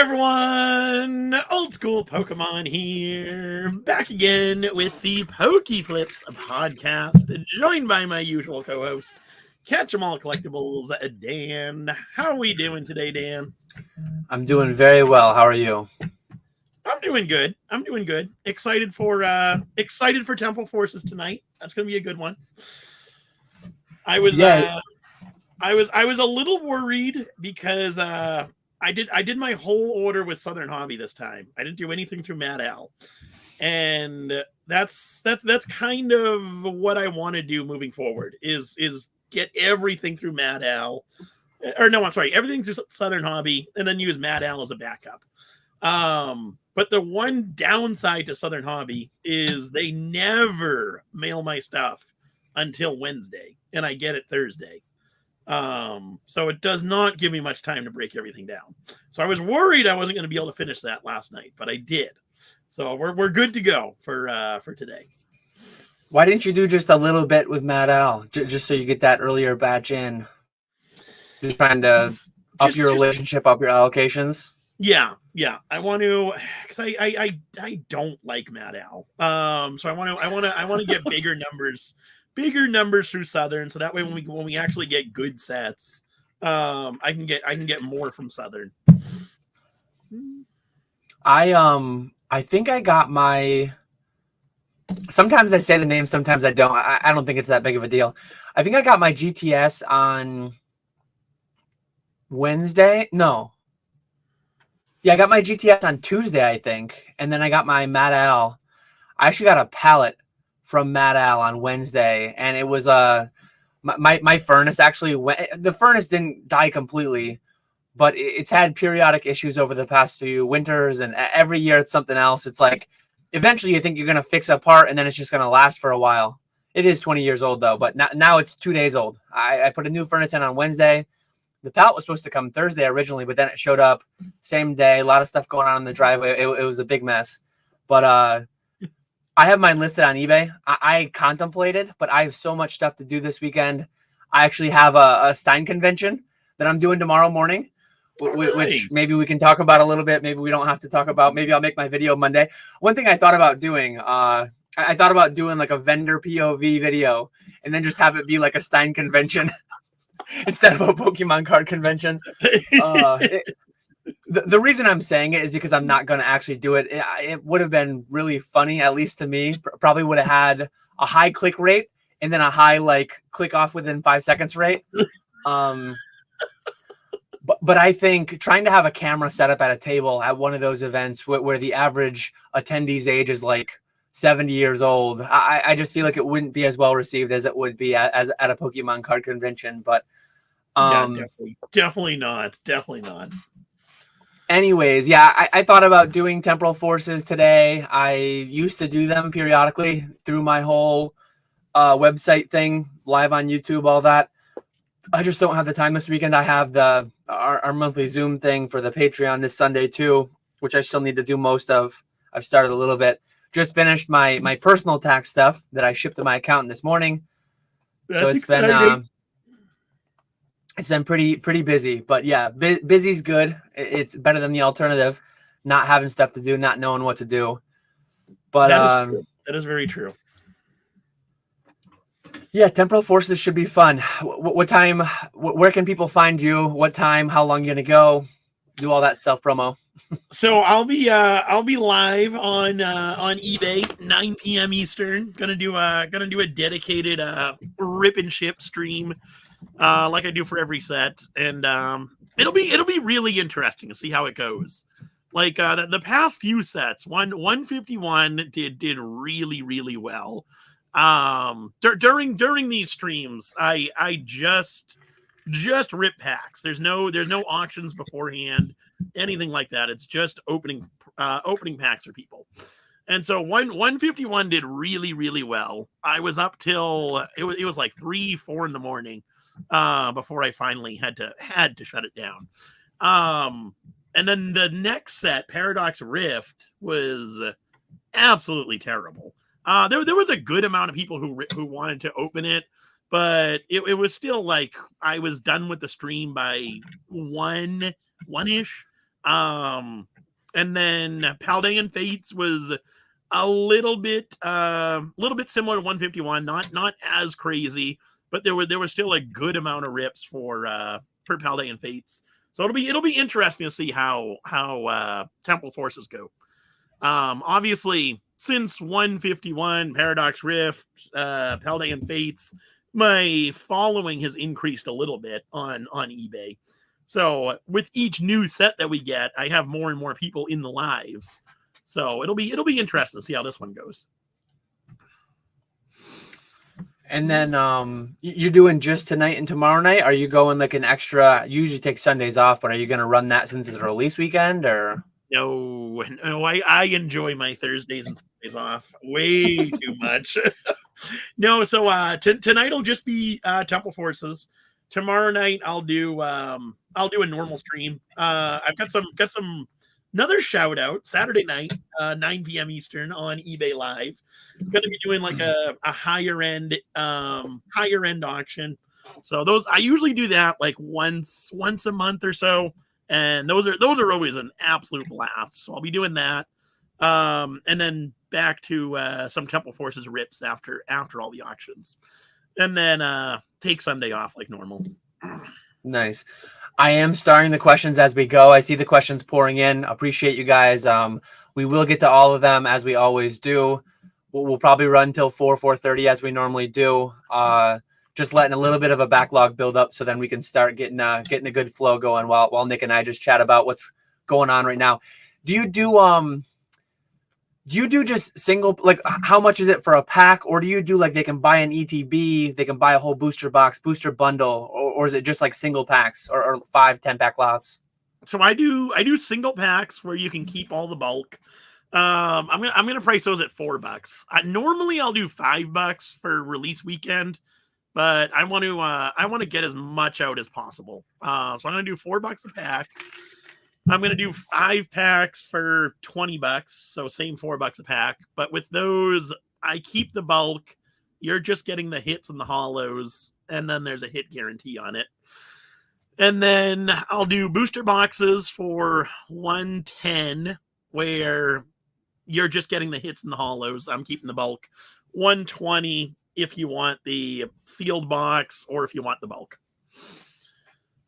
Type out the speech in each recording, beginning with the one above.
everyone, Old School Pokemon here, back again with the PokeFlipz podcast, joined by my usual co-host, KetchumAllCollectibles Dan. How are we doing today, Dan? I'm doing very well. How are you? I'm doing good. Excited for Temple Forces tonight. That's gonna be a good one. I was a little worried because I did my whole order with Southern Hobby this time. I didn't do anything through Mad Al, and that's kind of what I want to do moving forward. Is get everything through Mad Al, or no, I'm sorry, everything through Southern Hobby, and then use Mad Al as a backup. But the one downside to Southern Hobby is they never mail my stuff until Wednesday, and I get it Thursday. So it does not give me much time to break everything down. So I was worried I wasn't going to be able to finish that last night, but I did. So we're good to go for today. Why didn't you do just a little bit with Mad Al, just so you get that earlier batch in? Just trying to up your relationship, up your allocations. Yeah. I want to, because I don't like Mad Al. So I want to get bigger numbers through Southern, so that way when we actually get good sets, I can get more from Southern. I think I got my. Sometimes I say the name, sometimes I don't. I don't think it's that big of a deal. I think I got my GTS on Wednesday. No. Yeah, I got my GTS on Tuesday, I think, and then I got my Mad Al. I actually got a pallet from Mad Al on Wednesday, and it was my furnace actually went. The furnace didn't die completely, but it's had periodic issues over the past few winters, and every year it's something else. It's like eventually you think you're gonna fix a part, and then it's just gonna last for a while. It is 20 years old though, but now it's 2 days old. I put a new furnace in on Wednesday. The pallet was supposed to come Thursday originally, but then it showed up same day. A lot of stuff going on in the driveway. It was a big mess, but I have mine listed on eBay. I contemplated, but I have so much stuff to do this weekend. I actually have a Stein convention that I'm doing tomorrow morning, which maybe we can talk about a little bit. Maybe we don't have to talk about. Maybe I'll make my video Monday. One thing I thought about doing, I thought about doing like a vendor POV video and then just have it be like a Stein convention instead of a Pokemon card convention. The reason I'm saying it is because I'm not going to actually do it. It would have been really funny, at least to me. Probably would have had a high click rate and then a high click off within 5 seconds rate. But I think trying to have a camera set up at a table at one of those events where the average attendee's age is like 70 years old, I just feel like it wouldn't be as well received as it would be as at a Pokemon card convention. But yeah, definitely not. Anyways, yeah, I thought about doing Temporal Forces today. I used to do them periodically through my whole website thing, live on YouTube, all that. I just don't have the time this weekend. I have our monthly Zoom thing for the Patreon this Sunday too, which I still need to do most of. I've started a little bit. Just finished my personal tax stuff that I shipped to my accountant this morning. So it's exciting. It's been pretty busy, but yeah, busy's good. It's better than the alternative, not having stuff to do, not knowing what to do. But that is very true. Yeah, Temporal Forces should be fun. What time? Where can people find you? What time? How long you gonna go? Do all that self promo. So I'll be live on eBay 9 p.m. Eastern. Gonna do a dedicated rip and ship stream. Like I do for every set, and it'll be really interesting to see how it goes. Like the past few sets, 151 did really well. During these streams, I just rip packs. There's no auctions beforehand, anything like that. It's just opening packs for people. And so 151 did really well. I was up till it was like 3-4 in the morning. Before I finally had to shut it down. And then the next set, Paradox Rift, was absolutely terrible. There was a good amount of people who wanted to open it, but it was still like I was done with the stream by one-ish. And then Paldean Fates was a little bit similar to 151, not as crazy, but there was still a good amount of rips for Paldean Fates. So it'll be interesting to see how Temple Forces go. Obviously, since 151, Paradox Rift, Paldean Fates, my following has increased a little bit on eBay. So with each new set that we get, I have more and more people in the lives. So it'll be interesting to see how this one goes. And then you're doing just tonight and tomorrow night? Are you going like an extra? You usually take Sundays off, but are you going to run that since it's a release weekend or? No, I enjoy my Thursdays and Sundays off way too much. No, so tonight will just be Temple Forces. Tomorrow night I'll do a normal stream. I've got some another shout out Saturday night, 9 p.m. Eastern on eBay Live. I'm gonna be doing like a higher end auction. So those I usually do that like once a month or so. And those are always an absolute blast. So I'll be doing that. And then back to some Temple Forces rips after all the auctions. And then take Sunday off like normal. Nice. I am starting the questions as we go. I see the questions pouring in. Appreciate you guys. We will get to all of them as we always do. We'll probably run till 4:30 as we normally do. Just letting a little bit of a backlog build up so then we can start getting a good flow going while Nick and I just chat about what's going on right now. Do you do just single, like how much is it for a pack, or do you do like they can buy an ETB, they can buy a whole booster box, booster bundle, or is it just like single packs or 5-10 pack lots? So I do single packs where you can keep all the bulk. I'm gonna price those at $4. Normally I'll do $5 for release weekend, but I want to get as much out as possible. So I'm gonna do $4 a pack. I'm gonna do 5 packs for $20, so same $4 a pack. But with those, I keep the bulk. You're just getting the hits and the hollows, and then there's a hit guarantee on it. And then I'll do booster boxes for $110, where you're just getting the hits and the hollows. I'm keeping the bulk. $120 if you want the sealed box or if you want the bulk.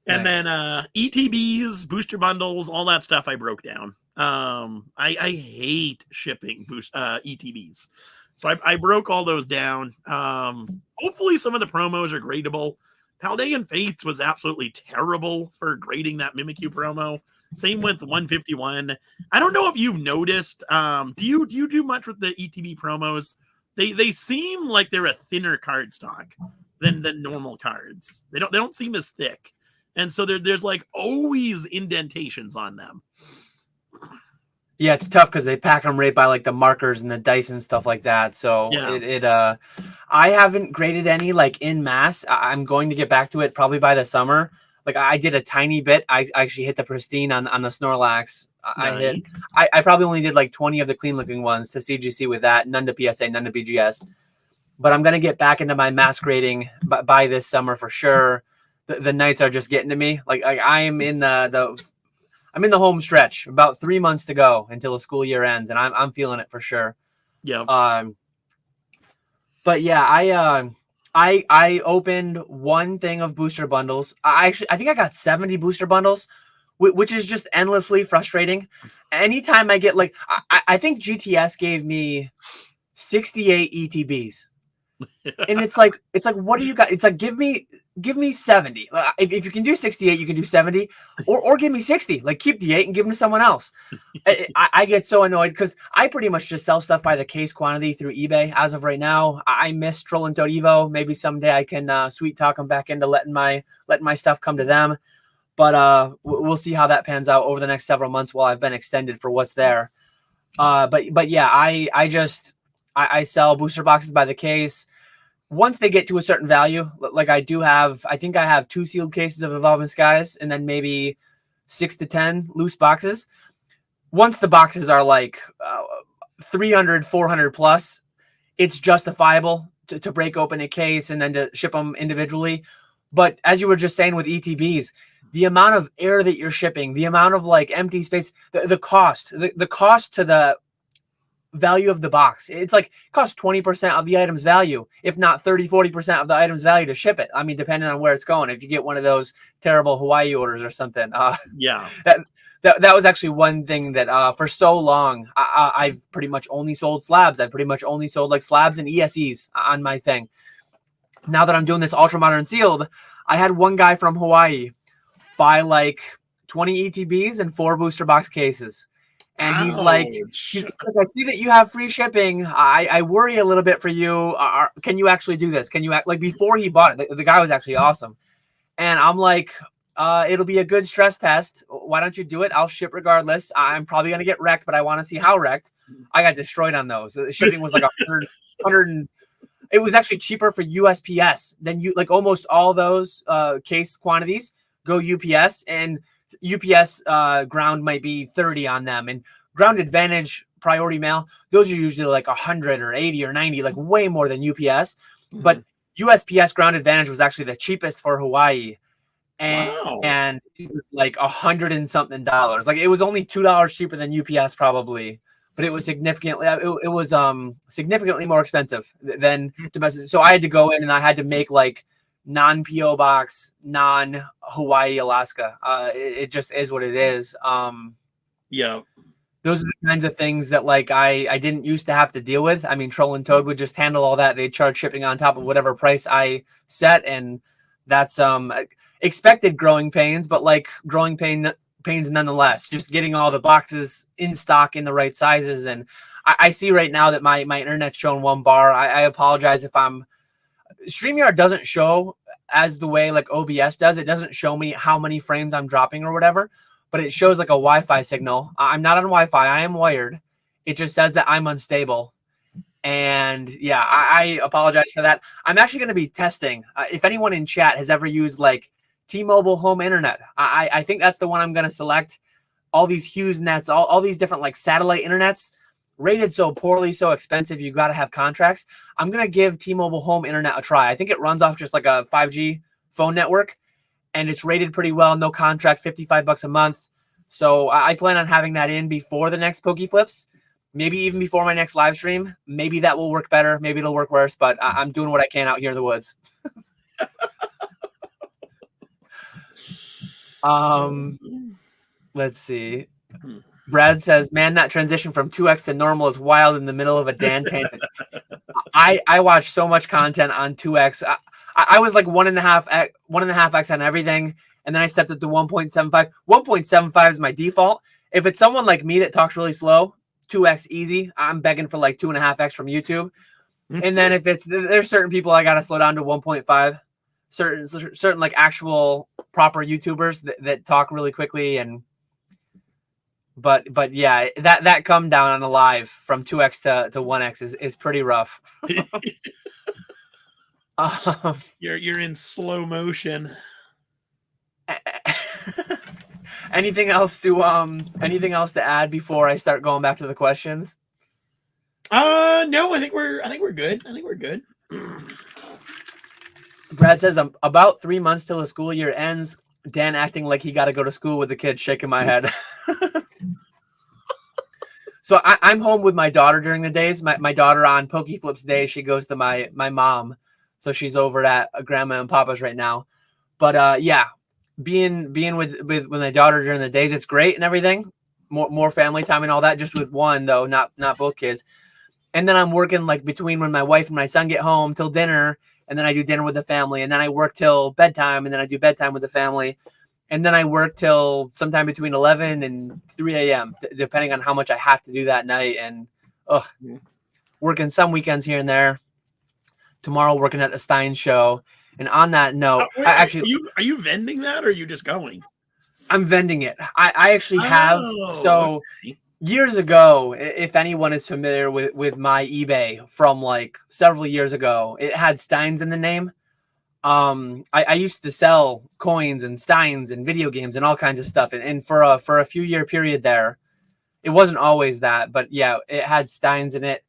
And nice. Then ETBs, booster bundles, all that stuff I broke down. I hate shipping ETBs. So I broke all those down. Hopefully some of the promos are gradable. Paldean Fates was absolutely terrible for grading that Mimikyu promo. Same with 151. I don't know if you've noticed. Do you do much with the ETB promos? They seem like they're a thinner card stock than normal cards. They don't seem as thick. And so there's like always indentations on them. Yeah, it's tough because they pack them right by like the markers and the dice and stuff like that. So yeah. I haven't graded any like in mass. I'm going to get back to it probably by the summer. Like I did a tiny bit. I actually hit the pristine on the Snorlax. Nice. I probably only did like 20 of the clean looking ones to CGC with that. None to PSA, none to BGS. But I'm gonna get back into my mass grading by this summer for sure. The nights are just getting to me. Like I am in I'm in the home stretch. About 3 months to go until the school year ends, and I'm feeling it for sure. Yeah. But yeah, I opened one thing of booster bundles. I think I got 70 booster bundles, which is just endlessly frustrating. Anytime I get like, I think GTS gave me 68 ETBs. And it's like, what do you got? It's like, give me 70. If you can do 68, you can do 70, or give me 60. Like keep the 8 and give them to someone else. I get so annoyed because I pretty much just sell stuff by the case quantity through eBay as of right now. I miss Troll and Toad Evo. Maybe someday I can sweet talk them back into letting my stuff come to them. But we'll see how that pans out over the next several months while I've been extended for what's there. But yeah, I sell booster boxes by the case. Once they get to a certain value, like I think I have 2 sealed cases of Evolving Skies and then maybe 6 to 10 loose boxes. Once the boxes are like 300, 400 plus, it's justifiable to break open a case and then to ship them individually. But as you were just saying with ETBs, the amount of air that you're shipping, the amount of like empty space, the cost to the value of the box. It's like it costs 20% of the item's value, if not 30-40% of the item's value to ship it. I mean, depending on where it's going. If you get one of those terrible Hawaii orders or something, yeah, that was actually one thing that for so long I've pretty much only sold slabs. I've pretty much only sold like slabs and ESEs on my thing. Now that I'm doing this ultra modern sealed, I had one guy from Hawaii buy like 20 ETBs and 4 booster box cases. And he's like, I see that you have free shipping. I worry a little bit for you. Can you actually do this? Can you like before he bought it? The guy was actually awesome. And I'm like, it'll be a good stress test. Why don't you do it? I'll ship regardless. I'm probably going to get wrecked, but I want to see how wrecked. I got destroyed on those. The shipping was like 100. It was actually cheaper for USPS than like almost all those case quantities go UPS, and UPS ground might be 30 on them, and ground advantage priority mail, those are usually like 100 or 80 or 90, like way more than UPS. But USPS ground advantage was actually the cheapest for Hawaii. And it was like $100 and something. Like it was only $2 cheaper than UPS probably, but it was significantly significantly more expensive than domestic. So I had to go in and I had to make like non-PO box, non-Hawaii, Alaska. It just is what it is. Yeah. Those are the kinds of things that like I didn't used to have to deal with. I mean, Troll and Toad would just handle all that. They'd charge shipping on top of whatever price I set, and that's expected growing pains, but like growing pains nonetheless. Just getting all the boxes in stock in the right sizes. And I see right now that my internet's showing 1 bar. I apologize if StreamYard doesn't show as the way like OBS does. It doesn't show me how many frames I'm dropping or whatever, but it shows like a Wi-Fi signal. I'm not on Wi-Fi. I am wired. It just says that I'm unstable. And yeah, I apologize for that. I'm actually going to be testing. If anyone in chat has ever used like T-Mobile home internet, I think that's the one I'm going to select. All these Hughes nets, all these different like satellite internets rated so poorly, so expensive, you got to have contracts. I'm going to give T-Mobile home internet a try. I think it runs off just like a 5G phone network, and it's rated pretty well. No contract, $55 a month. So I plan on having that in before the next PokeFlipz, maybe even before my next live stream. Maybe that will work better. Maybe it'll work worse, but I'm doing what I can out here in the woods. Let's see. Brad says, man, that transition from 2x to normal is wild in the middle of a Dan tangent. I watch so much content on 2x. I was like 1.5x on everything, and then I stepped up to 1.75. 1.75 is my default. If it's someone like me that talks really slow, 2x easy. I'm begging for like 2.5x from YouTube. And then if there's certain people I gotta slow down to 1.5. Certain like actual proper YouTubers that talk really quickly. And but yeah, that come down on a live from 2x to 1x is pretty rough. You're in slow motion. Anything else to add before I start going back to the questions? No, I think we're good. Brad says, I'm about 3 months till the school year ends. Dan acting like he got to go to school with the kids, shaking my head. So I'm home with my daughter during the days. My daughter on PokeFlipz day, she goes to my mom. So she's over at Grandma and Papa's right now. But yeah, being with my daughter during the days, it's great and everything. More family time and all that, just with one though, not both kids. And then I'm working like between when my wife and my son get home till dinner, and then I do dinner with the family, and then I work till bedtime, and then I do bedtime with the family. And then I work till sometime between 11 and 3 a.m., depending on how much I have to do that night. And working some weekends here and there. Tomorrow working at the Stein show. And on that note, are you vending that, or are you just going? I'm vending it. I actually have. So years ago, if anyone is familiar with my eBay from like several years ago, it had Steins in the name. I used to sell coins and Steins and video games and all kinds of stuff. And for a few year period there, it wasn't always that, but yeah, it had Steins in it.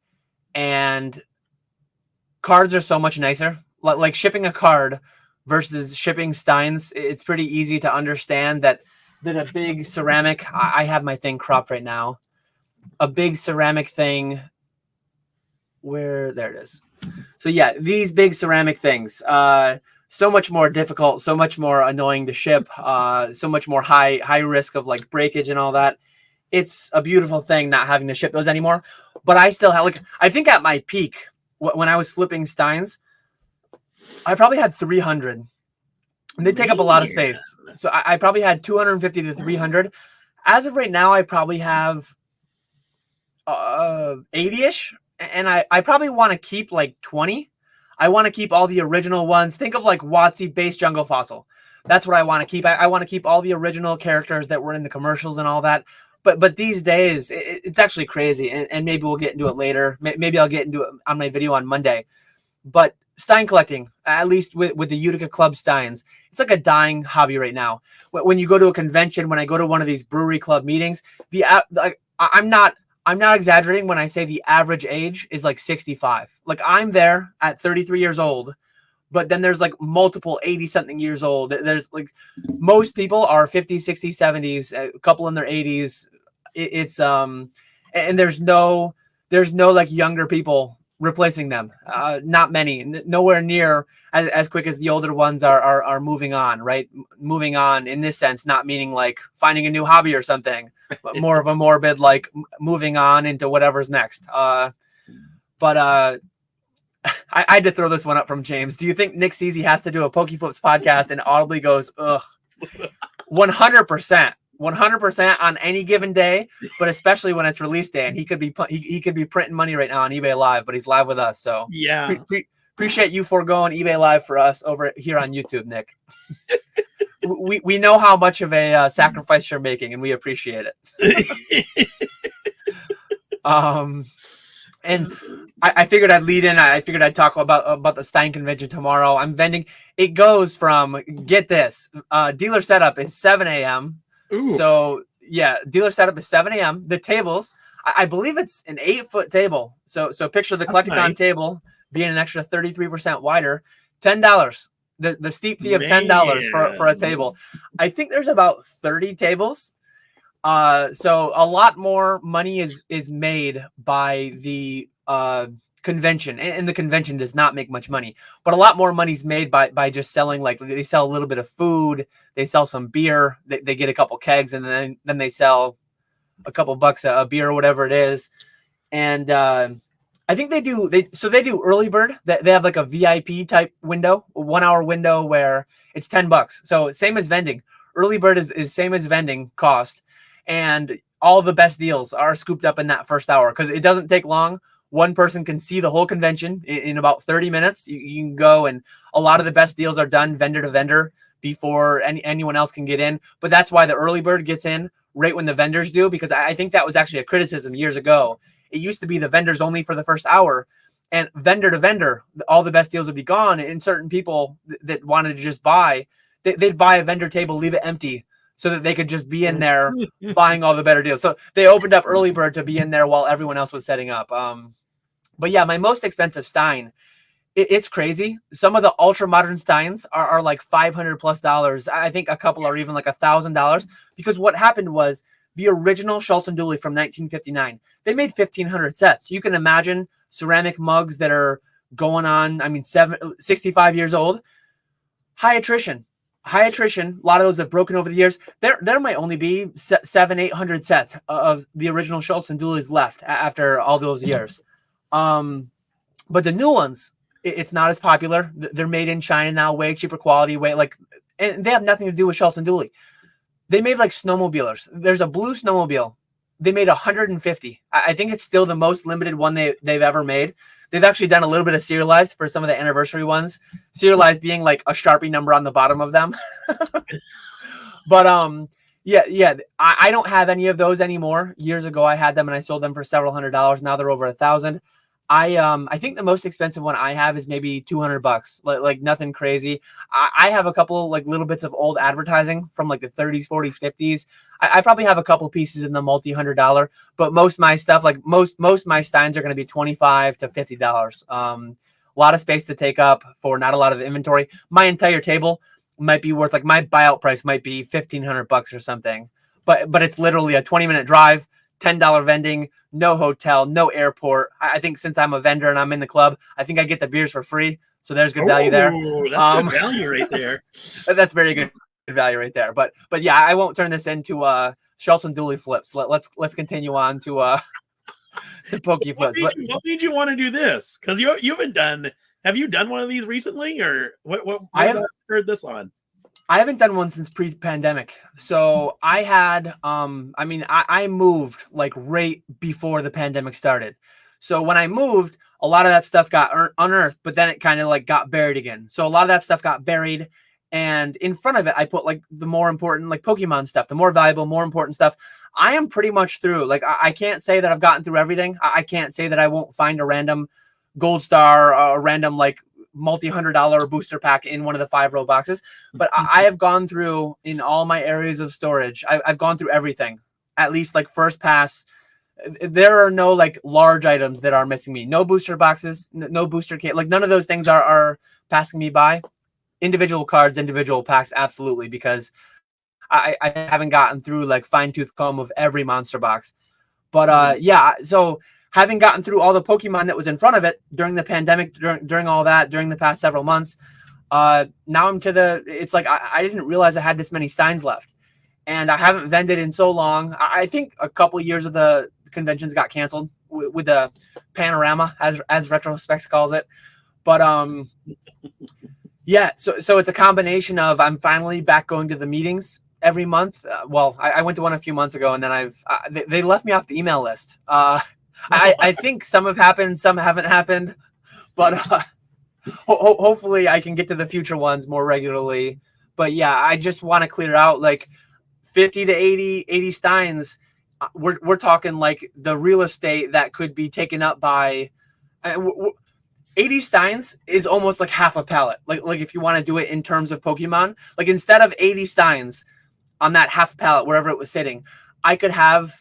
And cards are so much nicer. Like shipping a card versus shipping Steins, it's pretty easy to understand that a big ceramic, I have my thing cropped right now, a big ceramic thing, there it is. So yeah, these big ceramic things, so much more difficult, so much more annoying to ship, so much more high risk of like breakage and all that. It's a beautiful thing not having to ship those anymore. But I still have, like, I think at my peak when I was flipping Steins, I probably had 300. And they take up a lot of space. So I probably had 250 to 300. As of right now, I probably have 80-ish. And I probably want to keep like 20. I want to keep all the original ones. Think of like WotC base jungle fossil. That's what I want to keep. I want to keep all the original characters that were in the commercials and all that. But these days, it's actually crazy. And maybe we'll get into it later. Maybe I'll get into it on my video on Monday. But Stein collecting, at least with the Utica Club Steins, it's like a dying hobby right now. When you go to a convention, when I go to one of these brewery club meetings, I'm not exaggerating when I say the average age is like 65. Like, I'm there at 33 years old, but then there's like multiple 80-something years old. There's like, most people are 50s, 60s, 70s, a couple in their 80s. And there's no like younger people replacing them. Not many, nowhere near as quick as the older ones are moving on, right? Moving on in this sense, not meaning like finding a new hobby or something, but more of a morbid, like moving on into whatever's next. But I had to throw this one up from James. Do you think Nick sees he has to do a PokeFlipz podcast and audibly goes, ugh? 100%. 100% on any given day, but especially when it's release day, and he could be printing money right now on eBay Live, but he's live with us. So yeah, appreciate you foregoing eBay Live for us over here on YouTube, Nick. we know how much of a sacrifice you're making, and we appreciate it. And I figured I'd lead in. I figured I'd talk about the Stein convention tomorrow. I'm vending. It goes from, get this, dealer setup is 7 a.m. Ooh. So yeah, dealer setup is 7 a.m. The tables, I believe it's an 8-foot table. So picture the Collecticon table being an extra 33% wider. $10. The steep fee of $10 for a table. I think there's about 30 tables. So a lot more money is made by the convention, and the convention does not make much money, but a lot more money's made by just selling. Like, they sell a little bit of food, they sell some beer, they get a couple kegs, and then they sell a couple bucks a beer or whatever it is. And I think they do early bird. They have like a VIP type window, a 1 hour window where it's $10. So same as vending. Early bird is same as vending cost, and all the best deals are scooped up in that first hour because it doesn't take long. One person can see the whole convention in about 30 minutes. You can go, and a lot of the best deals are done vendor to vendor before anyone else can get in. But that's why the early bird gets in right when the vendors do, because I think that was actually a criticism years ago. It used to be the vendors only for the first hour, and vendor to vendor, all the best deals would be gone. And certain people that wanted to just buy, they'd buy a vendor table, leave it empty, so that they could just be in there buying all the better deals. So they opened up early bird to be in there while everyone else was setting up. But yeah, my most expensive Stein, it's crazy. Some of the ultra modern Steins are like $500+. I think a couple are even like $1,000, because what happened was the original Schultz and Dooley from 1959, they made 1,500 sets. You can imagine ceramic mugs that are going on, 65 years old. High attrition. A lot of those have broken over the years. There might only be 700-800 sets of the original Schultz and Dooleys left after all those years. But the new ones, it's not as popular. They're made in China now, way cheaper quality, and they have nothing to do with Schultz and Dooley. They made like snowmobilers. There's a blue snowmobile. They made 150. I think it's still the most limited one they've ever made. They've actually done a little bit of serialized for some of the anniversary ones. Serialized being like a Sharpie number on the bottom of them. But yeah. I don't have any of those anymore. Years ago I had them and I sold them for several $100s. Now they're over $1,000. I think the most expensive one I have is maybe $200, like nothing crazy. I have a couple like little bits of old advertising from like the 30s, 40s, 50s. I probably have a couple pieces in the multi-$100, but most of my stuff, like most my Steins, are going to be $25 to $50. a lot of space to take up for not a lot of inventory. My entire table might be worth, like, my buyout price might be $1,500 or something, but it's literally a 20-minute drive, $10 vending, no hotel, no airport. I think since I'm a vendor and I'm in the club, I think I get the beers for free. So there's good value there. That's good value right there. That's very good value right there. But yeah, I won't turn this into Schultz and Dooley flips. Let's continue on to PokeFlipz. What made you want to do this? Because you haven't done. Have you done one of these recently, or what I have heard this on? I haven't done one since pre-pandemic. So I had, I moved like right before the pandemic started. So when I moved, a lot of that stuff got unearthed, but then it kind of like got buried again. So a lot of that stuff got buried, and in front of it, I put like the more important, like Pokemon stuff, the more valuable, more important stuff. I am pretty much through. Like, I can't say that I've gotten through everything. I can't say that I won't find a random gold star, a random like multi-$100 booster pack in one of the 5-row boxes. But I have gone through in all my areas of storage. I've gone through everything, at least like first pass. There are no like large items that are missing me. No booster boxes, no booster kit. Like none of those things are passing me by. Individual cards, individual packs, absolutely, because I haven't gotten through like fine-tooth comb of every monster box. But yeah, so having gotten through all the Pokemon that was in front of it during the pandemic, during all that, during the past several months, now I'm to it's like I didn't realize I had this many Steins left. And I haven't vended in so long. I think a couple of years of the conventions got canceled with the panorama, as Retrospecs calls it. But yeah, so it's a combination of I'm finally back going to the meetings every month. Well, I went to one a few months ago, and then they left me off the email list. I think some have happened, some haven't happened, but hopefully I can get to the future ones more regularly. But yeah, I just want to clear out like 50 to 80 Steins. We're talking like the real estate that could be taken up by 80 Steins is almost like half a pallet. Like if you want to do it in terms of Pokemon, like instead of 80 Steins on that half pallet, wherever it was sitting, I could have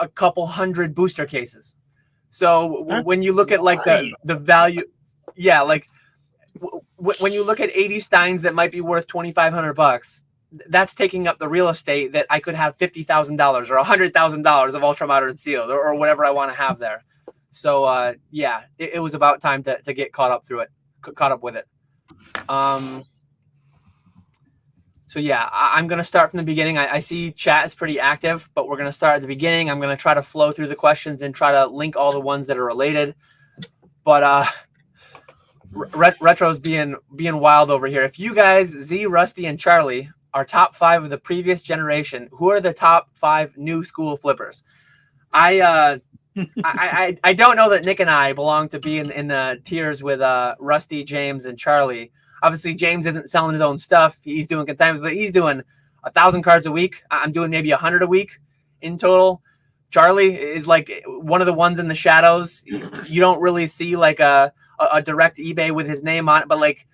a couple hundred booster cases. So when you look at like the value, yeah, like when you look at 80 Steins that might be worth $2,500, that's taking up the real estate that I could have $50,000 or $100,000 of ultra modern sealed or whatever I want to have there. So yeah, it was about time to get caught up with it. So yeah, I'm going to start from the beginning. I see chat is pretty active, but we're going to start at the beginning. I'm going to try to flow through the questions and try to link all the ones that are related. But Retro's being wild over here. If you guys, Z, Rusty, and Charlie, are top 5 of the previous generation, who are the top 5 new school flippers? I don't know that Nick and I belong to be in the tiers with Rusty, James, and Charlie. Obviously, James isn't selling his own stuff. He's doing consignment, but he's doing 1,000 cards a week. I'm doing maybe 100 a week in total. Charlie is like one of the ones in the shadows. You don't really see like a direct eBay with his name on it, but like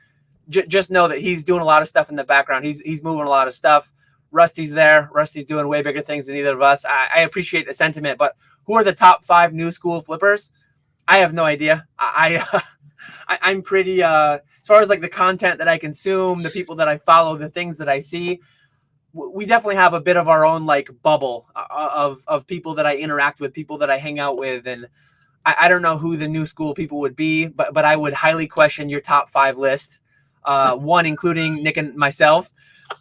just know that he's doing a lot of stuff in the background. He's moving a lot of stuff. Rusty's there. Rusty's doing way bigger things than either of us. I appreciate the sentiment, but who are the top 5 new school flippers? I have no idea. I'm pretty as far as like the content that I consume, the people that I follow, the things that I see. We definitely have a bit of our own like bubble of people that I interact with, people that I hang out with, and I don't know who the new school people would be, but I would highly question your top 5 list. One including Nick and myself,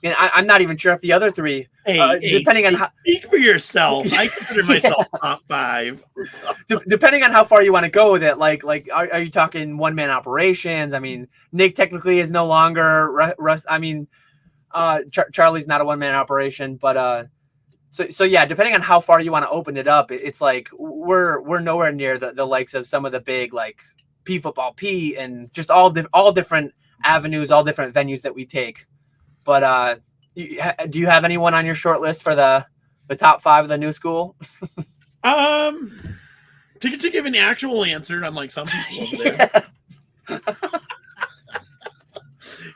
and I'm not even sure if the other 3. Depending on how, speak for yourself. I consider myself top 5. Depending on how far you want to go with it, like are you talking one-man operations? I mean, Nick technically is no longer Russ. I mean, Charlie's not a one-man operation, but so yeah, depending on how far you want to open it up, it's like we're nowhere near the likes of some of the big like P Football P and just all different avenues, all different venues that we take. But do you have anyone on your short list for the top 5 of the new school? To give an actual answer, unlike some people over there.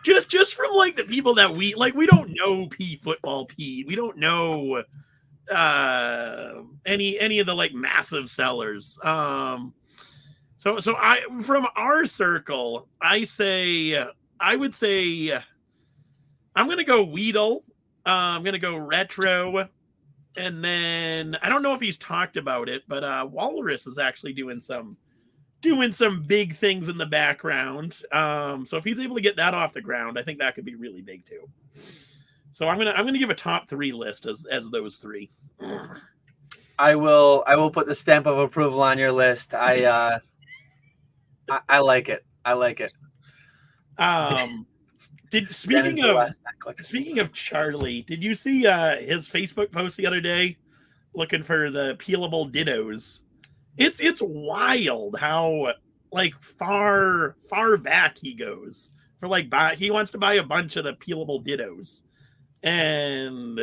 just from like the people that we don't know P Football P. We don't know any of the like massive sellers. So from our circle, I would say I'm gonna go Weedle. I'm gonna go Retro, and then I don't know if he's talked about it, but Walrus is actually doing some big things in the background. So if he's able to get that off the ground, I think that could be really big too. So I'm gonna give a top 3 list as those 3. I will put the stamp of approval on your list. I like it. I like it. Speaking of Charlie, did you see his Facebook post the other day looking for the peelable dittos? It's wild how like far back he goes for he wants to buy a bunch of the peelable dittos, and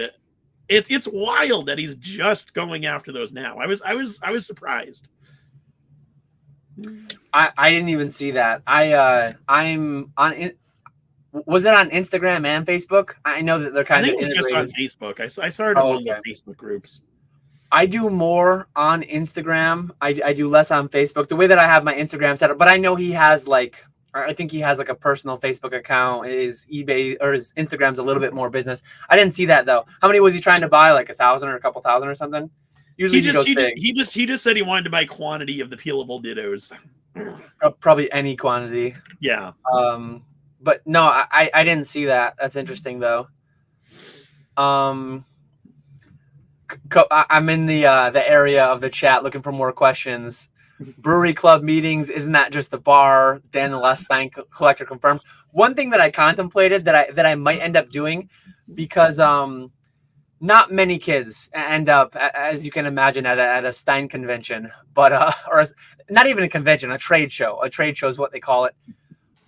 it's wild that he's just going after those now. I was surprised. I didn't even see that. I'm on. Was it on Instagram and Facebook? I know that they're kind of integrated. Just on Facebook. I started one of the Facebook groups. I do more on Instagram. I do less on Facebook. The way that I have my Instagram set up, but I know he has I think he has a personal Facebook account. His eBay or his Instagram's a little bit more business. I didn't see that though. How many was he trying to buy? Like 1,000 or a couple thousand or something? Usually he just said he wanted to buy quantity of the peelable dittos. Probably any quantity. Yeah. But no, I didn't see that. That's interesting though. I'm in the area of the chat looking for more questions. Brewery club meetings, isn't that just the bar? Dan the Last Stein collector confirmed. One thing that I contemplated that I might end up doing, because not many kids end up, as you can imagine, at a Stein convention, but or not even a convention, a trade show. A trade show is what they call it.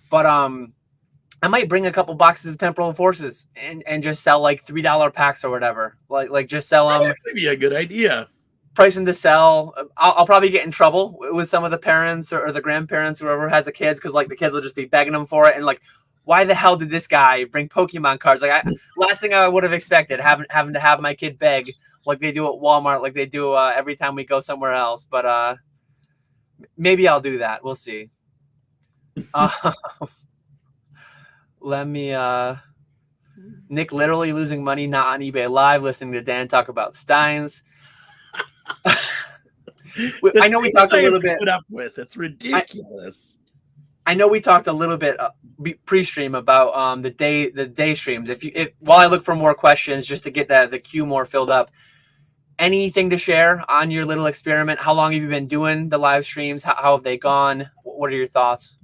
But I might bring a couple boxes of Temporal Forces and just sell like $3 packs or whatever. Like just sell them. That could be a good idea. Price them to sell. I'll probably get in trouble with some of the parents or the grandparents, whoever has the kids, because like the kids will just be begging them for it, and like, why the hell did this guy bring Pokemon cards? Like, last thing I would have expected, having to have my kid beg like they do at Walmart, like they do every time we go somewhere else. But maybe I'll do that. We'll see. Let me. Nick literally losing money not on eBay Live, listening to Dan talk about Steins. I know we talked a little bit. Put up with it's ridiculous. I know we talked a little bit pre-stream about the day streams. If while I look for more questions just to get the queue more filled up, anything to share on your little experiment? How long have you been doing the live streams? How have they gone? What are your thoughts?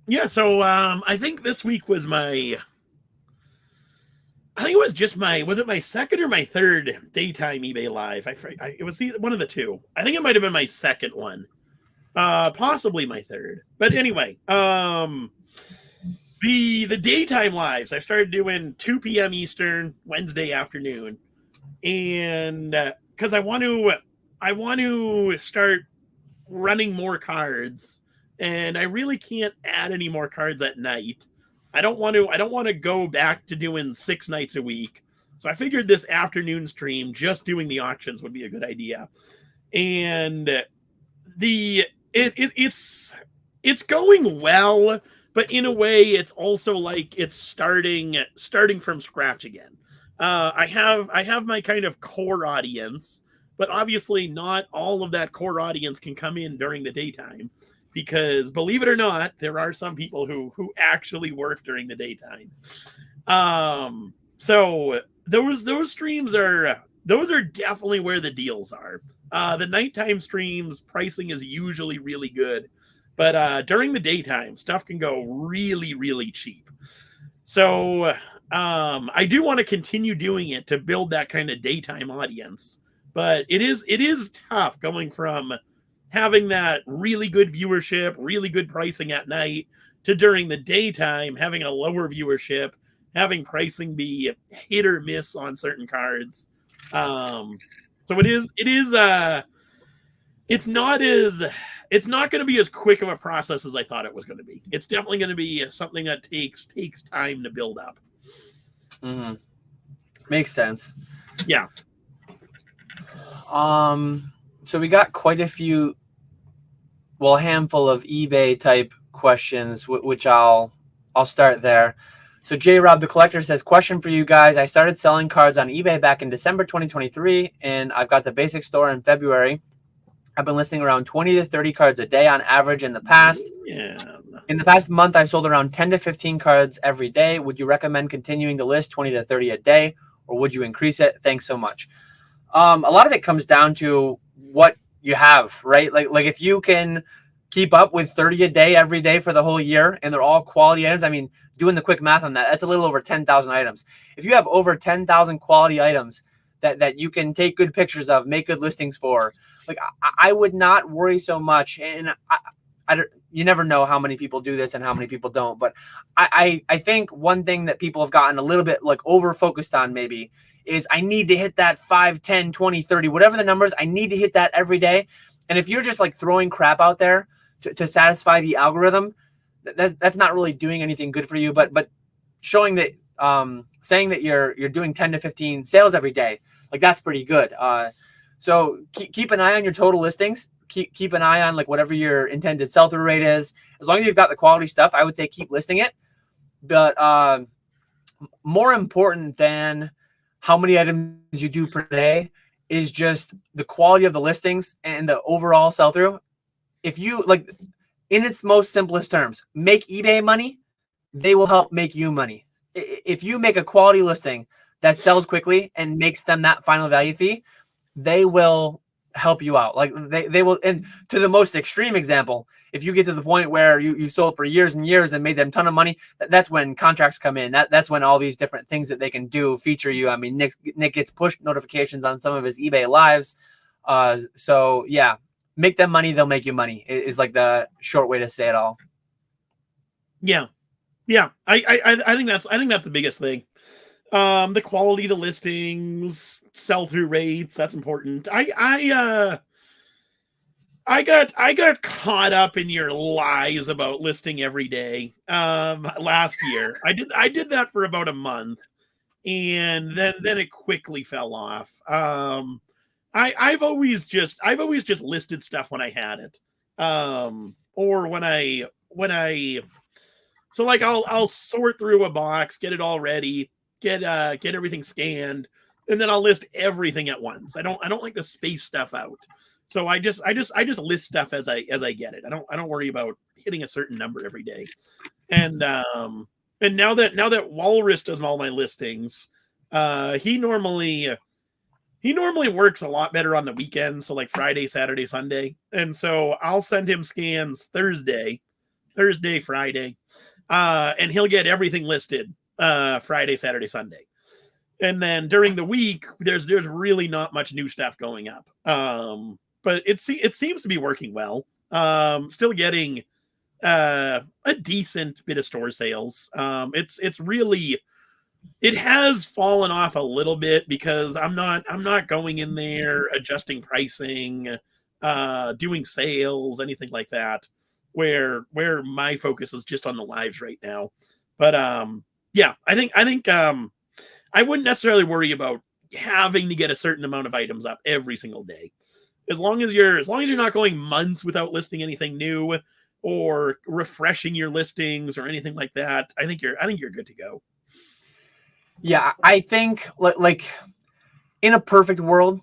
Yeah, so I think this week was was it my second or my third daytime eBay Live? It was one of the two. I think it might have been my second one. Possibly my third. But anyway, the daytime lives, I started doing 2 p.m. Eastern, Wednesday afternoon. And because I want to start running more cards, and I really can't add any more cards at night. I don't want to go back to doing 6 nights a week. So I figured this afternoon stream, just doing the auctions, would be a good idea. And it's going well, but in a way it's also like it's starting from scratch again. I have my kind of core audience, but obviously not all of that core audience can come in during the daytime. Because believe it or not, there are some people who actually work during the daytime. So those streams are definitely where the deals are. The nighttime streams pricing is usually really good, but during the daytime stuff can go really, really cheap. So I do want to continue doing it to build that kind of daytime audience, but it is tough going from having that really good viewership, really good pricing at night, to during the daytime having a lower viewership, having pricing be hit or miss on certain cards. So it's not going to be as quick of a process as I thought it was going to be. It's definitely going to be something that takes time to build up. Mm-hmm. Makes sense. Yeah. So we got quite a few a handful of eBay type questions, which I'll start there. So J Rob the Collector says, question for you guys. I started selling cards on eBay back in December 2023, and I've got the basic store in February. I've been listing around 20 to 30 cards a day on average in the past. Yeah. In the past month, I've sold around 10 to 15 cards every day. Would you recommend continuing to list 20 to 30 a day, or would you increase it? Thanks so much. A lot of it comes down to what you have, right? Like if you can keep up with 30 a day every day for the whole year, and they're all quality items. I mean, doing the quick math on that, that's a little over 10,000 items. If you have over 10,000 quality items that you can take good pictures of, make good listings for, like I would not worry so much. And you never know how many people do this and how many people don't. But I think one thing that people have gotten a little bit like over focused on maybe is I need to hit that 5, 10, 20, 30, whatever the numbers, I need to hit that every day. And if you're just like throwing crap out there to satisfy the algorithm, that's not really doing anything good for you. But showing that, saying that you're doing 10 to 15 sales every day, like that's pretty good. So keep an eye on your total listings. Keep an eye on like whatever your intended sell-through rate is. As long as you've got the quality stuff, I would say keep listing it. But more important than how many items you do per day is just the quality of the listings and the overall sell-through. If you like, in its most simplest terms, make eBay money, they will help make you money. If you make a quality listing that sells quickly and makes them that final value fee, they will help you out. Like they will. And to the most extreme example, if you get to the point where you sold for years and years and made them a ton of money, that's when contracts come in. That's when all these different things that they can do feature you. I mean, Nick gets push notifications on some of his eBay lives. So yeah, make them money, they'll make you money is like the short way to say it all. Yeah. I think that's the biggest thing. The quality of the listings, sell-through rates, that's important. I got caught up in your lies about listing every day. Last year. I did that for about a month, and then it quickly fell off. I've always just listed stuff when I had it. Or when I so like I'll sort through a box, get it all ready, get everything scanned, and then I'll list everything at once. I don't like to space stuff out. So I just list stuff as I get it. I don't worry about hitting a certain number every day. And now that Walrus does all my listings, he normally works a lot better on the weekends, so like Friday, Saturday, Sunday. And so I'll send him scans Thursday, Friday, and he'll get everything listed Friday, Saturday, Sunday. And then during the week, there's really not much new stuff going up. But it seems to be working well. Still getting a decent bit of store sales. It's really, it has fallen off a little bit because I'm not going in there adjusting pricing, doing sales, anything like that, where my focus is just on the lives right now. But yeah, I think I wouldn't necessarily worry about having to get a certain amount of items up every single day. As long as you're not going months without listing anything new or refreshing your listings or anything like that, I think you're good to go. Yeah, I think like in a perfect world,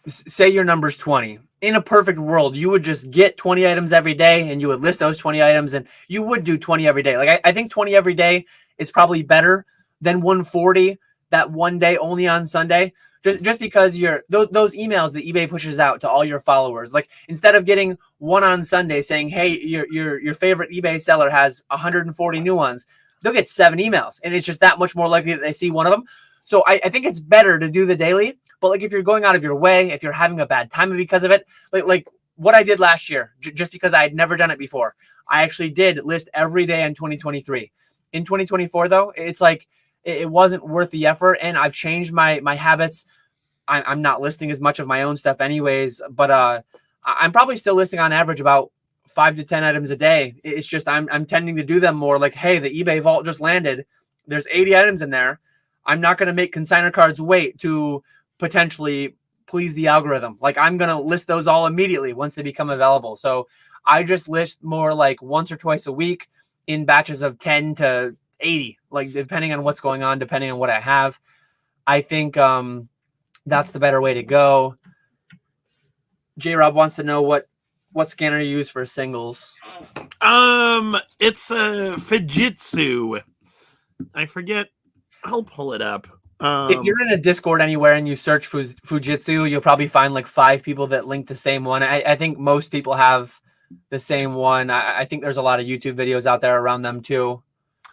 say your number's 20. In a perfect world, you would just get 20 items every day and you would list those 20 items and you would do 20 every day. Like I think 20 every day is probably better than 140 that one day only on Sunday. Just because those emails that eBay pushes out to all your followers, like instead of getting one on Sunday saying, hey, your favorite eBay seller has 140 new ones, they'll get 7 emails, and it's just that much more likely that they see one of them. So I think it's better to do the daily. But like if you're going out of your way, if you're having a bad time because of it, like what I did last year, just because I had never done it before, I actually did list every day in 2023. In 2024, though, it's like it wasn't worth the effort, and I've changed my habits. I'm not listing as much of my own stuff anyways, but I'm probably still listing on average about 5 to 10 items a day. It's just I'm tending to do them more like, hey, the eBay vault just landed. There's 80 items in there. I'm not going to make consignor cards wait to potentially please the algorithm. Like I'm going to list those all immediately once they become available. So I just list more like once or twice a week in batches of 10 to 80, like depending on what's going on, depending on what I have. I think that's the better way to go. J-Rob wants to know what scanner you use for singles. It's a Fujitsu. I forget. I'll pull it up. If you're in a Discord anywhere and you search Fujitsu, you'll probably find like 5 people that link the same one. I think most people have the same one. I think there's a lot of YouTube videos out there around them too.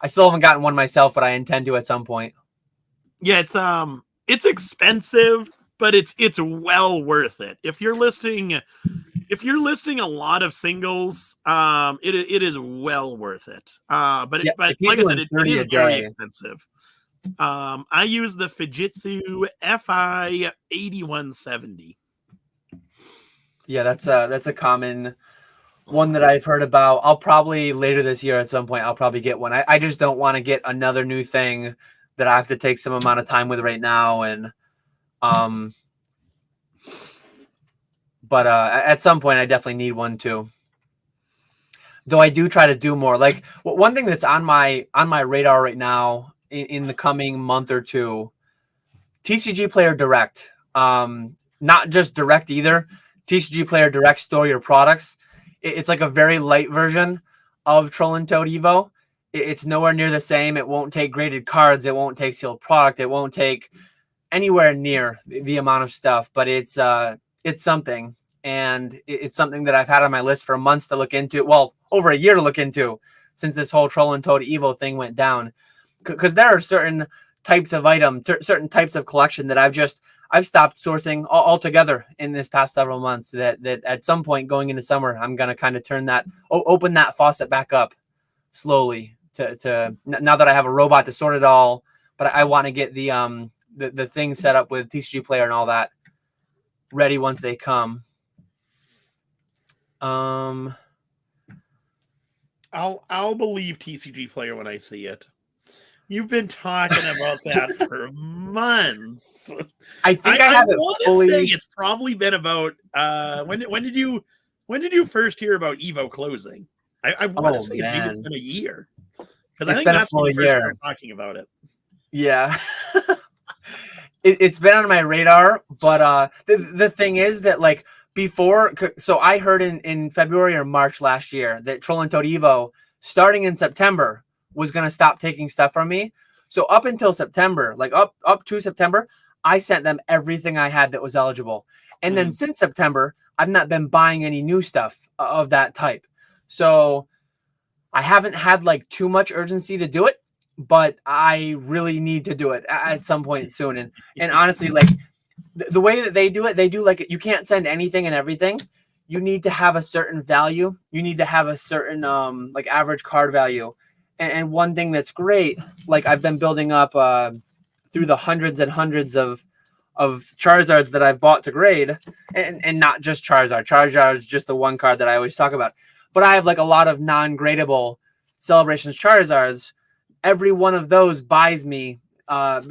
I still haven't gotten one myself, but I intend to at some point. Yeah, it's expensive, but it's well worth it. If you're listing a lot of singles, it is well worth it. But Yeah, like I said, it is very expensive. I use the Fujitsu FI 8170. Yeah, that's a common one that I've heard about. I'll probably later this year at some point, I'll probably get one. I just don't want to get another new thing that I have to take some amount of time with right now. And but at some point I definitely need one too. Though I do try to do more. Like one thing that's on my radar right now in the coming month or two, TCG Player Direct. Not just Direct either. TCG Player Direct store your products. It's like a very light version of Troll and Toad Evo. It's nowhere near the same. It won't take graded cards. It won't take sealed product. It won't take anywhere near the amount of stuff. But it's something, and it's something that I've had on my list for months to look into. Well, over a year to look into since this whole Troll and Toad Evo thing went down. Because there are certain types of item, certain types of collection that I've stopped sourcing altogether in this past several months. That at some point going into summer, I'm gonna kind of open that faucet back up slowly. To now that I have a robot to sort it all, but I want to get the thing set up with TCG Player and all that ready once they come. I'll believe TCG Player when I see it. You've been talking about that for months. I think I want to say it's probably been about when did you first hear about Evo closing? I want to say maybe it's been a year, because I think that's when you first started talking about it. Yeah. It's been on my radar, but the thing is that like before, so I heard in February or March last year that Troll and Toad Evo starting in September was going to stop taking stuff from me. So up until September, like up to September, I sent them everything I had that was eligible. And then since September, I've not been buying any new stuff of that type. So I haven't had like too much urgency to do it, but I really need to do it at some point soon. And honestly, like the way that they do it, they do like, you can't send anything and everything. You need to have a certain value. You need to have a certain like average card value. And one thing that's great, like I've been building up through the hundreds and hundreds of Charizards that I've bought to grade, and not just Charizard. Charizard is just the one card that I always talk about. But I have like a lot of non-gradable Celebrations Charizards. Every one of those buys me,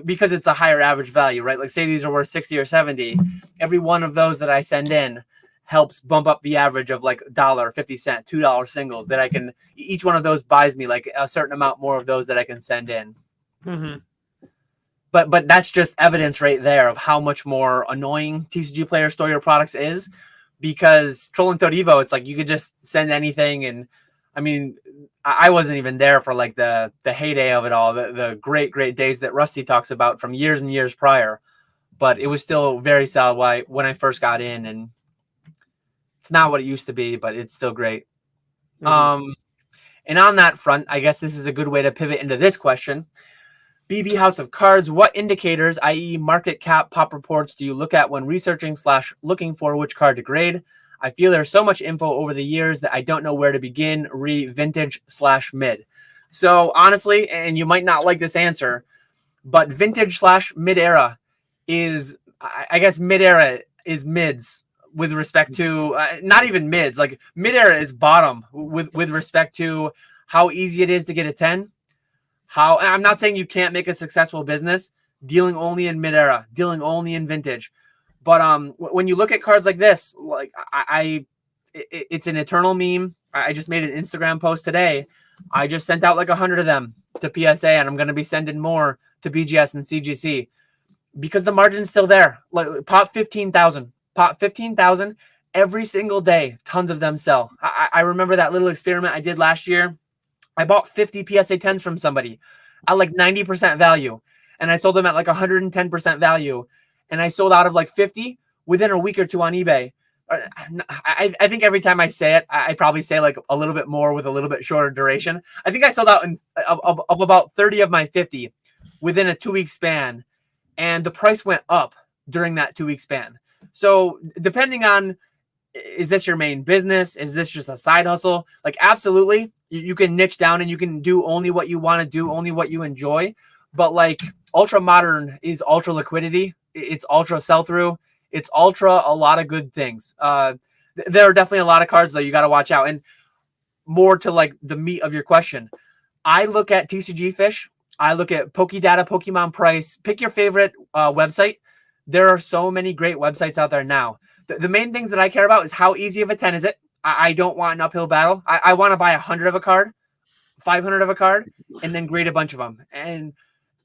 because it's a higher average value, right? Like say these are worth 60 or 70. Every one of those that I send in helps bump up the average of like $1, 50 cents, $2 singles that I can, each one of those buys me like a certain amount more of those that I can send in. Mm-hmm. But that's just evidence right there of how much more annoying TCG Player store your products is, because Troll and Toad Evo, it's like you could just send anything. And I mean, I wasn't even there for like the heyday of it all, the great days that Rusty talks about from years and years prior, but it was still very solid when I first got in, and it's not what it used to be, but it's still great. Mm-hmm. And on that front, I guess this is a good way to pivot into this question. BB House of Cards, what indicators, i.e. market cap, pop reports, do you look at when researching / looking for which card to grade? I feel there's so much info over the years that I don't know where to begin, vintage / mid. So honestly, and you might not like this answer, but vintage / mid era is, I guess mid era is mids with respect to, not even mids, like mid era is bottom with respect to how easy it is to get a 10. I'm not saying you can't make a successful business dealing only in mid era, dealing only in vintage. But when you look at cards like this, like it's an eternal meme. I just made an Instagram post today. I just sent out like 100 of them to PSA, and I'm going to be sending more to BGS and CGC because the margin's still there. Like pop 15,000, pop 15,000 every single day. Tons of them sell. I remember that little experiment I did last year. I bought 50 PSA 10s from somebody at like 90% value, and I sold them at like 110% value, and I sold out of like 50 within a week or two on eBay. I think every time I say it, I probably say like a little bit more with a little bit shorter duration. I think I sold out of about 30 of my 50 within a 2-week span, and the price went up during that 2-week span. So depending on, is this your main business? Is this just a side hustle? Like absolutely, you can niche down and you can do only what you want to do, only what you enjoy. But like ultra modern is ultra liquidity. It's ultra sell through. It's ultra a lot of good things. There are definitely a lot of cards though you got to watch out. And more to like the meat of your question, I look at TCG Fish. I look at PokeData, Pokemon Price. Pick your favorite website. There are so many great websites out there now. The main things that I care about is how easy of a 10 is it. I don't want an uphill battle. I want to buy 100 of a card, 500 of a card, and then grade a bunch of them. And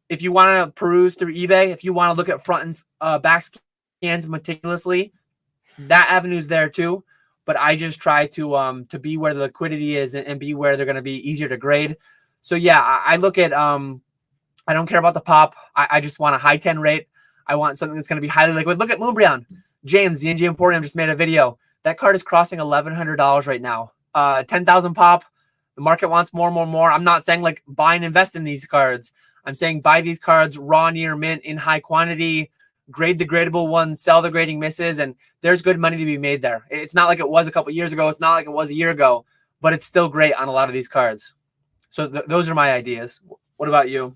if you want to peruse through eBay, if you want to look at front and back scans meticulously, that avenue's there too. But I just try to be where the liquidity is and be where they're going to be easier to grade. So yeah, I look at I don't care about the pop. I just want a high 10 rate. I want something that's going to be highly liquid. Look at Moonbreon. James, the NG Emporium, just made a video. That card is crossing $1,100 right now. 10,000 pop. The market wants more. I'm not saying like buy and invest in these cards. I'm saying buy these cards raw, near mint, in high quantity, grade the gradable ones, sell the grading misses, and there's good money to be made there. It's not like it was a couple years ago. It's not like it was a year ago, but it's still great on a lot of these cards. So those are my ideas. What about you?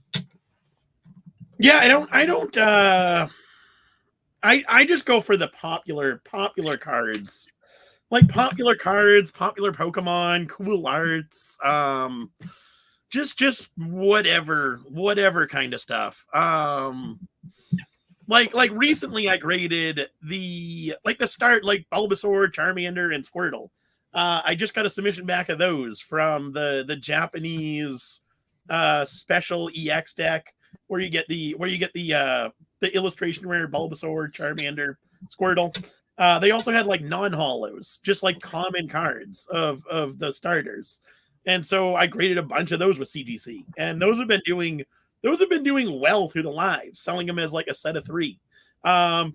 Yeah, I just go for the popular cards. Like popular cards, popular Pokemon, cool arts, just whatever kind of stuff. Like recently I graded the start, like Bulbasaur, Charmander, and Squirtle. I just got a submission back of those from the Japanese special EX deck where you get the illustration rare Bulbasaur, Charmander, Squirtle. They also had like non-holos, just like common cards of the starters. And so I graded a bunch of those with CGC, and those have been doing well through the live, selling them as like a set of 3.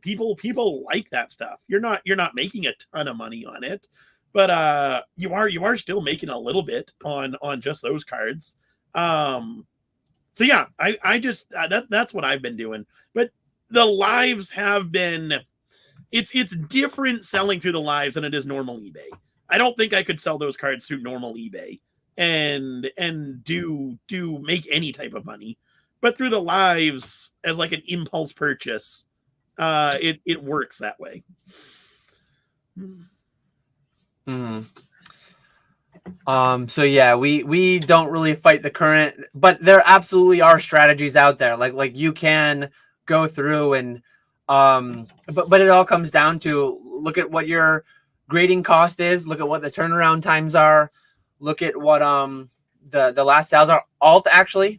People like that stuff. You're not making a ton of money on it, but you are still making a little bit on just those cards. So yeah, I just that's what I've been doing. But the lives have been, it's different selling through the lives than it is normal eBay. I don't think I could sell those cards through normal eBay and do make any type of money. But through the lives as like an impulse purchase, it works that way. So yeah, we don't really fight the current, but there absolutely are strategies out there. Like you can go through and but it all comes down to look at what your grading cost is, look at what the turnaround times are, look at what the last sales are. alt.xyz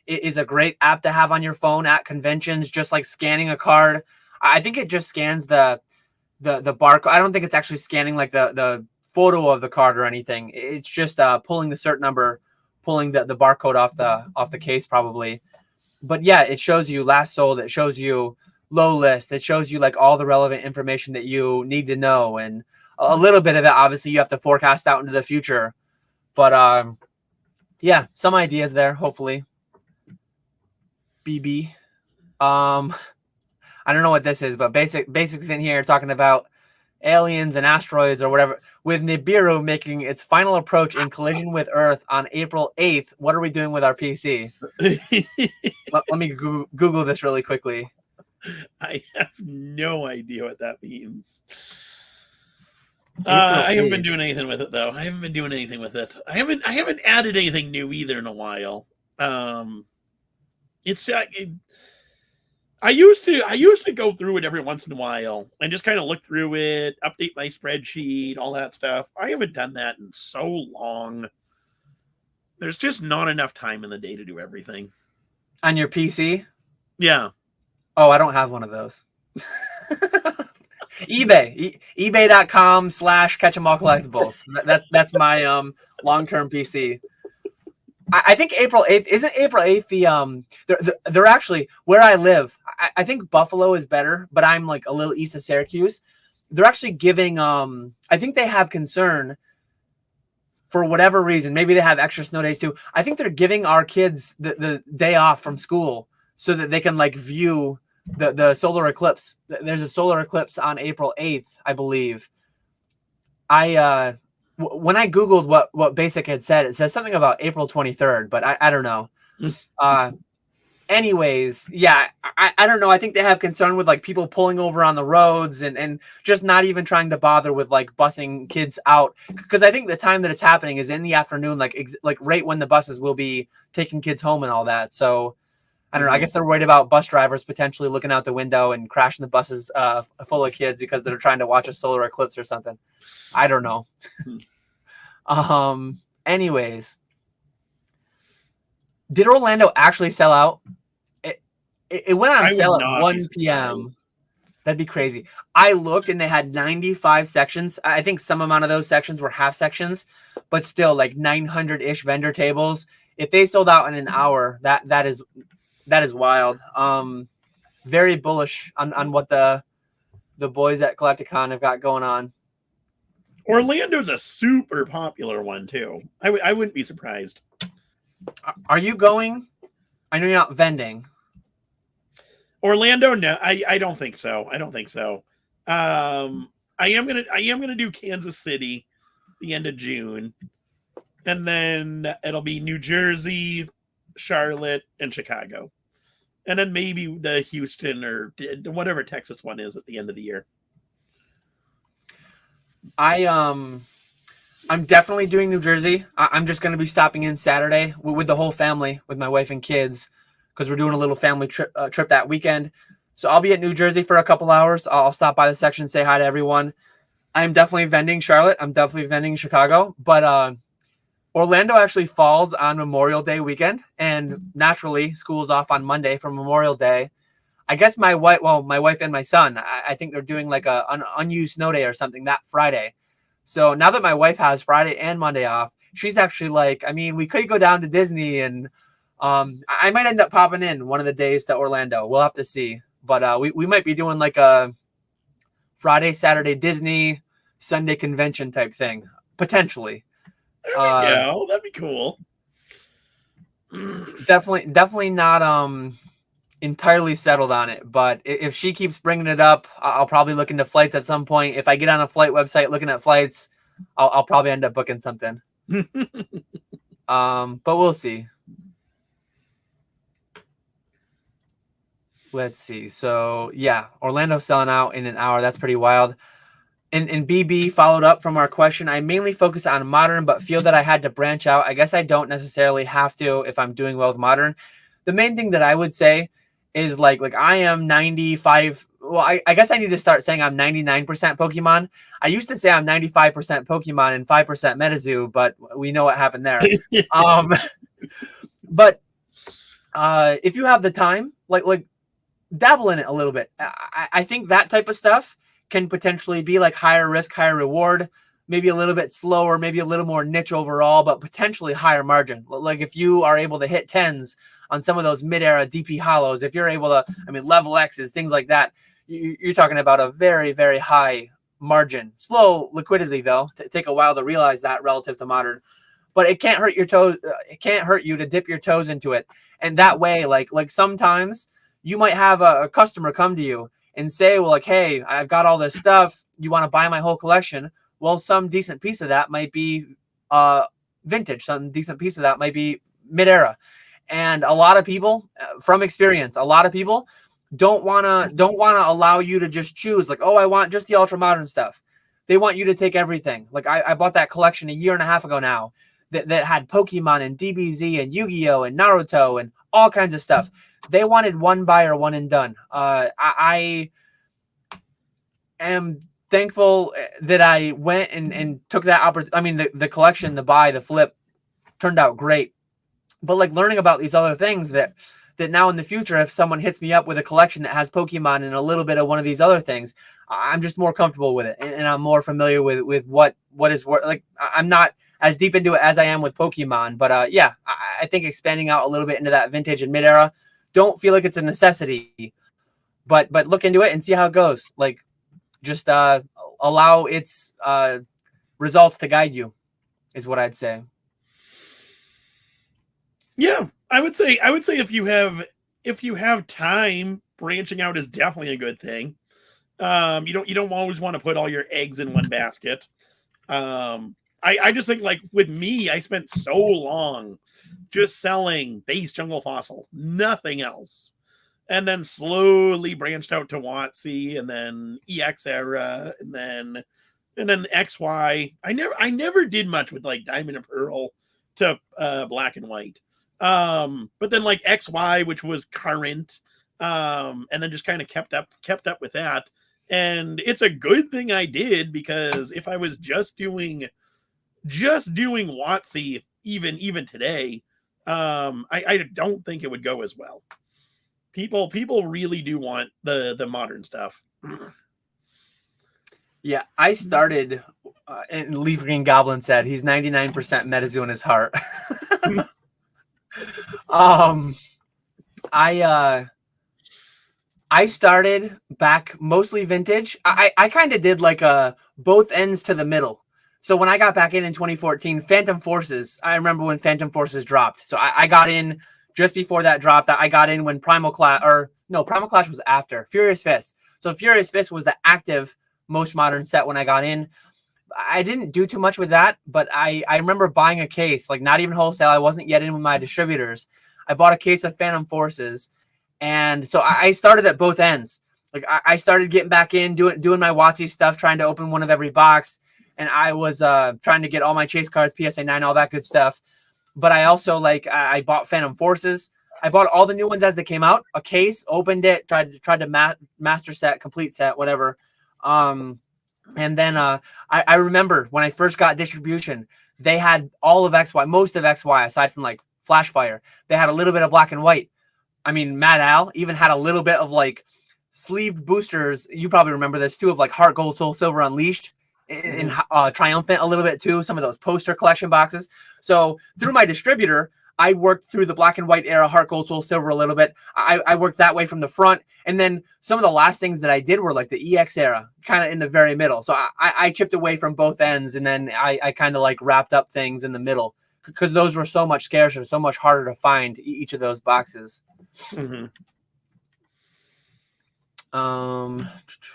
is a great app to have on your phone at conventions, just like scanning a card. I think it just scans the barcode. I don't think it's actually scanning like the photo of the card or anything. It's just pulling the cert number, pulling the barcode off the case probably. But yeah, it shows you last sold. It shows you low list. It shows you like all the relevant information that you need to know. And a little bit of it, obviously, you have to forecast out into the future. But yeah, some ideas there, hopefully. BB. I don't know what this is, but basics in here talking about aliens and asteroids or whatever, with Nibiru making its final approach in collision with Earth on April 8th. What are we doing with our PC? let me Google this really quickly. I have no idea what that means. I haven't been doing anything with it though. I haven't added anything new either in a while. It's I used to go through it every once in a while and just kind of look through it, update my spreadsheet, all that stuff. I haven't done that in so long. There's just not enough time in the day to do everything. On your PC? Yeah. Oh, I don't have one of those. eBay. eBay.com/KetchumAllCollectibles. That's my long-term PC. I think April 8th, isn't April 8th they're actually, where I live, I think Buffalo is better, but I'm like a little east of Syracuse. They're actually giving, I think they have concern for whatever reason. Maybe they have extra snow days too. I think they're giving our kids the day off from school so that they can like view the solar eclipse. There's a solar eclipse on April 8th, I believe. When I Googled what Basic had said, it says something about April 23rd, but I don't know. Anyways, yeah, I don't know. I think they have concern with like people pulling over on the roads and just not even trying to bother with like busing kids out. Because I think the time that it's happening is in the afternoon, like right when the buses will be taking kids home and all that. So I don't know. I guess they're worried about bus drivers potentially looking out the window and crashing the buses full of kids because they're trying to watch a solar eclipse or something. I don't know. Anyways, did Orlando actually sell out? It went on sale at 1 p.m. That'd be crazy. I looked and they had 95 sections. I think some amount of those sections were half sections, but still like 900-ish vendor tables. If they sold out in an hour, that is wild. Very bullish on what the boys at Collecticon have got going on. Orlando's a super popular one too. I wouldn't be surprised. Are you going? I know you're not vending. Orlando, no, I don't think so. I don't think so. I am gonna do Kansas City the end of June, and then it'll be New Jersey, Charlotte, and Chicago, and then maybe the Houston or whatever Texas one is at the end of the year. I'm definitely doing New Jersey. I'm just going to be stopping in Saturday with the whole family, with my wife and kids, because we're doing a little family trip that weekend. So I'll be at New Jersey for a couple hours. I'll stop by the section, say hi to everyone. I'm definitely vending Charlotte. I'm definitely vending Chicago. But Orlando actually falls on Memorial Day weekend, and naturally, school's off on Monday for Memorial Day. I guess my wife and my son, I think they're doing like an unused snow day or something that Friday. So now that my wife has Friday and Monday off, she's actually like, I mean, we could go down to Disney, and I might end up popping in one of the days to Orlando. We'll have to see. But we might be doing like a Friday, Saturday Disney, Sunday convention type thing, potentially. There we go. That'd be cool. Definitely not entirely settled on it, but if she keeps bringing it up, I'll probably look into flights at some point. If I get on a flight website looking at flights, I'll probably end up booking something. But we'll see. Let's see. So yeah, Orlando selling out in an hour. That's pretty wild. And BB followed up from our question. I mainly focus on modern, but feel that I had to branch out. I guess I don't necessarily have to if I'm doing well with modern. The main thing that I would say is like I am 95. Well, I guess I need to start saying I'm 99% Pokemon. I used to say I'm 95% Pokemon and 5% MetaZoo, but we know what happened there. But if you have the time, like dabble in it a little bit. I think that type of stuff can potentially be like higher risk, higher reward, maybe a little bit slower, maybe a little more niche overall, but potentially higher margin. Like if you are able to hit 10s on some of those mid-era DP hollows, if you're able to, level X's, things like that, you're talking about a very, very high margin. Slow liquidity, though. Take a while to realize that relative to modern. But it can't hurt your toes. It can't hurt you to dip your toes into it. And that way, like sometimes you might have a customer come to you and say, well, like, hey, I've got all this stuff. You want to buy my whole collection? Well, some decent piece of that might be vintage. Some decent piece of that might be mid-era. And a lot of people, from experience, a lot of people don't wanna allow you to just choose like, oh, I want just the ultra modern stuff. They want you to take everything. Like I bought that collection a year and a half ago now that had Pokemon and DBZ and Yu-Gi-Oh and Naruto and all kinds of stuff. they wanted one buyer, one and done. I am thankful that I went and took that opportunity. I mean, the collection, the buy, the flip turned out great. But like learning about these other things that now in the future, if someone hits me up with a collection that has Pokemon and a little bit of one of these other things, I'm just more comfortable with it, and I'm more familiar with what is worth. Like I'm not as deep into it as I am with Pokemon, but yeah, I think expanding out a little bit into that vintage and mid era, don't feel like it's a necessity, but look into it and see how it goes. Like just allow its results to guide you, is what I'd say. Yeah, I would say if you have time, branching out is definitely a good thing. You don't always want to put all your eggs in one basket. I just think like with me, I spent so long just selling base jungle fossil, nothing else. And then slowly branched out to WotC and then EX era and then XY. I never did much with like Diamond and Pearl to black and white. But then like XY, which was current, and then just kind of kept up with that. And it's a good thing I did, because if I was just doing WotC even today, I don't think it would go as well. People really do want the modern stuff. Yeah, I started, and Leaf Green Goblin said he's 99% Metazu in his heart. I started back mostly vintage. I kind of did like both ends to the middle. So when I got back in 2014, Phantom Forces, I remember when Phantom Forces dropped. So I got in just before that dropped. I got in when Primal Clash was after Furious Fist. So Furious Fist was the active most modern set when I got in. I didn't do too much with that, but I remember buying a case, like not even wholesale. I wasn't yet in with my distributors. I bought a case of Phantom Forces. And so I started at both ends. Like I started getting back in, doing my WotC stuff, trying to open one of every box. And I was trying to get all my chase cards, PSA 9, all that good stuff. But I also I bought Phantom Forces. I bought all the new ones as they came out. A case, opened it, tried to master set, complete set, whatever. And then I remember when I first got distribution, they had all of XY, most of XY, aside from like Flashfire. They had a little bit of black and white. I mean, Mad Al even had a little bit of like sleeved boosters. You probably remember this too, of like Heart Gold, Soul Silver Unleashed, and Triumphant a little bit too. Some of those poster collection boxes. So through my distributor, I worked through the black and white era, Heart Gold, Soul Silver a little bit. I worked that way from the front. And then some of the last things that I did were like the EX era, kind of in the very middle. So I chipped away from both ends, and then I kind of like wrapped up things in the middle, because those were so much scarcer, so much harder to find each of those boxes. Mm-hmm.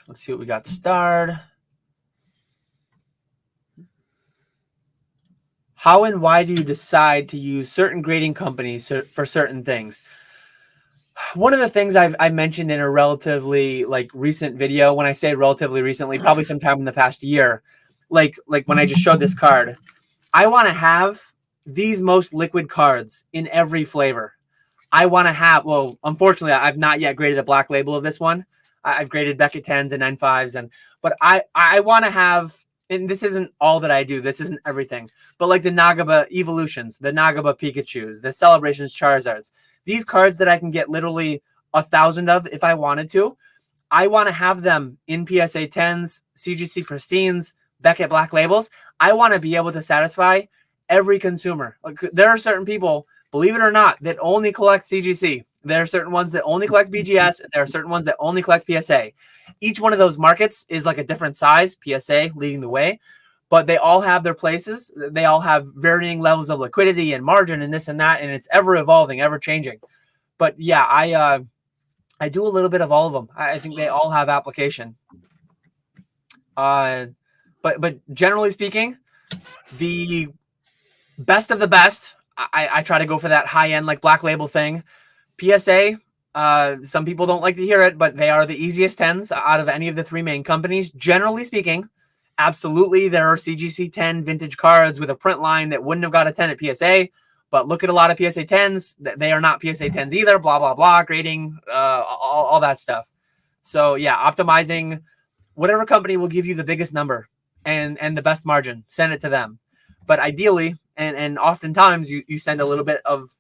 Let's see what we got starred. How and why do you decide to use certain grading companies for certain things? One of the things I mentioned in a relatively like recent video, when I say relatively recently, probably sometime in the past year, like when I just showed this card, I want to have these most liquid cards in every flavor. I want to have, well, unfortunately, I've not yet graded the black label of this one. I've graded Beckett 10s and 9.5s, but I want to have, and this isn't all that I do, this isn't everything, but like the Nagaba Evolutions, the Nagaba Pikachus, the Celebrations Charizards, these cards that I can get literally 1,000 of if I wanted to, I want to have them in PSA 10s, CGC Pristines, Beckett black labels. I want to be able to satisfy every consumer. Like, there are certain people, believe it or not, that only collect CGC. There are certain ones that only collect BGS. And there are certain ones that only collect PSA. Each one of those markets is like a different size, PSA leading the way, but they all have their places. They all have varying levels of liquidity and margin and this and that, and it's ever evolving, ever changing. But yeah, I do a little bit of all of them. I think they all have application. But generally speaking, the best of the best, I try to go for that high end like black label thing. PSA, some people don't like to hear it, but they are the easiest 10s out of any of the three main companies. Generally speaking, absolutely, there are CGC 10 vintage cards with a print line that wouldn't have got a 10 at PSA, But look at a lot of PSA 10s. They are not PSA 10s either. Blah, blah, blah. Grading, all that stuff. So, yeah, optimizing whatever company will give you the biggest number and the best margin. Send it to them. But ideally, and oftentimes, you send a little bit of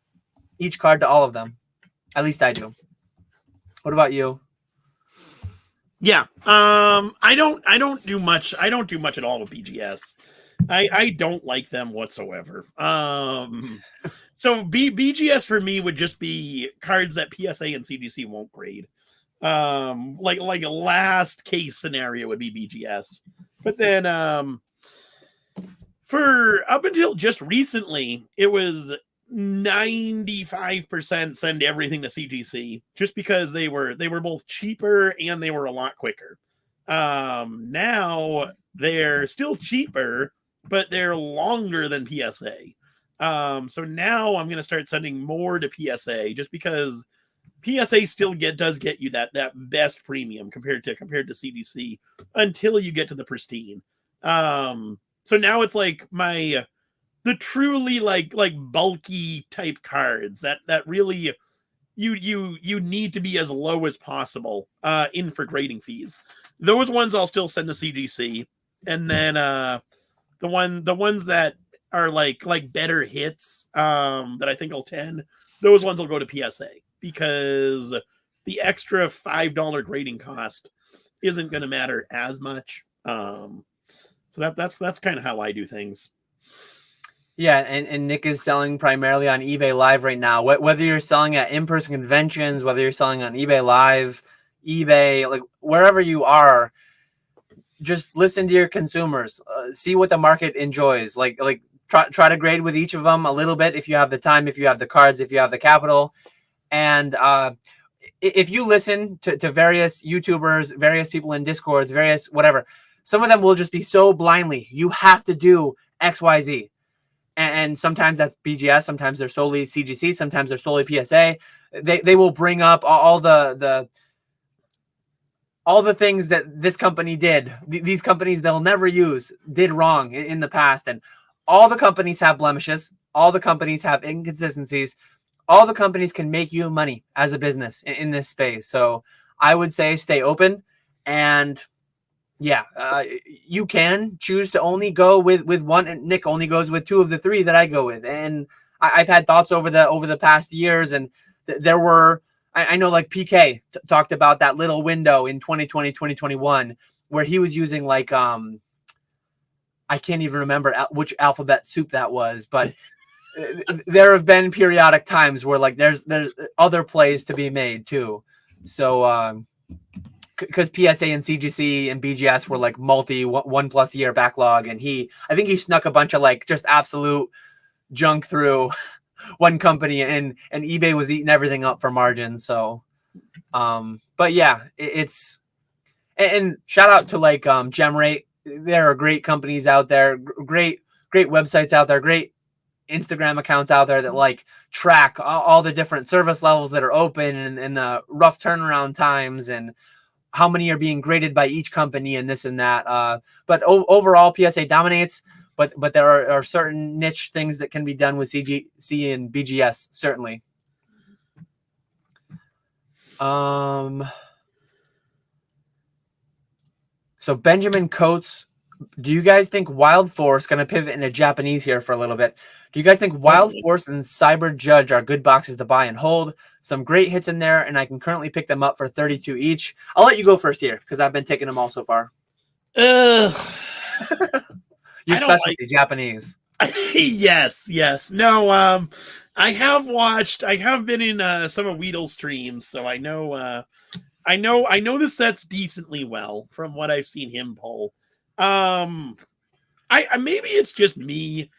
each card to all of them. At least I do. What about you? Yeah. I don't do much. I don't do much at all with BGS. I don't like them whatsoever. So BGS for me would just be cards that PSA and CGC won't grade. Like a last case scenario would be BGS. But then for up until just recently, it was 95% send everything to CGC, just because they were both cheaper and they were a lot quicker. Now they're still cheaper, but they're longer than PSA. So now I'm gonna start sending more to PSA, just because PSA still does get you that best premium compared to CGC until you get to the pristine. So now it's like the truly like bulky type cards that really you need to be as low as possible in for grading fees. Those ones I'll still send to CGC, and then the ones that are like better hits that I think I'll 10, those ones will go to PSA, because the extra $5 grading cost isn't going to matter as much. So that's kind of how I do things. Yeah, and Nick is selling primarily on eBay Live right now. Whether you're selling at in-person conventions, whether you're selling on eBay Live, eBay, like wherever you are, just listen to your consumers. See what the market enjoys. Like try to grade with each of them a little bit if you have the time, if you have the cards, if you have the capital. And if you listen to various YouTubers, various people in Discords, various whatever, some of them will just be so blindly, you have to do X, Y, Z. And sometimes that's BGS, sometimes they're solely CGC, sometimes they're solely PSA. They will bring up all the things that this company did. These companies they'll never use did wrong in the past. And all the companies have blemishes. All the companies have inconsistencies. All the companies can make you money as a business in this space. So I would say stay open. And yeah, you can choose to only go with one. And Nick only goes with 2 of the 3 that I go with. And I've had thoughts over the past years. And there were, I know like PK talked about that little window in 2020, 2021, where he was using like, I can't even remember which alphabet soup that was, but there have been periodic times where like there's other plays to be made too. So because PSA and CGC and BGS were like multi 1+ year backlog, and I think he snuck a bunch of like just absolute junk through one company, and eBay was eating everything up for margin. So but yeah, it's and shout out to like GemRate. There are great companies out there, great websites out there, great Instagram accounts out there that like track all the different service levels that are open, and the rough turnaround times, and how many are being graded by each company, and this and that. But overall, PSA dominates. But there are certain niche things that can be done with CGC and BGS, certainly. So Benjamin Coates, do you guys think Wild Force, going to pivot into Japanese here for a little bit, do you guys think Wild Force and Cyber Judge are good boxes to buy and hold? Some great hits in there, and I can currently pick them up for 32 each. I'll let you go first here, because I've been taking them all so far. Your specialty, Japanese. Yes. No, I have been in some of Weedle's streams, so I know the sets decently well from what I've seen him pull. I maybe it's just me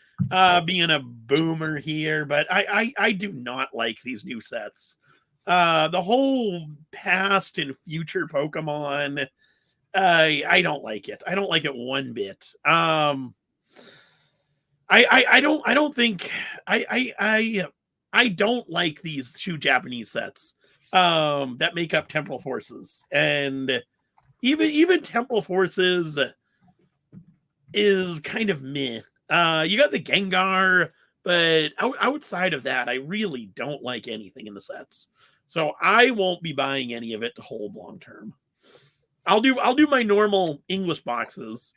being a boomer here, but I do not like these new sets. The whole past and future Pokemon, I don't like it. I don't like it one bit. I don't like these 2 Japanese sets that make up Temporal Forces, and even Temporal Forces is kind of meh. You got the Gengar, But outside of that, I really don't like anything in the sets. So I won't be buying any of it to hold long term. I'll do my normal English boxes,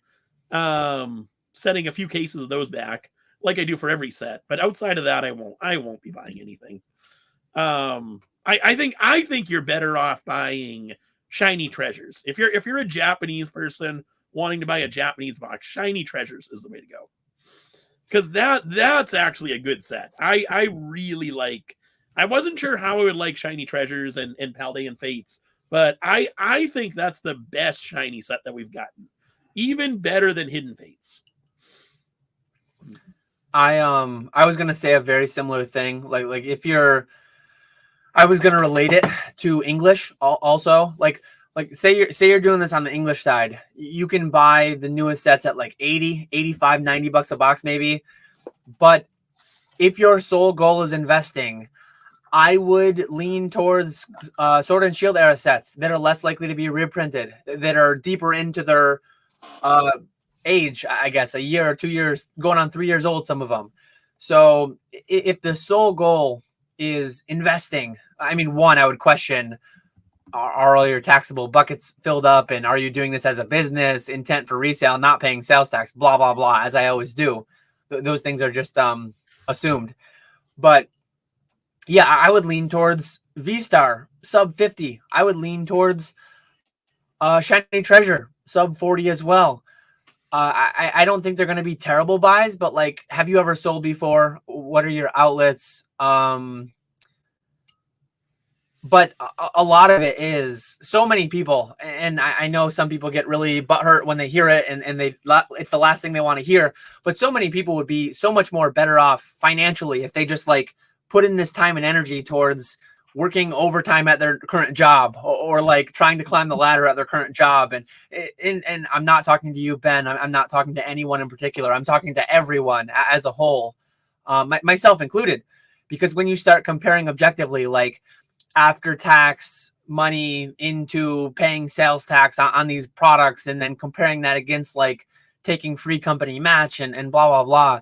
setting a few cases of those back like I do for every set. But outside of that, I won't be buying anything. I think you're better off buying shiny treasures. If you're a Japanese person wanting to buy a Japanese box, shiny treasures is the way to go. Because that's actually a good set. I really like. I wasn't sure how I would like shiny treasures and Paldean Fates, but I think that's the best shiny set that we've gotten, even better than Hidden Fates. I was gonna say a very similar thing. Like if you're, I was gonna relate it to English also. Like say you're doing this on the English side, you can buy the newest sets at like 80, 85, 90 bucks a box maybe. But if your sole goal is investing, I would lean towards Sword and Shield era sets that are less likely to be reprinted, that are deeper into their age, I guess, a year or 2 years, going on 3 years old, some of them. So if the sole goal is investing, I mean, one, I would question, are all your taxable buckets filled up? And are you doing this as a business, intent for resale, not paying sales tax, blah, blah, blah, as I always do. Those things are just assumed. But yeah, I would lean towards V-Star, sub 50. I would lean towards Shiny Treasure, sub 40 as well. I don't think they're going to be terrible buys, but like, have you ever sold before? What are your outlets? But a lot of it is so many people, and I know some people get really butthurt when they hear it, and it's the last thing they want to hear. But so many people would be so much more better off financially if they just like put in this time and energy towards working overtime at their current job, or like trying to climb the ladder at their current job. And I'm not talking to you, Ben. I'm not talking to anyone in particular. I'm talking to everyone as a whole, myself included, because when you start comparing objectively, like after tax money into paying sales tax on these products, and then comparing that against like taking free company match and blah, blah, blah.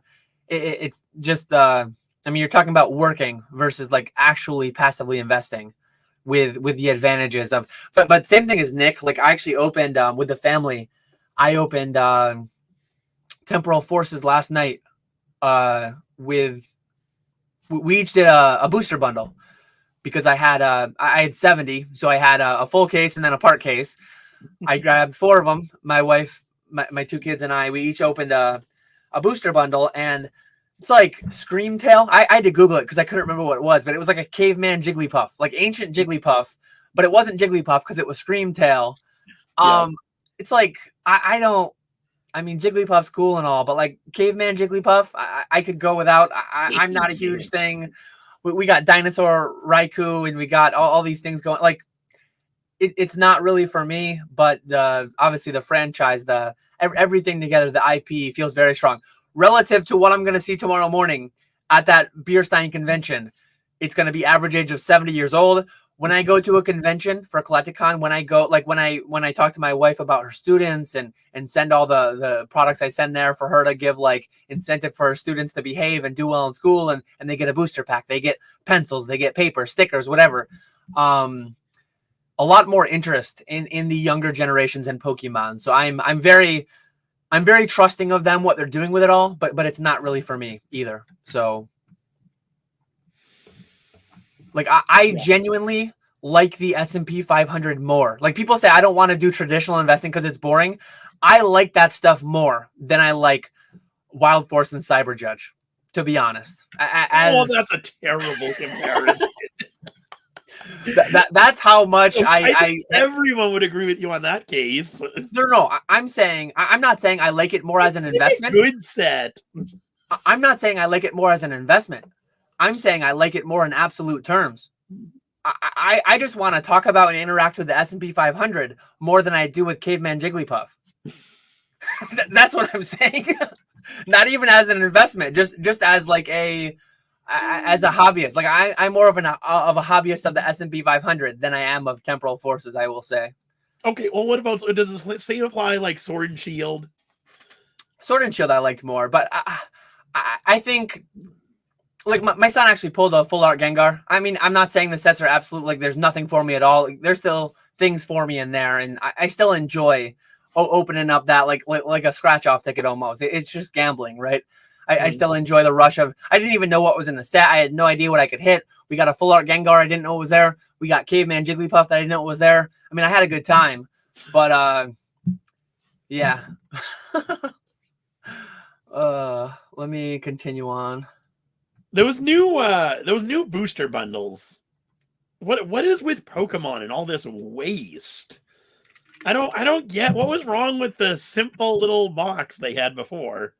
It's just, I mean, you're talking about working versus like actually passively investing with the advantages of, but same thing as Nick. Like I actually opened with the family, I opened Temporal Forces last night we each did a booster bundle, because I had 70, so I had a full case and then a part case. I grabbed 4 of them. My wife, my 2 kids, and I, we each opened a booster bundle, and it's like Screamtail. I had to Google it because I couldn't remember what it was, but it was like a caveman Jigglypuff, like ancient Jigglypuff, but it wasn't Jigglypuff because it was Screamtail. It's like I mean, Jigglypuff's cool and all, but like caveman Jigglypuff, I could go without. I'm not a huge thing. We got Dinosaur Raikou, and we got all these things going. Like, it's not really for me, but obviously the franchise, everything together, the IP feels very strong. Relative to what I'm going to see tomorrow morning at that Stein convention, it's going to be average age of 70 years old. When I go to a convention for Collecticon, when I go, like when I talk to my wife about her students and send all the products I send there for her to give like incentive for her students to behave and do well in school, and they get a booster pack, they get pencils, they get paper, stickers, whatever. A lot more interest in the younger generations in Pokemon. So I'm very trusting of them, what they're doing with it all, but it's not really for me either. So like I genuinely like the S&P 500 more. Like people say I don't want to do traditional investing because it's boring. I like that stuff more than I like Wild Force and Cyber Judge, to be honest. That's a terrible comparison. That's how much I think everyone would agree with you on that case. No. I'm not saying I like it more as an investment. Good set. I'm not saying I like it more as an investment. I'm saying I like it more in absolute terms. I just want to talk about and interact with the S&P 500 more than I do with Caveman Jigglypuff. That's what I'm saying. Not even as an investment, just as like as a hobbyist. Like I'm more of a hobbyist of the S&P 500 than I am of Temporal Forces, I will say. Okay, well, what about, does the same apply like Sword and Shield? Sword and Shield I liked more, but I think like my son actually pulled a full art Gengar. I mean, I'm not saying the sets are absolute, like there's nothing for me at all. There's still things for me in there, and I still enjoy opening up that like a scratch off ticket almost. It's just gambling, right? I still enjoy the rush of, I didn't even know what was in the set. I had no idea what I could hit. We got a full art Gengar. I didn't know it was there. We got Caveman Jigglypuff that I didn't know it was there. I mean, I had a good time, but yeah. Let me continue on. There was new booster bundles. What is with Pokemon and all this waste? I don't get what was wrong with the simple little box they had before.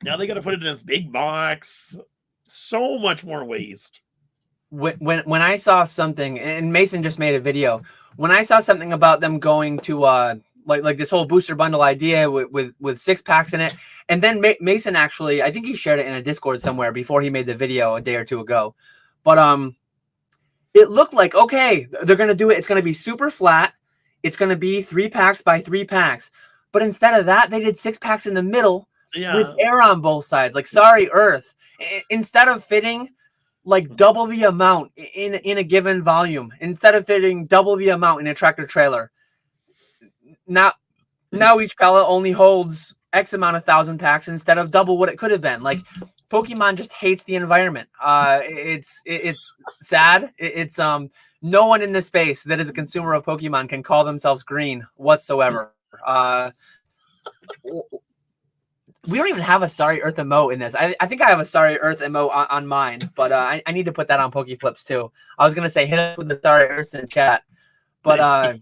Now they got to put it in this big box. So much more waste. When I saw something, and Mason just made a video, when I saw something about them going to like this whole booster bundle idea with 6 packs in it, and then Mason actually, I think he shared it in a Discord somewhere before he made the video a day or two ago, but it looked like, okay, they're gonna do it. It's gonna be super flat. It's gonna be 3 packs by 3 packs, but instead of that, they did 6 packs in the middle. Yeah. With air on both sides. Like, sorry, Earth. Instead of fitting like double the amount in a given volume, instead of fitting double the amount in a tractor trailer, now each pallet only holds X amount of 1,000 packs instead of double what it could have been. Like, Pokemon just hates the environment. It's sad. It's no one in this space that is a consumer of Pokemon can call themselves green whatsoever. We don't even have a Sorry Earth emote in this. I think I have a Sorry Earth emote on mine, but I need to put that on PokeFlipz too. I was going to say hit us with the Sorry Earth in chat, but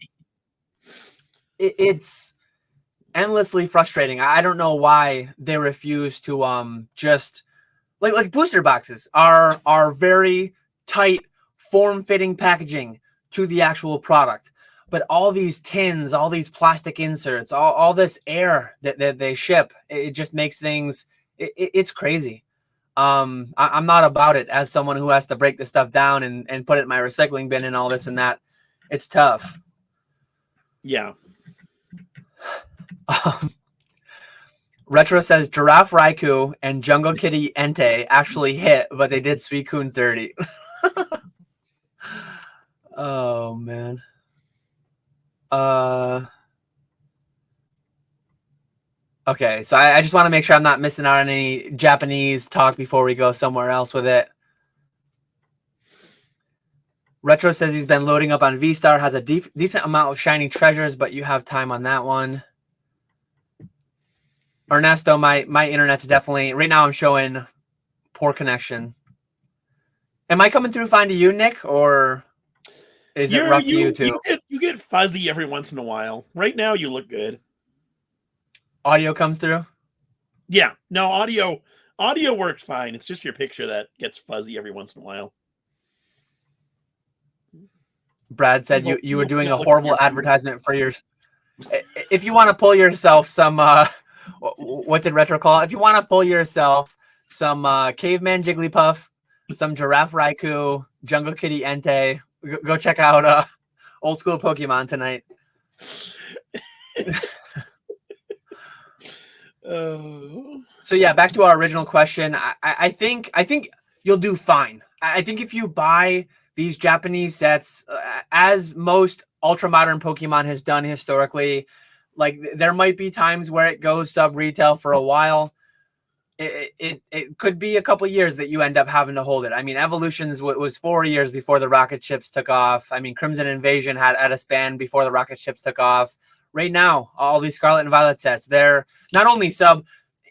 it's endlessly frustrating. I don't know why they refuse to just like booster boxes are very tight, form-fitting packaging to the actual product. But all these tins, all these plastic inserts, all this air that they ship, it just makes things, it's crazy. I'm not about it as someone who has to break this stuff down and put it in my recycling bin and all this and that. It's tough. Yeah. Retro says Giraffe Raikou and Jungle Kitty Entei actually hit, but they did Suicune 30. Oh, man. Okay, so I just want to make sure I'm not missing out on any Japanese talk before we go somewhere else with it. Retro says he's been loading up on V-Star, has a decent amount of shiny treasures, but you have time on that one. Ernesto, my internet's definitely, right now I'm showing poor connection. Am I coming through fine to you, Nick, or is it rough to you too? You get fuzzy every once in a while. Right now, you look good. Audio comes through? Yeah. No, audio works fine. It's just your picture that gets fuzzy every once in a while. Brad said you were doing a horrible advertisement for your... If you want to pull yourself some... what did Retro call it? If you want to pull yourself some Caveman Jigglypuff, some Giraffe Raikou, Jungle Kitty Entei, go check out Old School Pokemon tonight. So yeah, back to our original question. I think you'll do fine. I think if you buy these Japanese sets, as most ultra modern Pokemon has done historically, like there might be times where it goes sub retail for a while. It could be a couple years that you end up having to hold it. I mean, Evolutions was 4 years before the rocket ships took off. I mean, Crimson Invasion had a span before the rocket ships took off. Right now, all these Scarlet and Violet sets, they're not only sub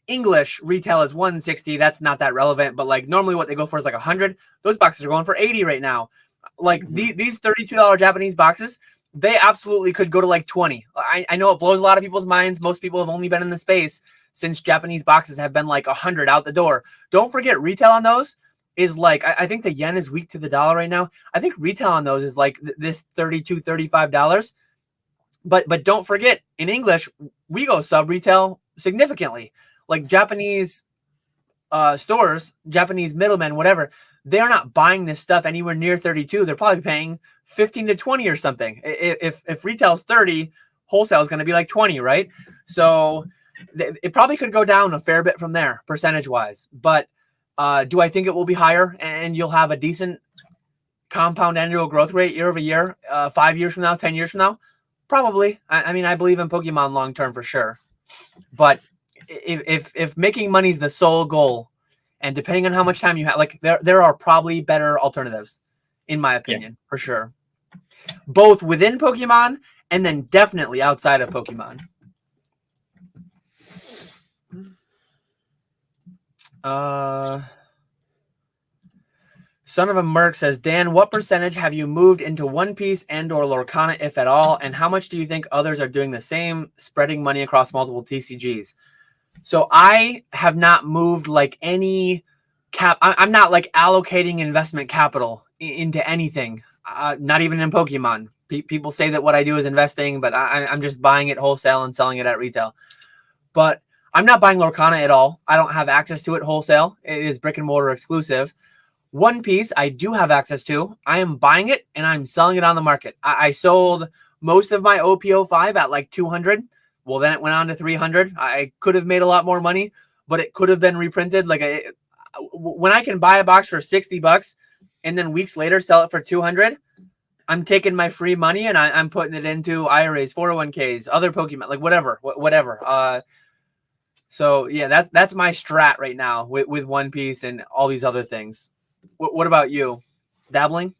English retail is 160. That's not that relevant, but like normally what they go for is like 100. Those boxes are going for 80 right now. Like these $32 Japanese boxes, they absolutely could go to like 20. I know it blows a lot of people's minds. Most people have only been in the space since Japanese boxes have been like 100 out the door. Don't forget, retail on those is like, I think the yen is weak to the dollar right now. I think retail on those is like this $32, $35. But don't forget, in English, we go sub retail significantly. Like Japanese stores, Japanese middlemen, whatever, they're not buying this stuff anywhere near 32. They're probably paying 15 to 20 or something. If retail's 30, wholesale is going to be like 20, right? So it probably could go down a fair bit from there, percentage-wise. But Do I think it will be higher and you'll have a decent compound annual growth rate year over year, 5 years from now, 10 years from now? Probably. I mean, I believe in Pokemon long term for sure. But if making money is the sole goal, and depending on how much time you have, like there are probably better alternatives, in my opinion, for sure. Both within Pokemon and then definitely outside of Pokemon. Son of a Merc says, Dan, what percentage have you moved into One Piece and or Lorcana, if at all? And how much do you think others are doing the same, spreading money across multiple TCGs? So I have not moved like any I'm not like allocating investment capital into anything, not even in Pokemon. People say that what I do is investing, but I'm just buying it wholesale and selling it at retail. But I'm not buying Lorcana at all. I don't have access to it wholesale. It is brick and mortar exclusive. One Piece I do have access to. I am buying it and I'm selling it on the market. I sold most of my OP05 at like 200. Well, then it went on to 300. I could have made a lot more money, but it could have been reprinted. Like when I can buy a box for $60 and then weeks later sell it for 200, I'm taking my free money and I'm putting it into IRAs, 401ks, other Pokemon, like whatever. So yeah, that's my strat right now with One Piece and all these other things. What about you? Dabbling?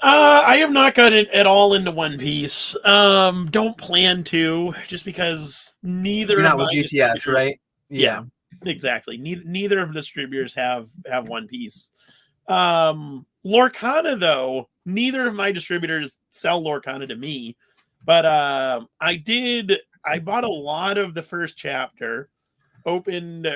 I have not gotten at all into One Piece. Don't plan to, just because neither. You're not with GTS, right? Yeah, exactly. Neither of the distributors have One Piece. Lorcana, though, neither of my distributors sell Lorcana to me, but I bought a lot of the first chapter, opened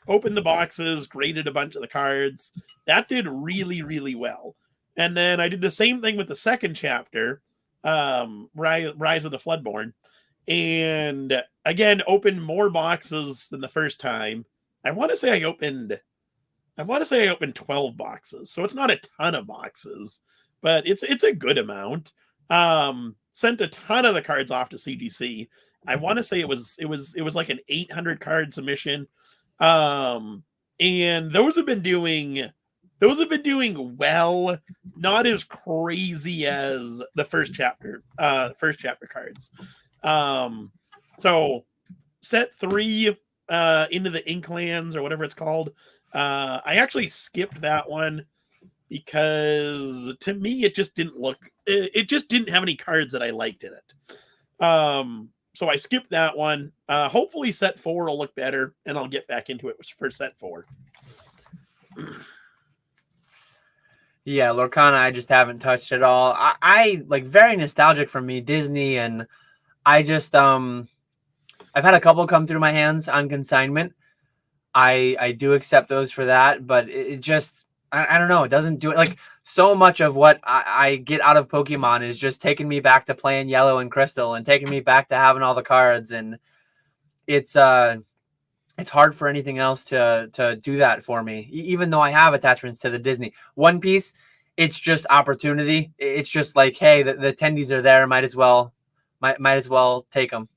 the boxes, graded a bunch of the cards. That did really, really well. And then I did the same thing with the second chapter, Rise of the Floodborn. And again, opened more boxes than the first time. I want to say I opened 12 boxes. So it's not a ton of boxes, but it's a good amount. Sent a ton of the cards off to CGC. I want to say it was like an 800 card submission. And those have been doing well, not as crazy as the first chapter cards. So set 3 into the Inklands or whatever it's called. I actually skipped that one because to me it just didn't have any cards that I liked in it. So I skipped that one. Hopefully set 4 will look better and I'll get back into it for set 4. Yeah, Lorcana I just haven't touched at all. I like very nostalgic for me, Disney, and I just I've had a couple come through my hands on consignment. I do accept those for that, but it just I don't know, it doesn't do it. Like so much of what I get out of Pokemon is just taking me back to playing Yellow and Crystal and taking me back to having all the cards, and it's hard for anything else to do that for me, even though I have attachments to the Disney. One Piece, it's just opportunity. It's just like, hey, the attendees are there, might as well take them.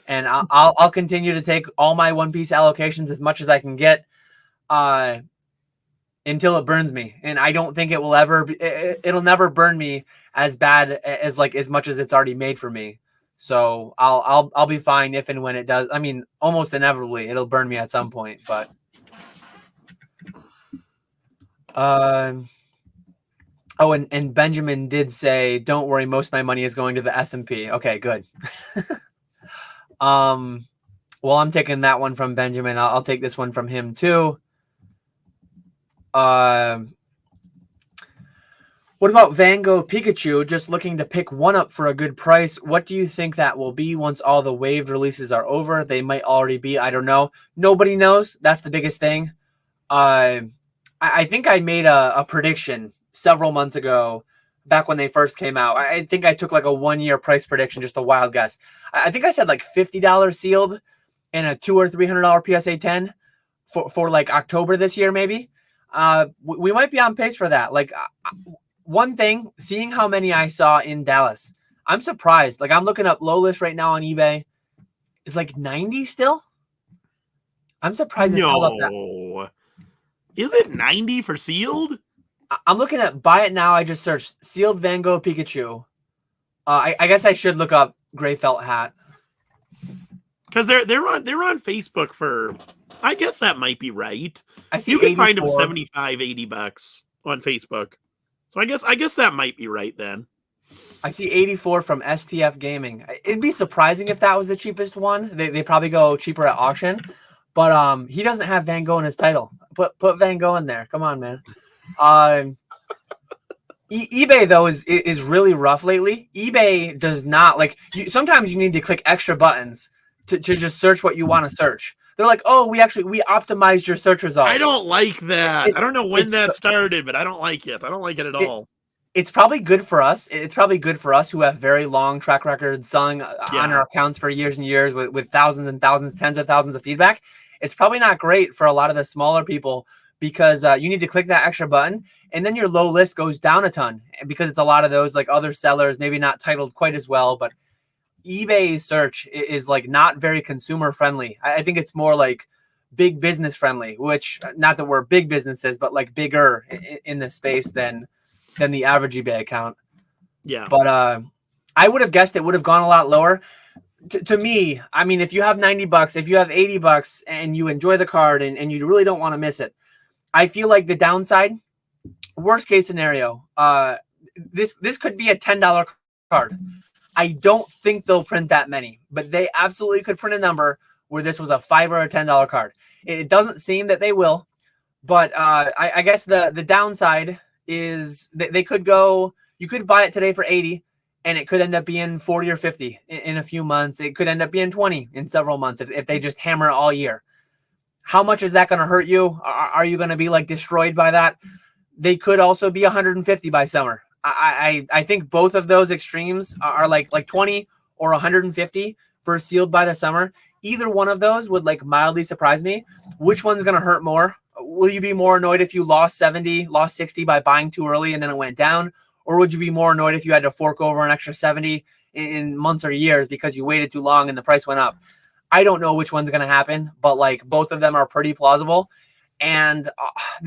And I'll continue to take all my One Piece allocations as much as I can get until it burns me. And I don't think it will ever it'll never burn me as bad as like as much as it's already made for me. So I'll be fine if and when it does. I mean, almost inevitably it'll burn me at some point, but oh, and Benjamin did say, don't worry, most of my money is going to the S&P. Okay, good. Well, I'm taking that one from Benjamin. I'll take this one from him too. What about Van Gogh Pikachu? Just looking to pick one up for a good price. What do you think that will be once all the waived releases are over? They might already be. I don't know. Nobody knows. That's the biggest thing. I think I made a prediction several months ago, back when they first came out. I think I took like a 1-year price prediction, just a wild guess. I think I said like $50 sealed and a $200 or $300 PSA 10 for like October this year, maybe. We might be on pace for that. Like, one thing, seeing how many I saw in Dallas, I'm surprised. Like, I'm looking up low list right now on eBay. It's like 90 still. I'm surprised it's held up that. No. Is it 90 for sealed? I'm looking at buy it now. I just searched sealed Van Gogh Pikachu. I guess I should look up gray felt hat. Because they're on Facebook for, I guess that might be right. I see you can 84. find them 75, 80 bucks on Facebook. So I guess that might be right then. I see 84 from STF Gaming. It'd be surprising if that was the cheapest one. They probably go cheaper at auction. But he doesn't have Van Gogh in his title. Put Van Gogh in there. Come on, man. eBay though is really rough lately. eBay does not like. Sometimes you need to click extra buttons to just search what you want to search. They're like, oh, we optimized your search results. I don't like that. I don't know when that started, but I don't like it. I don't like it at all. It's probably good for us. It's probably good for us who have very long track records selling on our accounts for years and years with thousands and thousands, tens of thousands of feedback. It's probably not great for a lot of the smaller people because you need to click that extra button and then your low list goes down a ton because it's a lot of those like other sellers, maybe not titled quite as well, but eBay search is like not very consumer friendly. I think it's more like big business friendly, which not that we're big businesses, but like bigger in the space than the average eBay account. Yeah. But I would have guessed it would have gone a lot lower. To me, I mean, if you have 90 bucks, if you have 80 bucks and you enjoy the card and you really don't want to miss it, I feel like the downside, worst case scenario, this could be a $10 card. I don't think they'll print that many, but they absolutely could print a number where this was a $5 or a $10 card. It doesn't seem that they will, but I guess the downside is that they could go, you could buy it today for 80 and it could end up being 40 or 50 in a few months. It could end up being 20 in several months if they just hammer it all year. How much is that going to hurt you? Are you going to be like destroyed by that? They could also be 150 by summer. I think both of those extremes are like 20 or 150 for sealed by the summer. Either one of those would like mildly surprise me. Which one's going to hurt more? Will you be more annoyed if you lost 70, lost 60 by buying too early and then it went down? Or would you be more annoyed if you had to fork over an extra 70 in months or years because you waited too long and the price went up? I don't know which one's going to happen, but like both of them are pretty plausible. And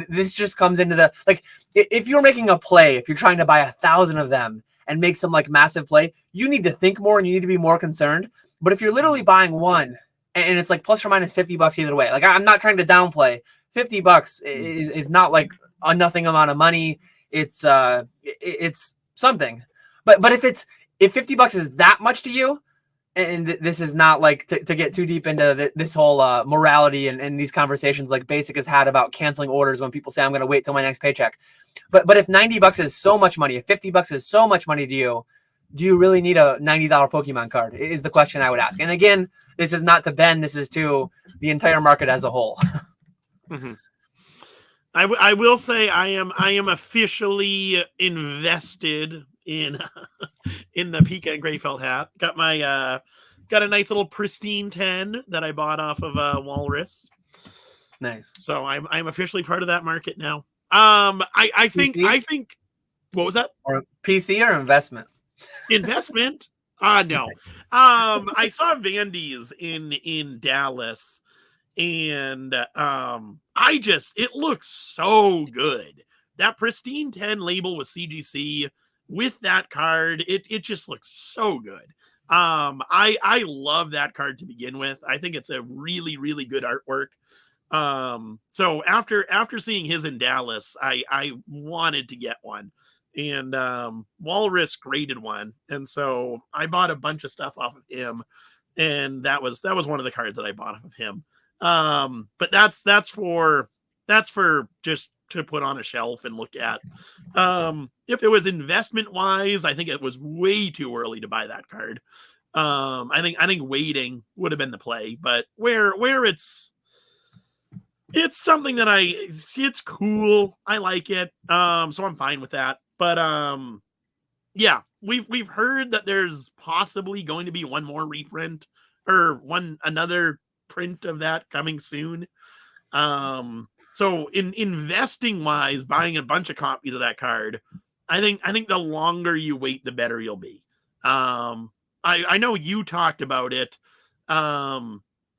this just comes into the, like, if you're making a play, if you're trying to buy 1,000 of them and make some like massive play, you need to think more and you need to be more concerned. But if you're literally buying one and it's like plus or minus 50 bucks either way, like I'm not trying to downplay, 50 bucks is not like a nothing amount of money. It's something, but if 50 bucks is that much to you, and this is not like to get too deep into this whole morality and these conversations like Basic has had about canceling orders when people say I'm going to wait till my next paycheck. But if 90 bucks is so much money, if 50 bucks is so much money to you, do you really need a $90 Pokemon card is the question I would ask. And again, this is not to Ben, this is to the entire market as a whole. Mm-hmm. I will say I am officially invested in the Pika and Gray Felt hat. Got my got a nice little pristine 10 that I bought off of Walrus. Nice. So I'm officially part of that market now. I think what was that? Or PC or investment? Investment? No. I saw Vandy's in Dallas. And it looks so good. That pristine 10 label with CGC with that card, it just looks so good. I love that card to begin with. I think it's a really, really good artwork. So after seeing his in Dallas, I wanted to get one. And Walrus graded one. And so I bought a bunch of stuff off of him. And that was one of the cards that I bought off of him. But that's for just to put on a shelf and look at. If it was investment wise, I think it was way too early to buy that card. I think waiting would have been the play, but where it's something that it's cool. I like it. So I'm fine with that. But yeah, we've heard that there's possibly going to be one more reprint or another print of that coming soon. So in investing wise, buying a bunch of copies of that card, I think the longer you wait, the better you'll be. I know you talked about it.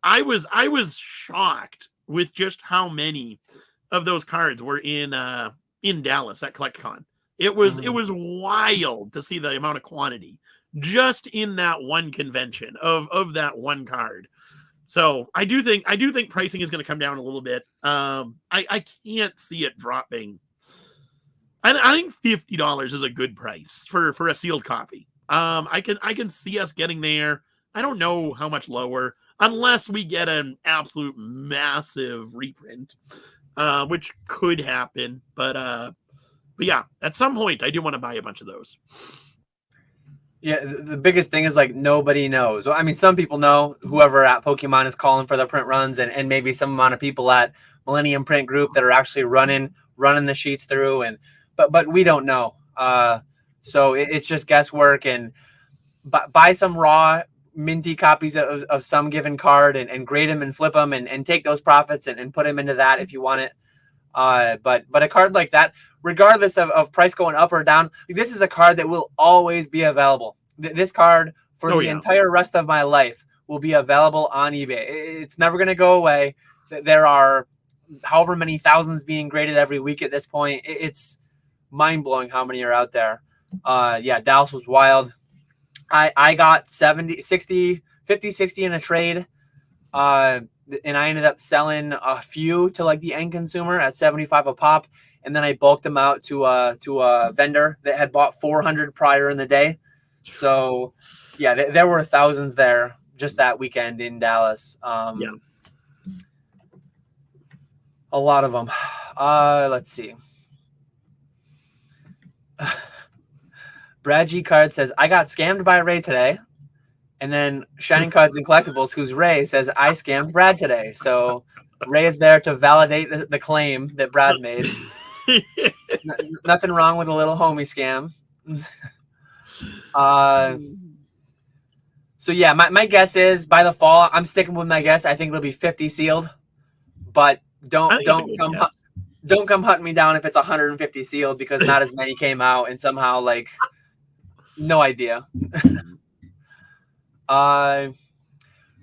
I was shocked with just how many of those cards were in Dallas at CollectCon. It was wild to see the amount of quantity just in that one convention of that one card. So I do think pricing is going to come down a little bit. I can't see it dropping. I think $50 is a good price for a sealed copy. I can see us getting there. I don't know how much lower, unless we get an absolute massive reprint, which could happen. But yeah, at some point I do want to buy a bunch of those. Yeah, the biggest thing is like nobody knows. Well, I mean, some people know, whoever at Pokemon is calling for the print runs, and maybe some amount of people at Millennium Print Group that are actually running the sheets through, but we don't know. So it's just guesswork, and buy some raw minty copies of some given card and grade them and flip them and take those profits and put them into that if you want it. But a card like that, regardless of price going up or down, this is a card that will always be available. This card for the entire rest of my life will be available on eBay. It's never going to go away. There are however many thousands being graded every week at this point. It's mind-blowing how many are out there. Yeah, Dallas was wild. I got 50, 60 in a trade. And I ended up selling a few to like the end consumer at 75 a pop. And then I bulked them out to a vendor that had bought 400 prior in the day. So yeah, there were thousands there just that weekend in Dallas. Yeah. A lot of them. Let's see. Brad G Card says, I got scammed by Ray today. And then Shining Cards and Collectibles, who's Ray, says, I scammed Brad today. So Ray is there to validate the claim that Brad made. Nothing wrong with a little homie scam. So yeah, my guess is by the fall, I'm sticking with my guess. I think there'll be 50 sealed, but don't come hunting me down if it's 150 sealed, because not as many came out, and somehow like no idea.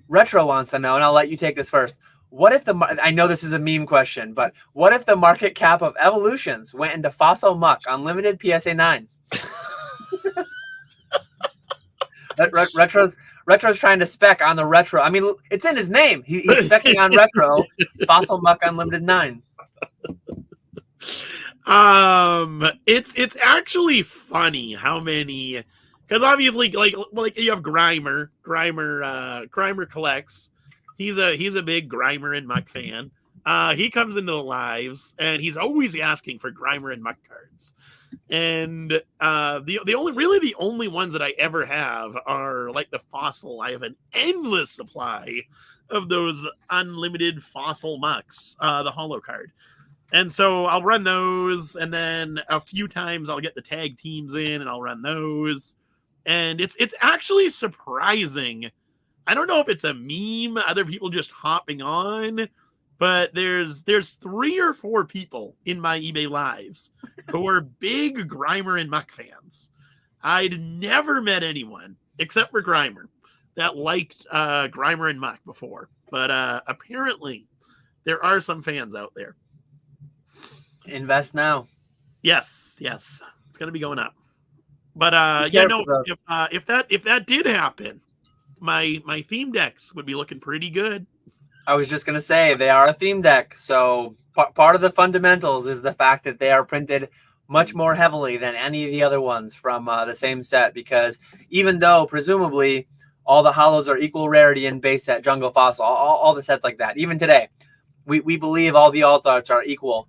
Retro wants to know, and I'll let you take this first. What if I know this is a meme question, but what if the market cap of Evolutions went into Fossil Muck Unlimited PSA 9? Retro's trying to spec on the Retro. I mean, it's in his name. He's specking on Retro Fossil Muck Unlimited 9. It's actually funny how many, because obviously like you have Grimer collects. He's a big Grimer and Muck fan. He comes into the lives and he's always asking for Grimer and Muck cards. And the only ones that I ever have are like the Fossil. I have an endless supply of those unlimited Fossil Mucks, the holo card. And so I'll run those, and then a few times I'll get the tag teams in and I'll run those. And it's actually surprising. I don't know if it's a meme, other people just hopping on, but there's 3 or 4 people in my eBay lives who are big Grimer and Muck fans. I'd never met anyone except for Grimer that liked Grimer and Muck before, but apparently there are some fans out there. Invest now. Yes, it's gonna be going up. But if that did happen, my theme decks would be looking pretty good. I was just gonna say they are a theme deck, so part of the fundamentals is the fact that they are printed much more heavily than any of the other ones from the same set, because even though presumably all the holos are equal rarity in base set, Jungle Fossil, all the sets like that, even today, we believe all the alt arts are equal.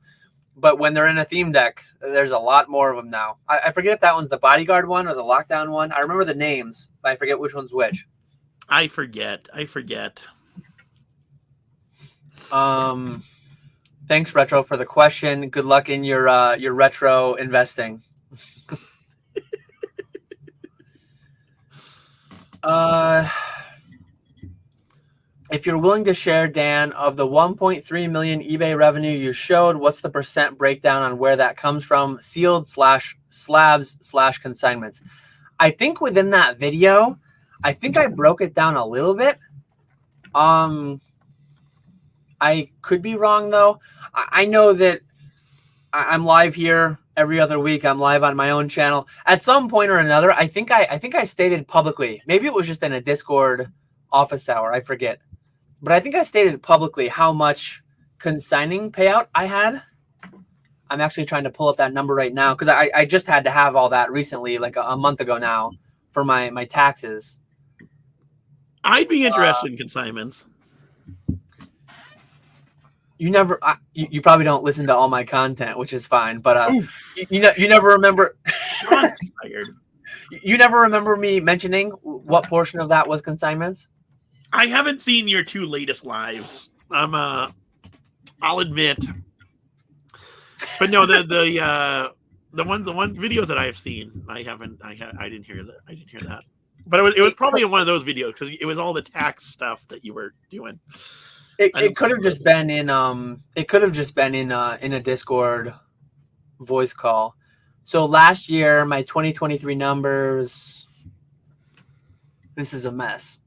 But when they're in a theme deck, there's a lot more of them now. I forget if that one's the Bodyguard one or the Lockdown one. I remember the names, but I forget which one's which. I forget. Thanks, Retro, for the question. Good luck in your retro investing. If you're willing to share, Dan, of the 1.3 million eBay revenue you showed, what's the % breakdown on where that comes from? Sealed / slabs / consignments. I think within that video, I think I broke it down a little bit. I could be wrong though. I know that I'm live here every other week. I'm live on my own channel. At some point or another, I think I stated publicly. Maybe it was just in a Discord office hour. I forget, but I think I stated publicly how much consigning payout I had. I'm actually trying to pull up that number right now because I just had to have all that recently, like a month ago now, for my taxes. I'd be interested in consignments. You never, you probably don't listen to all my content, which is fine. But you never remember. You never remember me mentioning what portion of that was consignments? I haven't seen your 2 latest lives. I'll admit, but no, the one videos that I have seen, I didn't hear that. I didn't hear that. But it was probably in one of those videos because it was all the tax stuff that you were doing. It could have just been in a Discord voice call. So last year, my 2023 numbers. This is a mess.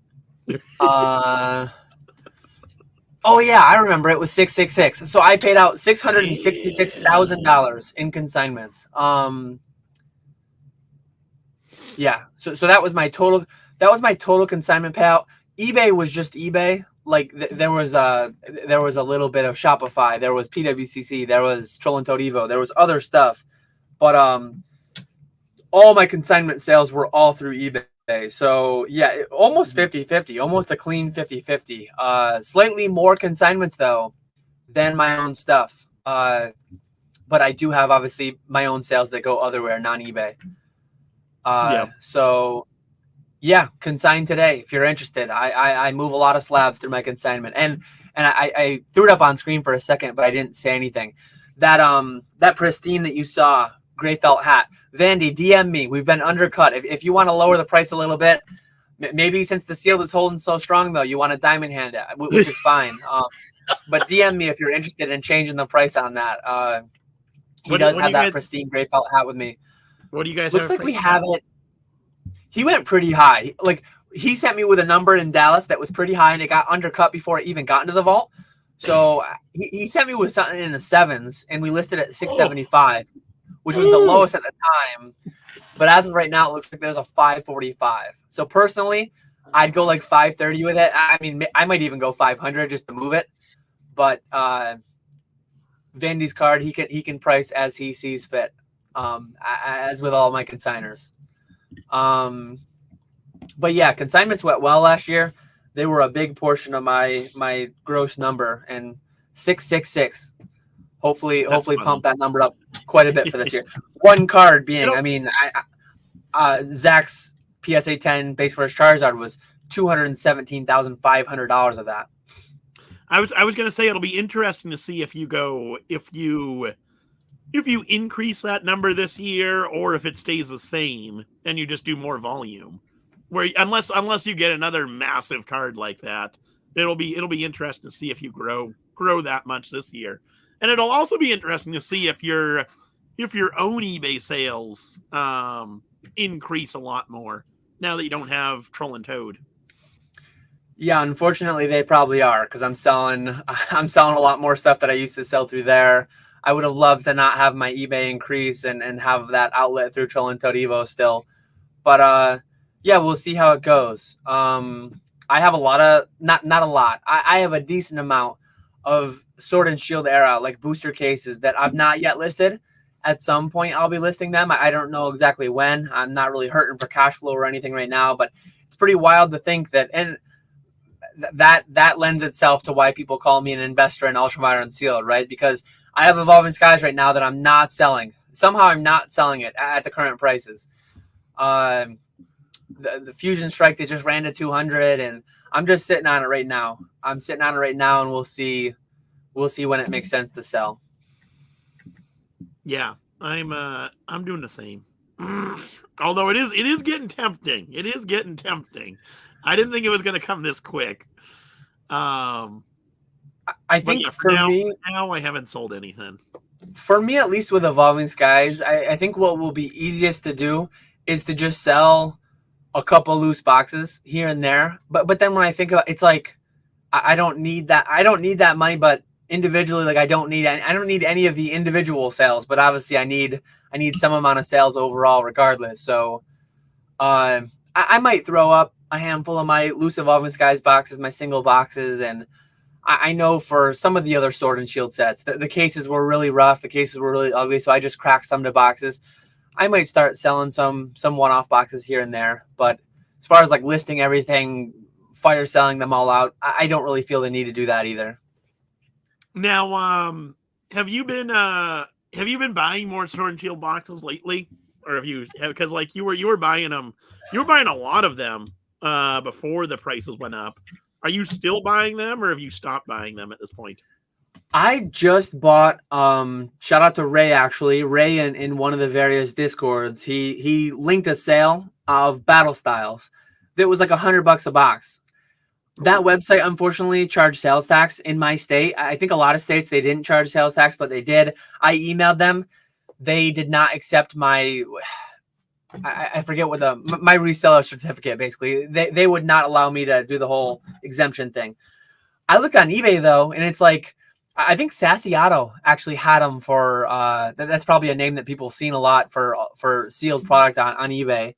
Oh yeah, I remember it was 666. So I paid out $666,000 in consignments. Yeah. So that was my total. That was my total consignment payout. eBay was just eBay. Like there was a little bit of Shopify. There was PWCC. There was Troll and Toad Evo. There was other stuff, but all my consignment sales were all through eBay. So yeah, almost 50-50, almost a clean 50-50. Slightly more consignments though than my own stuff. But I do have obviously my own sales that go otherwhere, non-eBay. So yeah, consign today if you're interested. I move a lot of slabs through my consignment, and I threw it up on screen for a second, but I didn't say anything. That pristine that you saw, gray felt hat. Vandy, DM me. We've been undercut. If you want to lower the price a little bit, maybe since the seal is holding so strong though, you want to diamond hand it, which is fine. But DM me if you're interested in changing the price on that. He does have that pristine gray felt hat with me. What do you guys? Looks like we have it. He went pretty high. Like he sent me with a number in Dallas that was pretty high, and it got undercut before it even got into the vault. So he sent me with something in the 7s, and we listed it at 675, which was the lowest at the time. But as of right now, it looks like there's a 545. So personally, I'd go like 530 with it. I mean, I might even go 500 just to move it. But Vandy's card, he can price as he sees fit, as with all my consigners. But yeah, consignments went well last year. They were a big portion of my gross number, and 666. Hopefully pump that number up quite a bit for this year. One card being, I mean, Zach's PSA 10 base for his Charizard was $217,500 of that. I was going to say it'll be interesting to see if you increase that number this year, or if it stays the same and you just do more volume. Where unless you get another massive card like that, it'll be interesting to see if you grow that much this year. And it'll also be interesting to see if your own eBay sales increase a lot more now that you don't have Troll and Toad. Yeah, unfortunately they probably are, because I'm selling a lot more stuff that I used to sell through there. I would have loved to not have my eBay increase and have that outlet through Troll and Toad Evo still. But yeah, we'll see how it goes. I have a lot of not a lot. I have a decent amount of Sword and Shield era like booster cases that I've not yet listed. At some point I'll be listing them. I don't know exactly when. I'm not really hurting for cash flow or anything right now, but it's pretty wild to think that, and that lends itself to why people call me an investor in Ultramar Unsealed, right? Because I have Evolving Skies right now that I'm not selling. Somehow I'm not selling it at the current prices. The Fusion Strike, they just ran to 200, and I'm just sitting on it right now. I'm sitting on it right now, and we'll see when it makes sense to sell. Yeah, I'm doing the same. Although it is getting tempting. It is getting tempting. I didn't think it was going to come this quick. I think yeah, for me now I haven't sold anything. For me, at least with Evolving Skies, I think what will be easiest to do is to just sell a couple loose boxes here and there. But then when I think about it's like I don't need that. I don't need that money, but individually, like I don't need any of the individual sales, but obviously I need some amount of sales overall regardless. So I might throw up a handful of my loose evolving skies boxes, my single boxes, and I know for some of the other sword and shield sets, the cases were really rough, the cases were really ugly, so I just cracked some to boxes. I might start selling some one-off boxes here and there, but as far as like listing everything, fire selling them all out, I don't really feel the need to do that either. Now, have you been buying more sword and shield boxes lately, or because like you were buying them, you were buying a lot of them before the prices went up. Are you still buying them, or have you stopped buying them at this point? I just bought shout out to Ray, actually. Ray in one of the various Discords, he linked a sale of battle styles that was like $100 a box. That website unfortunately charged sales tax in my state. I think a lot of states they didn't charge sales tax, but they did. I emailed them. They did not accept my I forget what my reseller certificate, basically. They would not allow me to do the whole exemption thing. I looked on eBay though, and it's like I think Sassy Otto actually had them for that's probably a name that people have seen a lot for sealed product on eBay.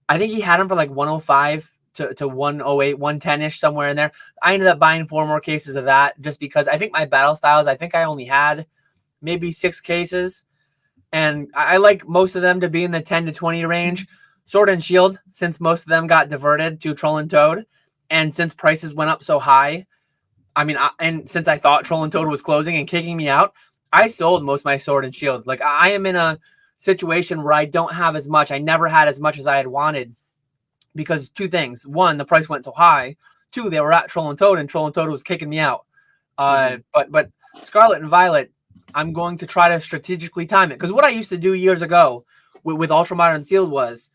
I think he had them for like 105 to 108, 110-ish, somewhere in there. I ended up buying 4 more cases of that just because I think my battle styles, I think I only had maybe 6 cases. And I like most of them to be in the 10 to 20 range. Sword and Shield, since most of them got diverted to Troll and Toad, and since prices went up so high, I mean, and since I thought Troll and Toad was closing and kicking me out, I sold most of my Sword and Shield. Like, I am in a situation where I don't have as much. I never had as much as I had wanted because 2 things. 1, the price went so high. 2, they were at Troll and Toad was kicking me out. But Scarlet and Violet, I'm going to try to strategically time it. Because what I used to do years ago with Ultramodern Sealed was,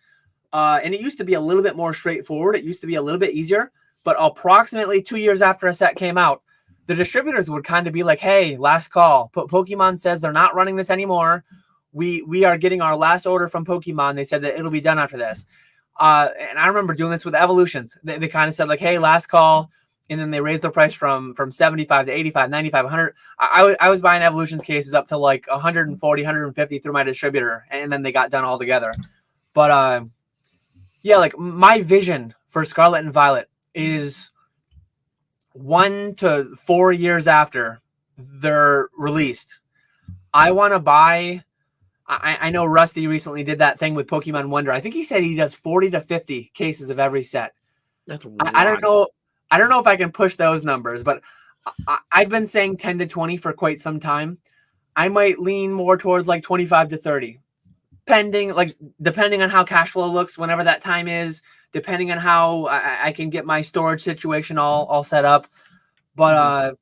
and it used to be a little bit more straightforward. It used to be a little bit easier. But approximately 2 years after a set came out, the distributors would kind of be like, hey, last call. Pokemon says they're not running this anymore. We are getting our last order from Pokemon. They said that it'll be done after this. And I remember doing this with Evolutions. They kind of said like, hey, last call. And then they raised their price from 75 to 85, 95, 100. I was buying Evolutions cases up to like 140, 150 through my distributor. And then they got done all together. But yeah, like my vision for Scarlet and Violet is 1 to 4 years after they're released. I want to buy. I know Rusty recently did that thing with Pokemon Wonder. I think he said he does 40 to 50 cases of every set. That's I don't know. I don't know if I can push those numbers, but I've been saying 10 to 20 for quite some time. I might lean more towards like 25 to 30, depending on how cash flow looks whenever that time is, depending on how I can get my storage situation all set up. But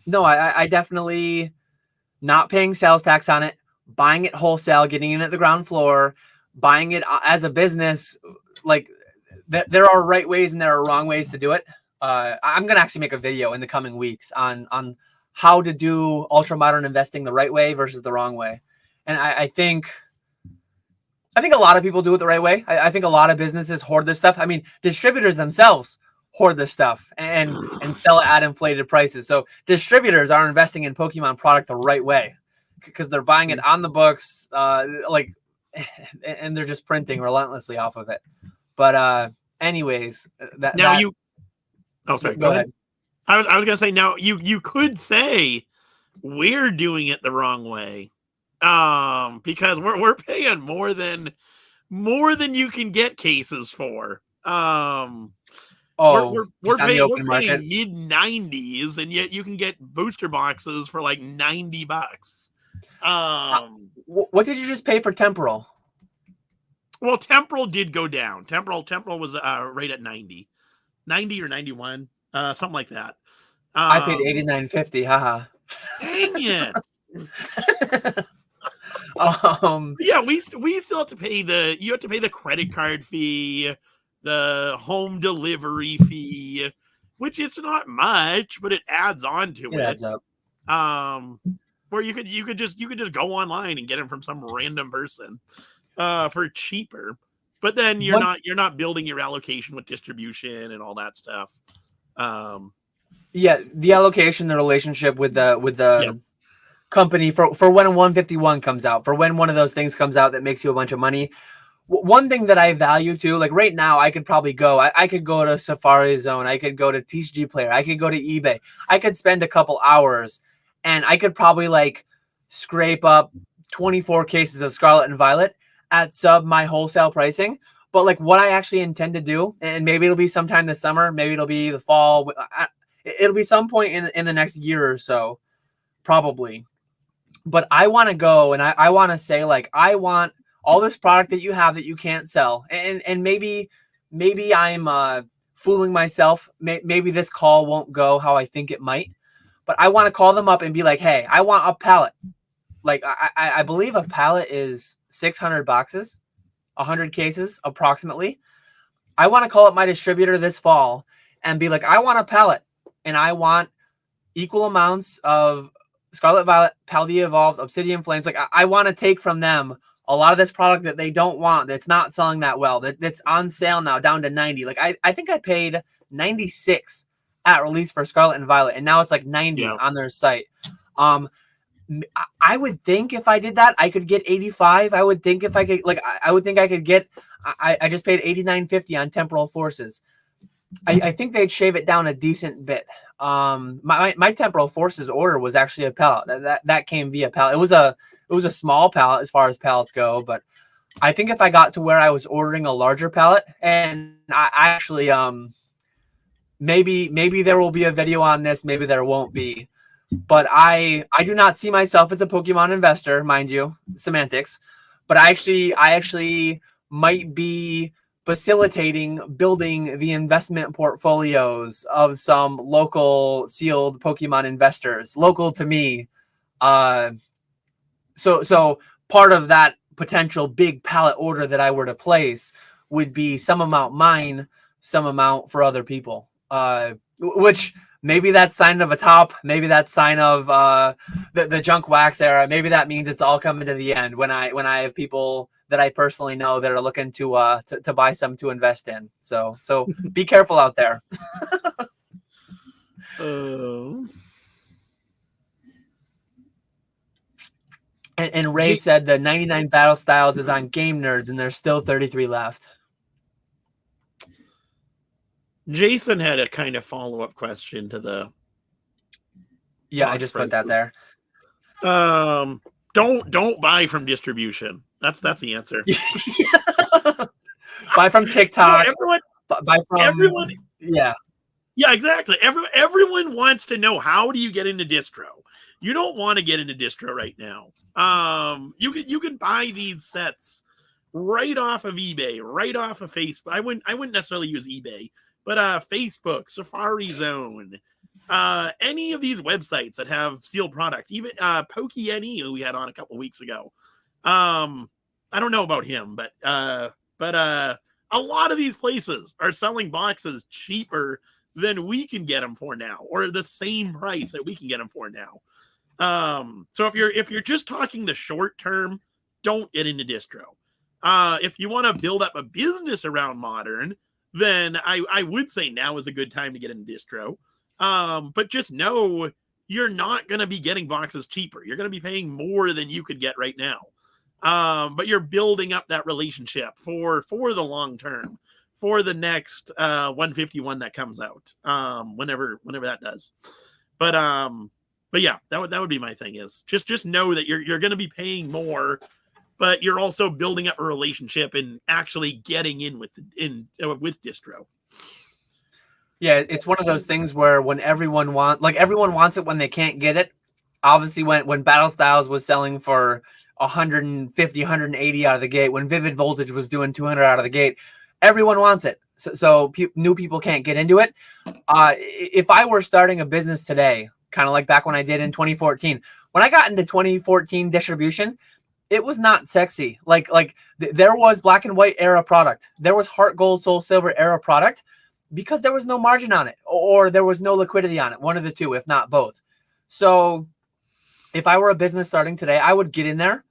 no, I definitely not paying sales tax on it, buying it wholesale, getting in at the ground floor, buying it as a business. Like there are right ways and there are wrong ways to do it. I'm going to actually make a video in the coming weeks on how to do ultra modern investing the right way versus the wrong way. And I think a lot of people do it the right way. I think a lot of businesses hoard this stuff. I mean, distributors themselves hoard this stuff and sell it at inflated prices. So distributors are investing in Pokemon product the right way because they're buying it on the books, and they're just printing relentlessly off of it. But anyways, sorry. Go ahead. I was gonna say now you could say we're doing it the wrong way, because we're paying more than you can get cases for. We're paying mid-90s, and yet you can get booster boxes for like $90. What did you just pay for Temporal? Well, Temporal did go down. Temporal was right at 90 or 91, something like that. I paid $89.50. Haha. Dang it. Yeah, we still have to pay the credit card fee, the home delivery fee, which it's not much, but it adds on to it. Adds up. Where you could just go online and get them from some random person for cheaper, but then you're not building your allocation with distribution and all that stuff. Yeah, the allocation, the relationship with the company for when a 151 comes out, for when one of those things comes out that makes you a bunch of money. One thing that I value too, like right now, I could probably go. I could go to Safari Zone. I could go to TCG Player. I could go to eBay. I could spend a couple hours, and I could probably like scrape up 24 cases of Scarlet and Violet at sub my wholesale pricing. But like what I actually intend to do, and maybe it'll be sometime this summer, maybe it'll be the fall. It'll be some point in the next year or so, probably. But I want to go and I want to say, like, I want all this product that you have that you can't sell. And maybe I'm fooling myself. Maybe this call won't go how I think it might. But I want to call them up and be like, hey, I want a pallet. Like, I believe a pallet is 600 boxes, 100 cases approximately. I want to call up my distributor this fall and be like, I want a pallet. And I want equal amounts of Scarlet Violet, Paldea Evolved, Obsidian Flames. Like, I want to take from them a lot of this product that they don't want, that's not selling that well, that's on sale now, down to 90. Like, I think I paid 96 at release for Scarlet and Violet, and now it's like 90 on their site. I would think if I did that, I could get 85. I would think if I could, like, I would think I could get, I just paid $89.50 on Temporal Forces. I think they'd shave it down a decent bit. My Temporal Forces order was actually a pallet. That came via pallet. It was a small pallet as far as pallets go, but I think if I got to where I was ordering a larger pallet, and I actually maybe there will be a video on this, maybe there won't be. But I do not see myself as a Pokemon investor, mind you, semantics. But I actually might be facilitating building the investment portfolios of some local sealed Pokemon investors, local to me. So part of that potential big pallet order that I were to place would be some amount mine, some amount for other people. Which maybe that's sign of a top, maybe that's sign of the junk wax era. Maybe that means it's all coming to the end when I have people that I personally know that are looking to buy some to invest in. So be careful out there. And Ray said the 99 Battle Styles is on Game Nerds, and there's still 33 left. Jason had a kind of follow-up question to the. Yeah, I just put that there. Don't buy from distribution. That's the answer. Buy from TikTok. Everyone, buy from everyone. Yeah, exactly. Everyone wants to know, how do you get into distro? You don't want to get into distro right now. You can buy these sets right off of eBay, right off of Facebook. I wouldn't necessarily use eBay, but Facebook, Safari Zone, any of these websites that have sealed product, even PokeNE, who we had on a couple weeks ago. I don't know about him, but a lot of these places are selling boxes cheaper than we can get them for now, or the same price that we can get them for now. So if you're just talking the short term, don't get into distro. If you want to build up a business around modern, then I would say now is a good time to get into distro. But just know you're not going to be getting boxes cheaper. You're going to be paying more than you could get right now. But you're building up that relationship for the long term, for the next 151 that comes out, whenever that does. But yeah, that would be my thing, is just know that you're going to be paying more, but you're also building up a relationship and actually getting in with distro. Yeah, it's one of those things where when everyone wants it when they can't get it. Obviously, when Battle Styles was selling for 150, 180 out of the gate, when Vivid Voltage was doing 200 out of the gate, everyone wants it. So new people can't get into it. If I were starting a business today, kind of like back when I did in 2014, when I got into 2014 distribution, it was not sexy. Like there was black and white era product. There was Heart Gold, Soul Silver era product, because there was no margin on it, or there was no liquidity on it. One of the two, if not both. So if I were a business starting today, I would get in there.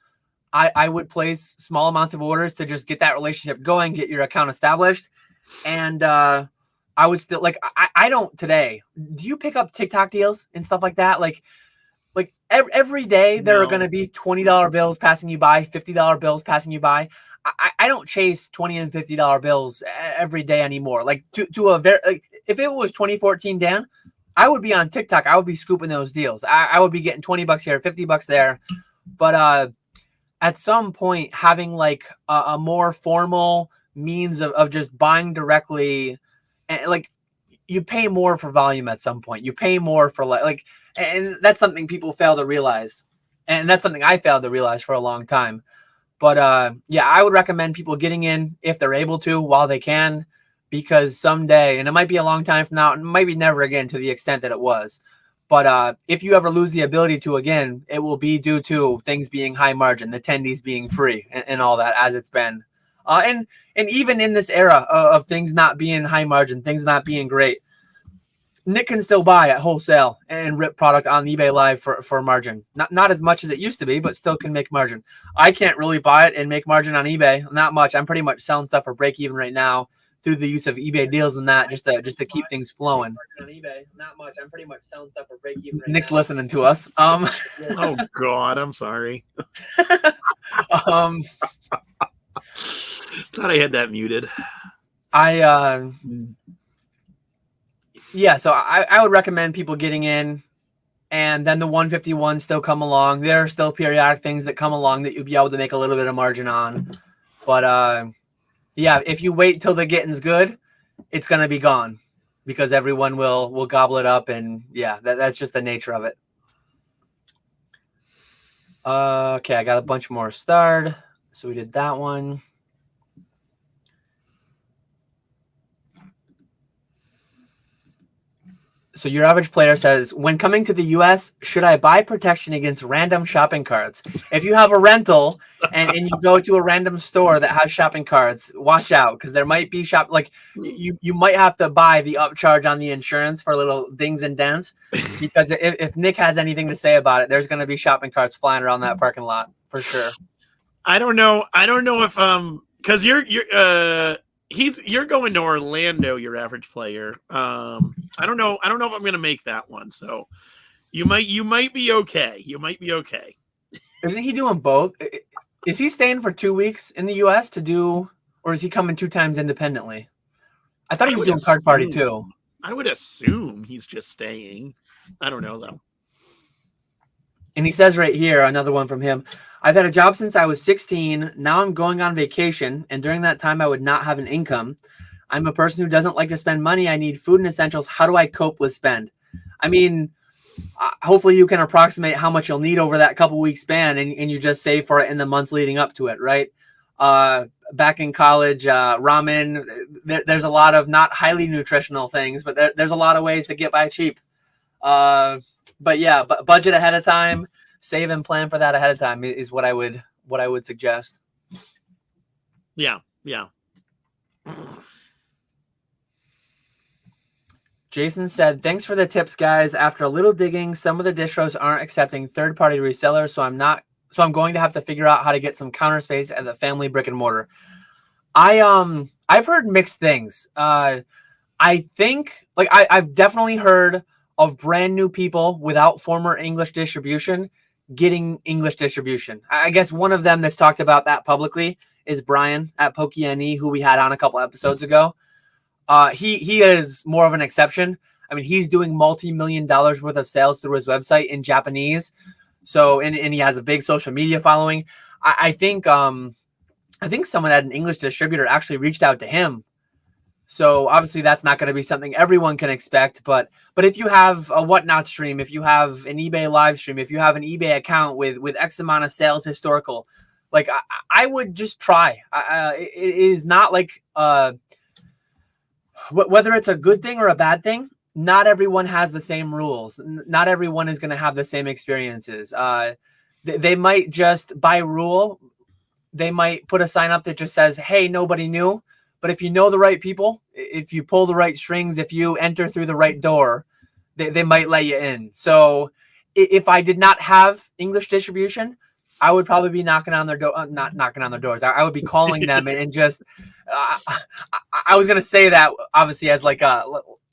I would place small amounts of orders to just get that relationship going, get your account established. And I would still, like, I don't today. Do you pick up TikTok deals and stuff like that? Like every day there are going to be $20 bills passing you by, $50 bills passing you by. I don't chase $20 and $50 bills every day anymore. Like to a very, like, if it was 2014, Dan, I would be on TikTok. I would be scooping those deals. I would be getting $20 here, $50 there. But at some point, having like a more formal means of just buying directly, and like you pay more for volume at some point. You pay more for like, and that's something people fail to realize, and that's something I failed to realize for a long time. But yeah, I would recommend people getting in if they're able to while they can, because someday, and it might be a long time from now, it might be never again to the extent that it was. But if you ever lose the ability to again, it will be due to things being high margin, the tendies being free, and all that, as it's been. And even in this era of things not being high margin, things not being great, Nick can still buy at wholesale and rip product on eBay Live for margin. Not as much as it used to be, but still can make margin. I can't really buy it and make margin on eBay. Not much. I'm pretty much selling stuff for break even right now through the use of eBay deals and that, just to keep things flowing. On eBay, not much. I'm pretty much selling stuff for break even. Right Nick's now. Listening to us. Oh God, I'm sorry. Thought I had that muted. Yeah, so I would recommend people getting in, and then the 151 still come along. There are still periodic things that come along that you'll be able to make a little bit of margin on. But yeah, if you wait till the getting's good, it's gonna be gone because everyone will gobble it up, and yeah, that's just the nature of it. Okay, I got a bunch more starred, so we did that one. So your average player says, when coming to the U.S., should I buy protection against random shopping carts? If you have a rental and you go to a random store that has shopping carts, watch out, because there might be like you might have to buy the upcharge on the insurance for little dings and dents, because if Nick has anything to say about it, there's going to be shopping carts flying around that parking lot for sure. I don't know if because you're going to Orlando, your average player. I don't know if I'm going to make that one. So you might be okay. You might be okay. Isn't he doing both? Is he staying for 2 weeks in the US to do, or is he coming 2 times independently? I thought he was doing card party too. I would assume he's just staying. I don't know though. And he says right here, another one from him, I've had a job since I was 16. Now I'm going on vacation, and during that time I would not have an income. I'm a person who doesn't like to spend money. I need food and essentials. How do I cope with spend? I mean, hopefully you can approximate how much you'll need over that couple week span, and you just save for it in the months leading up to it, right? Back in college, ramen, there's a lot of not highly nutritional things, but there's a lot of ways to get by cheap. But yeah, budget ahead of time, save and plan for that ahead of time is what I would suggest. Yeah. Jason said, thanks for the tips, guys. After a little digging, some of the distros aren't accepting third-party resellers, so I'm going to have to figure out how to get some counter space at the family brick and mortar. I've heard mixed things. I think I've definitely heard of brand new people without former English distribution getting English distribution. I guess one of them that's talked about that publicly is Brian at PokeNE, who we had on a couple episodes ago. He is more of an exception. I mean, he's doing multi-million dollars worth of sales through his website in Japanese. So, and he has a big social media following. I think someone at an English distributor actually reached out to him. So obviously that's not going to be something everyone can expect, but if you have a Whatnot stream, if you have an eBay live stream, if you have an eBay account with X amount of sales historical, like I would just try. It is not like, whether it's a good thing or a bad thing, not everyone has the same rules. Not everyone is going to have the same experiences. They might just, by rule, they might put a sign up that just says, hey, nobody knew. But if you know the right people, if you pull the right strings, if you enter through the right door, they might let you in. So if I did not have English distribution, I would probably be knocking on their door, not knocking on their doors. I would be calling them and just, I was going to say that obviously as like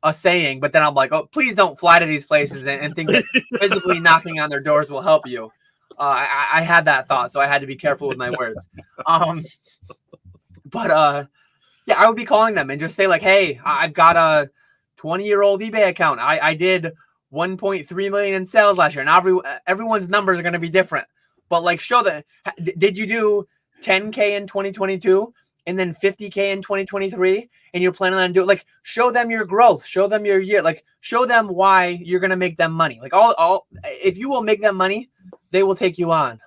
a saying, but then I'm like, oh, please don't fly to these places and think that physically knocking on their doors will help you. I had that thought, so I had to be careful with my words. But yeah, I would be calling them and just say like, hey, I've got a 20-year-old eBay account. I did 1.3 million in sales last year. Now everyone's numbers are going to be different, but like show them, did you do 10K in 2022 and then 50K in 2023 and you're planning on doing, like, show them your growth, show them your year, like show them why you're going to make them money. Like all if you will make them money, they will take you on,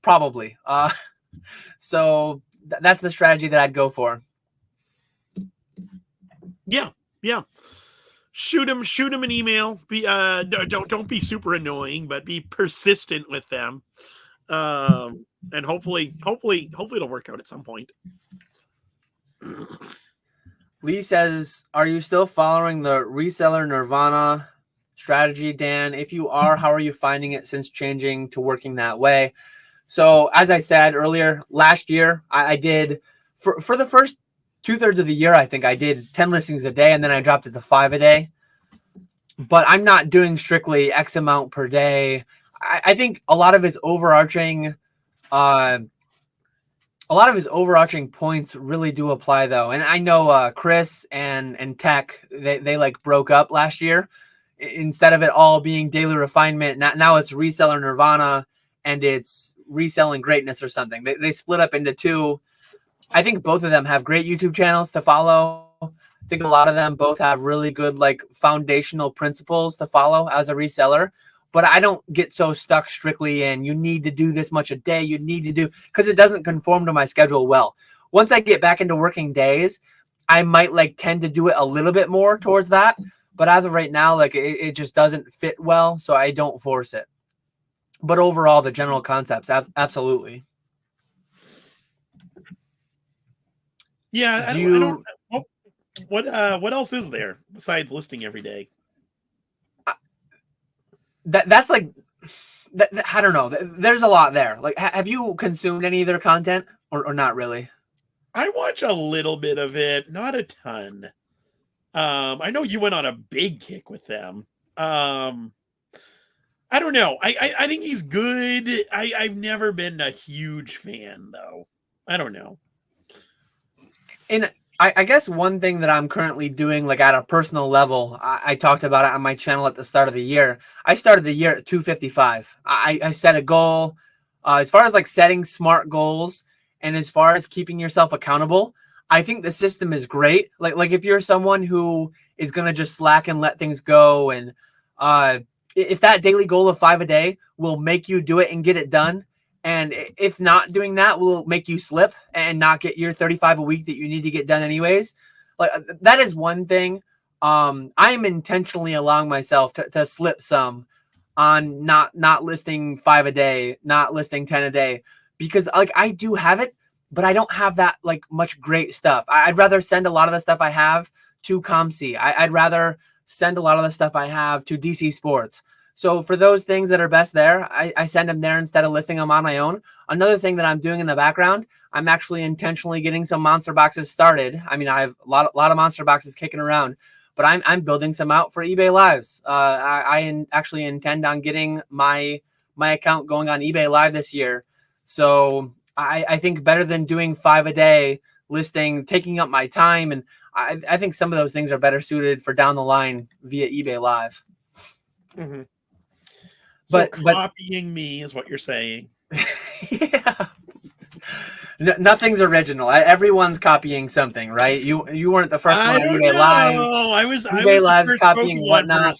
probably. So that's the strategy that I'd go for. Yeah. Shoot them an email. Be don't be super annoying, but be persistent with them. And hopefully it'll work out at some point. Lee says, are you still following the reseller Nirvana strategy, Dan? If you are, how are you finding it since changing to working that way? So as I said earlier, last year I did for the first 2/3 of the year, I think I did 10 listings a day, and then I dropped it to 5 a day. But I'm not doing strictly X amount per day. I think a lot of his overarching points really do apply though. And I know Chris and Tech, they like broke up last year. Instead of it all being daily refinement, now it's reseller Nirvana and it's reselling greatness or something. They split up into two. I think both of them have great YouTube channels to follow. I think a lot of them both have really good like foundational principles to follow as a reseller. But I don't get so stuck strictly in you need to do this much a day. You need to do, because it doesn't conform to my schedule well. Once I get back into working days, I might like tend to do it a little bit more towards that. But as of right now, like it just doesn't fit well. So I don't force it. But overall, the general concepts, absolutely. Yeah, I don't. What else is there besides listing every day? That's like, I don't know. There's a lot there. Like, have you consumed any of their content or not really? I watch a little bit of it, not a ton. I know you went on a big kick with them. I don't know. I think he's good. I've never been a huge fan though. I don't know. And I guess one thing that I'm currently doing, like at a personal level, I talked about it on my channel at the start of the year. I started the year at 255. I set a goal as far as like setting smart goals and as far as keeping yourself accountable. I think the system is great. Like if you're someone who is going to just slack and let things go, and if that daily goal of 5 a day will make you do it and get it done, and if not doing that will make you slip and not get your 35 a week that you need to get done anyways, like that is one thing. I am intentionally allowing myself to slip some on not listing 5 a day, not listing 10 a day, because like I do have it, but I don't have that like much great stuff. I'd rather send a lot of the stuff I have to ComC. I'd rather send a lot of the stuff I have to DC Sports. So for those things that are best there, I send them there instead of listing them on my own. Another thing that I'm doing in the background, I'm actually intentionally getting some monster boxes started. I mean, I have a lot of monster boxes kicking around, but I'm building some out for eBay Lives. I actually intend on getting my account going on eBay Live this year. So I think better than doing 5 a day listing, taking up my time. And I think some of those things are better suited for down the line via eBay Live. Mm-hmm. But copying me is what you're saying. Yeah. Nothing's original. Everyone's copying something, right? You weren't the first one on eBay Live. eBay Live's copying Whatnot.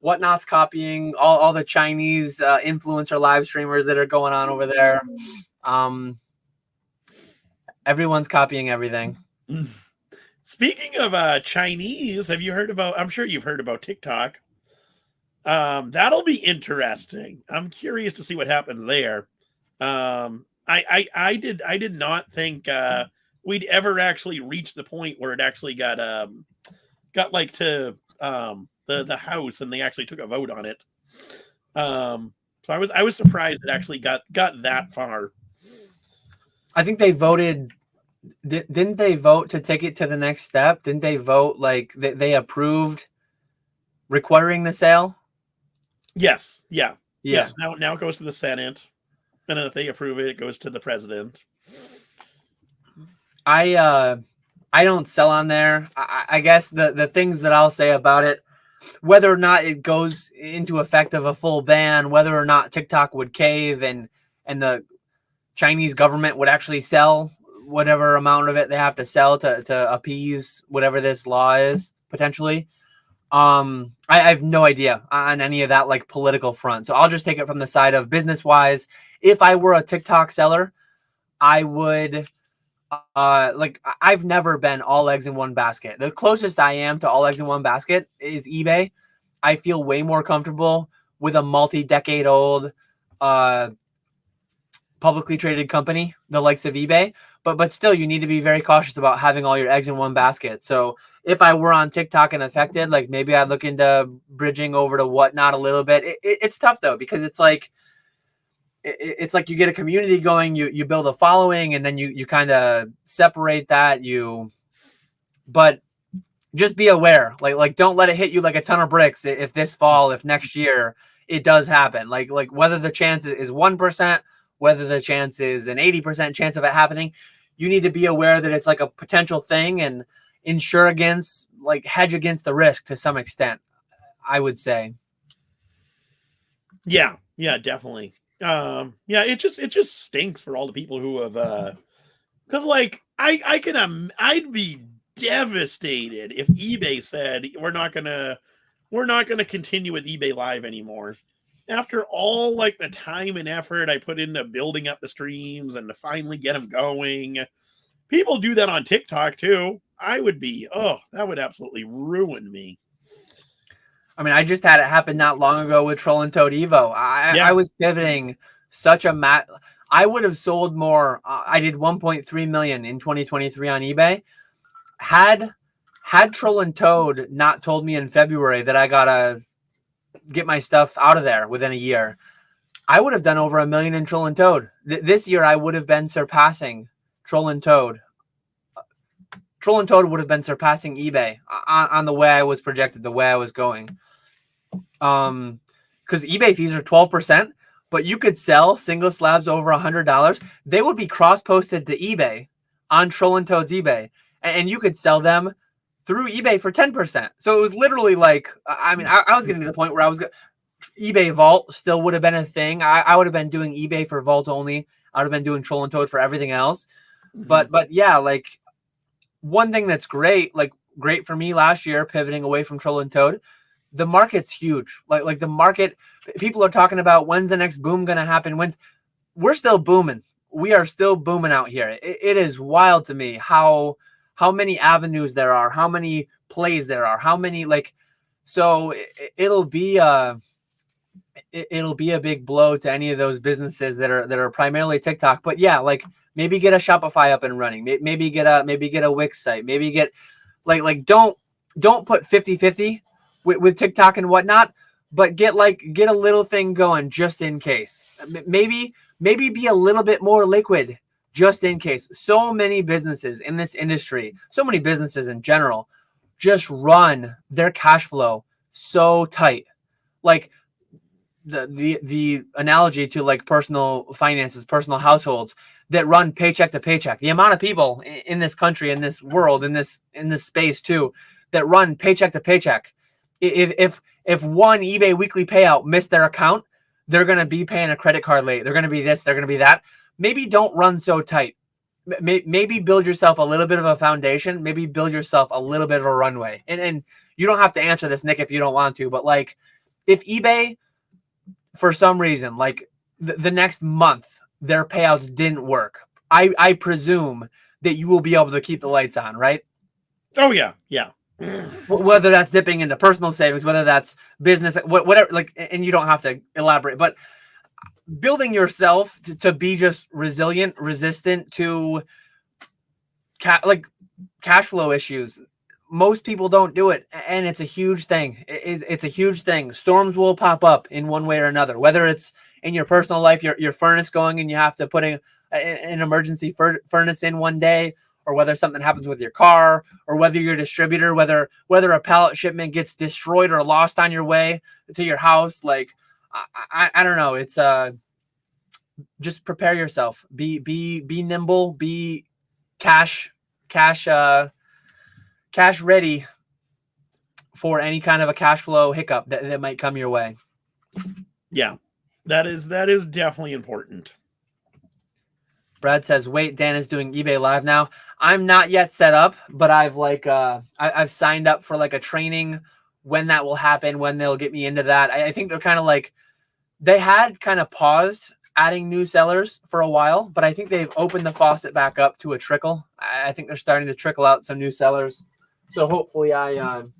Whatnot's copying all the Chinese influencer live streamers that are going on over there. Everyone's copying everything. Speaking of Chinese, have you heard about? I'm sure you've heard about TikTok. That'll be interesting. I'm curious to see what happens there. I did not think we'd ever actually reach the point where it actually got like to the House and they actually took a vote on it. So I was surprised it actually got that far. I think they voted Didn't they vote to take it to the next step? Didn't they vote like they approved requiring the sale? Yes. Yeah. Yeah. Yes. Now it goes to the Senate, and then if they approve it, it goes to the president. I don't sell on there. I guess the things that I'll say about it, whether or not it goes into effect of a full ban, whether or not TikTok would cave and the Chinese government would actually sell whatever amount of it they have to sell to appease whatever this law is potentially. I have no idea on any of that like political front. So I'll just take it from the side of business wise. If I were a TikTok seller, I would like I've never been all eggs in one basket. The closest I am to all eggs in one basket is eBay. I feel way more comfortable with a multi-decade old publicly traded company, the likes of eBay. But still, you need to be very cautious about having all your eggs in one basket. So if I were on TikTok and affected, like maybe I'd look into bridging over to Whatnot a little bit. It's tough though, because it's like you get a community going, you build a following, and then you kind of separate that. But just be aware, like don't let it hit you like a ton of bricks if this fall, if next year it does happen. Like whether the chance is 1%, whether the chance is an 80% chance of it happening, you need to be aware that it's like a potential thing and insure against, like hedge against the risk to some extent, I would say. Yeah, definitely. Yeah, it just stinks for all the people who have because like I'd be devastated if eBay said we're not gonna continue with eBay Live anymore. After all like the time and effort I put into building up the streams and to finally get them going, people do that on TikTok too. I would be, that would absolutely ruin me. I mean, I just had it happen not long ago with Troll and Toad Evo. I was pivoting such a I would have sold more. I did 1.3 million in 2023 on eBay. Had Troll and Toad not told me in February that I gotta get my stuff out of there within a year, I would have done over $1 million in Troll and Toad. This year, I would have been surpassing Troll and Toad. Troll and Toad would have been surpassing eBay on the way I was projected, the way I was going. Because eBay fees are 12%, but you could sell single slabs over $100. They would be cross-posted to eBay on Troll and Toad's eBay, and you could sell them through eBay for 10%. So it was literally like, I mean, I was getting to the point where eBay Vault still would have been a thing. I would have been doing eBay for Vault only. I would have been doing Troll and Toad for everything else. Mm-hmm. But yeah, like one thing that's great for me last year, pivoting away from Troll and Toad, the market's huge. Like the market, people are talking about when's the next boom going to happen? We're still booming. We are still booming out here. It is wild to me how many avenues there are, how many plays there are, how many so it'll be a big blow to any of those businesses that are primarily TikTok. But yeah, like maybe get a Shopify up and running, maybe get a Wix site, maybe get don't put 50-50 with TikTok and whatnot, but get a little thing going just in case. Maybe be a little bit more liquid just in case. So many businesses in this industry, so many businesses in general, just run their cash flow so tight. Like the analogy to like personal finances, personal households that run paycheck to paycheck. The amount of people in this country, in this world, in this space too, that run paycheck to paycheck. If one eBay weekly payout missed their account, they're going to be paying a credit card late. They're going to be this, they're going to be that. Maybe don't run so tight. Maybe build yourself a little bit of a foundation. Maybe build yourself a little bit of a runway. And you don't have to answer this, Nick, if you don't want to. But like, if eBay, for some reason, like the next month, their payouts didn't work, I presume that you will be able to keep the lights on, right? Oh yeah, yeah. Whether that's dipping into personal savings, whether that's business, whatever. Like, and you don't have to elaborate, but building yourself to be just resilient, resistant to cash flow issues. Most people don't do it, and it's a huge thing. It's a huge thing. Storms will pop up in one way or another, whether it's in your personal life, your furnace going and you have to put an emergency furnace in one day, or whether something happens with your car, or whether you're a distributor, whether a pallet shipment gets destroyed or lost on your way to your house. Like, I don't know. It's just prepare yourself. Be nimble. Be cash ready for any kind of a cash flow hiccup that might come your way. Yeah, that is definitely important. Brad says, wait, Dan is doing eBay live now. I'm not yet set up, but I've signed up for like a training when that will happen, when they'll get me into that. I think they're kind of like, they had kind of paused adding new sellers for a while, but I think they've opened the faucet back up to a trickle. I think they're starting to trickle out some new sellers. So hopefully I'm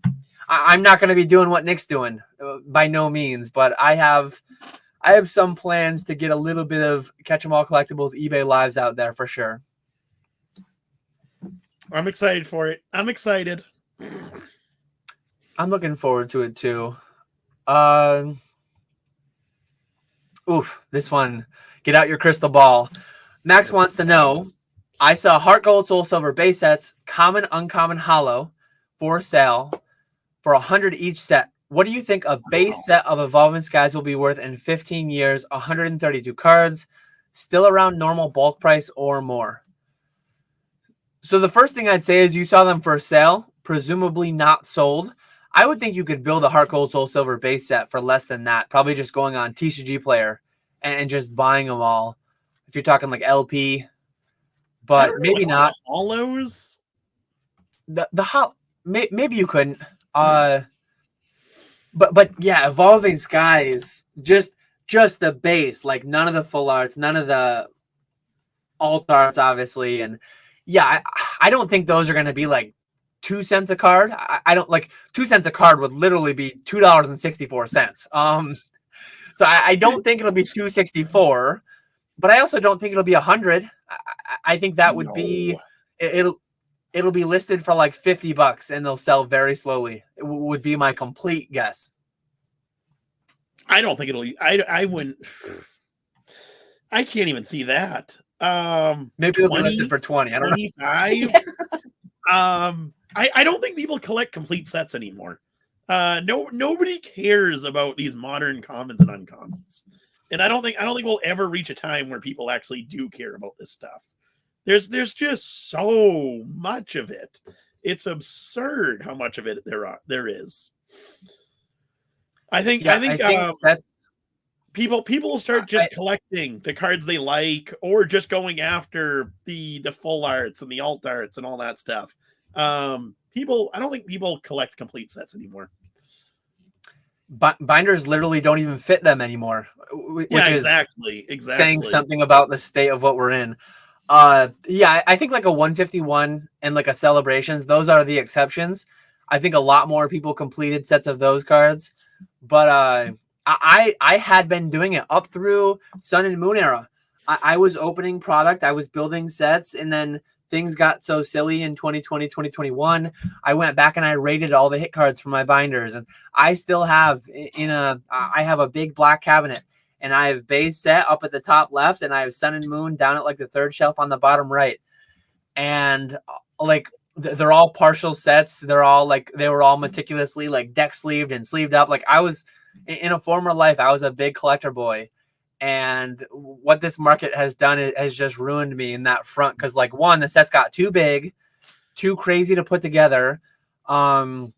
not going to be doing what Nick's doing, by no means, but I have some plans to get a little bit of KetchumAllCollectibles eBay lives out there for sure. I'm excited for it. I'm excited. I'm looking forward to it too. This one. Get out your crystal ball. Max wants to know, I saw Heart Gold, Soul Silver base sets, common, uncommon, hollow, for sale for 100 each set. What do you think a base set of Evolving Skies will be worth in 15 years? 132 cards, still around normal bulk price or more. So the first thing I'd say is you saw them for sale, presumably not sold. I would think you could build a Heart Gold, Soul Silver base set for less than that. Probably just going on TCG Player and just buying them all. If you're talking like LP, but maybe not. Hollows? Maybe you couldn't. But yeah, Evolving Skies, just the base, like none of the full arts, none of the alt arts, obviously, and yeah, I don't think those are going to be like 2 cents a card. I don't like 2 cents a card would literally be $2.64. So I don't think it'll be $2.64, but I also don't think it'll be 100. I think that would be it'll be listed for like $50 and they'll sell very slowly. It would be my complete guess. I don't think it'll. I wouldn't. I can't even see that. Maybe they'll be listed for 20. I don't know. 25. I don't think people collect complete sets anymore. Nobody cares about these modern commons and uncommons, and I don't think we'll ever reach a time where people actually do care about this stuff. There's just so much of it. It's absurd how much of it there is. I think that's people will start just collecting the cards they like, or just going after the full arts and the alt arts and all that stuff. I don't think people collect complete sets anymore. Binders literally don't even fit them anymore, which is exactly saying something about the state of what we're in. I think like a 151 and like a Celebrations, those are the exceptions. I think a lot more people completed sets of those cards, but I had been doing it up through Sun and Moon era. I was opening product, I was building sets, and then things got so silly in 2020, 2021. I went back and I rated all the hit cards from my binders, and I still have I have a big black cabinet, and I have base set up at the top left, and I have Sun and Moon down at like the third shelf on the bottom right. And like they're all partial sets. They were all meticulously like deck sleeved and sleeved up. Like I was in a former life, I was a big collector boy. And what this market has done has just ruined me in that front. Cause like one, the sets got too big, too crazy to put together. I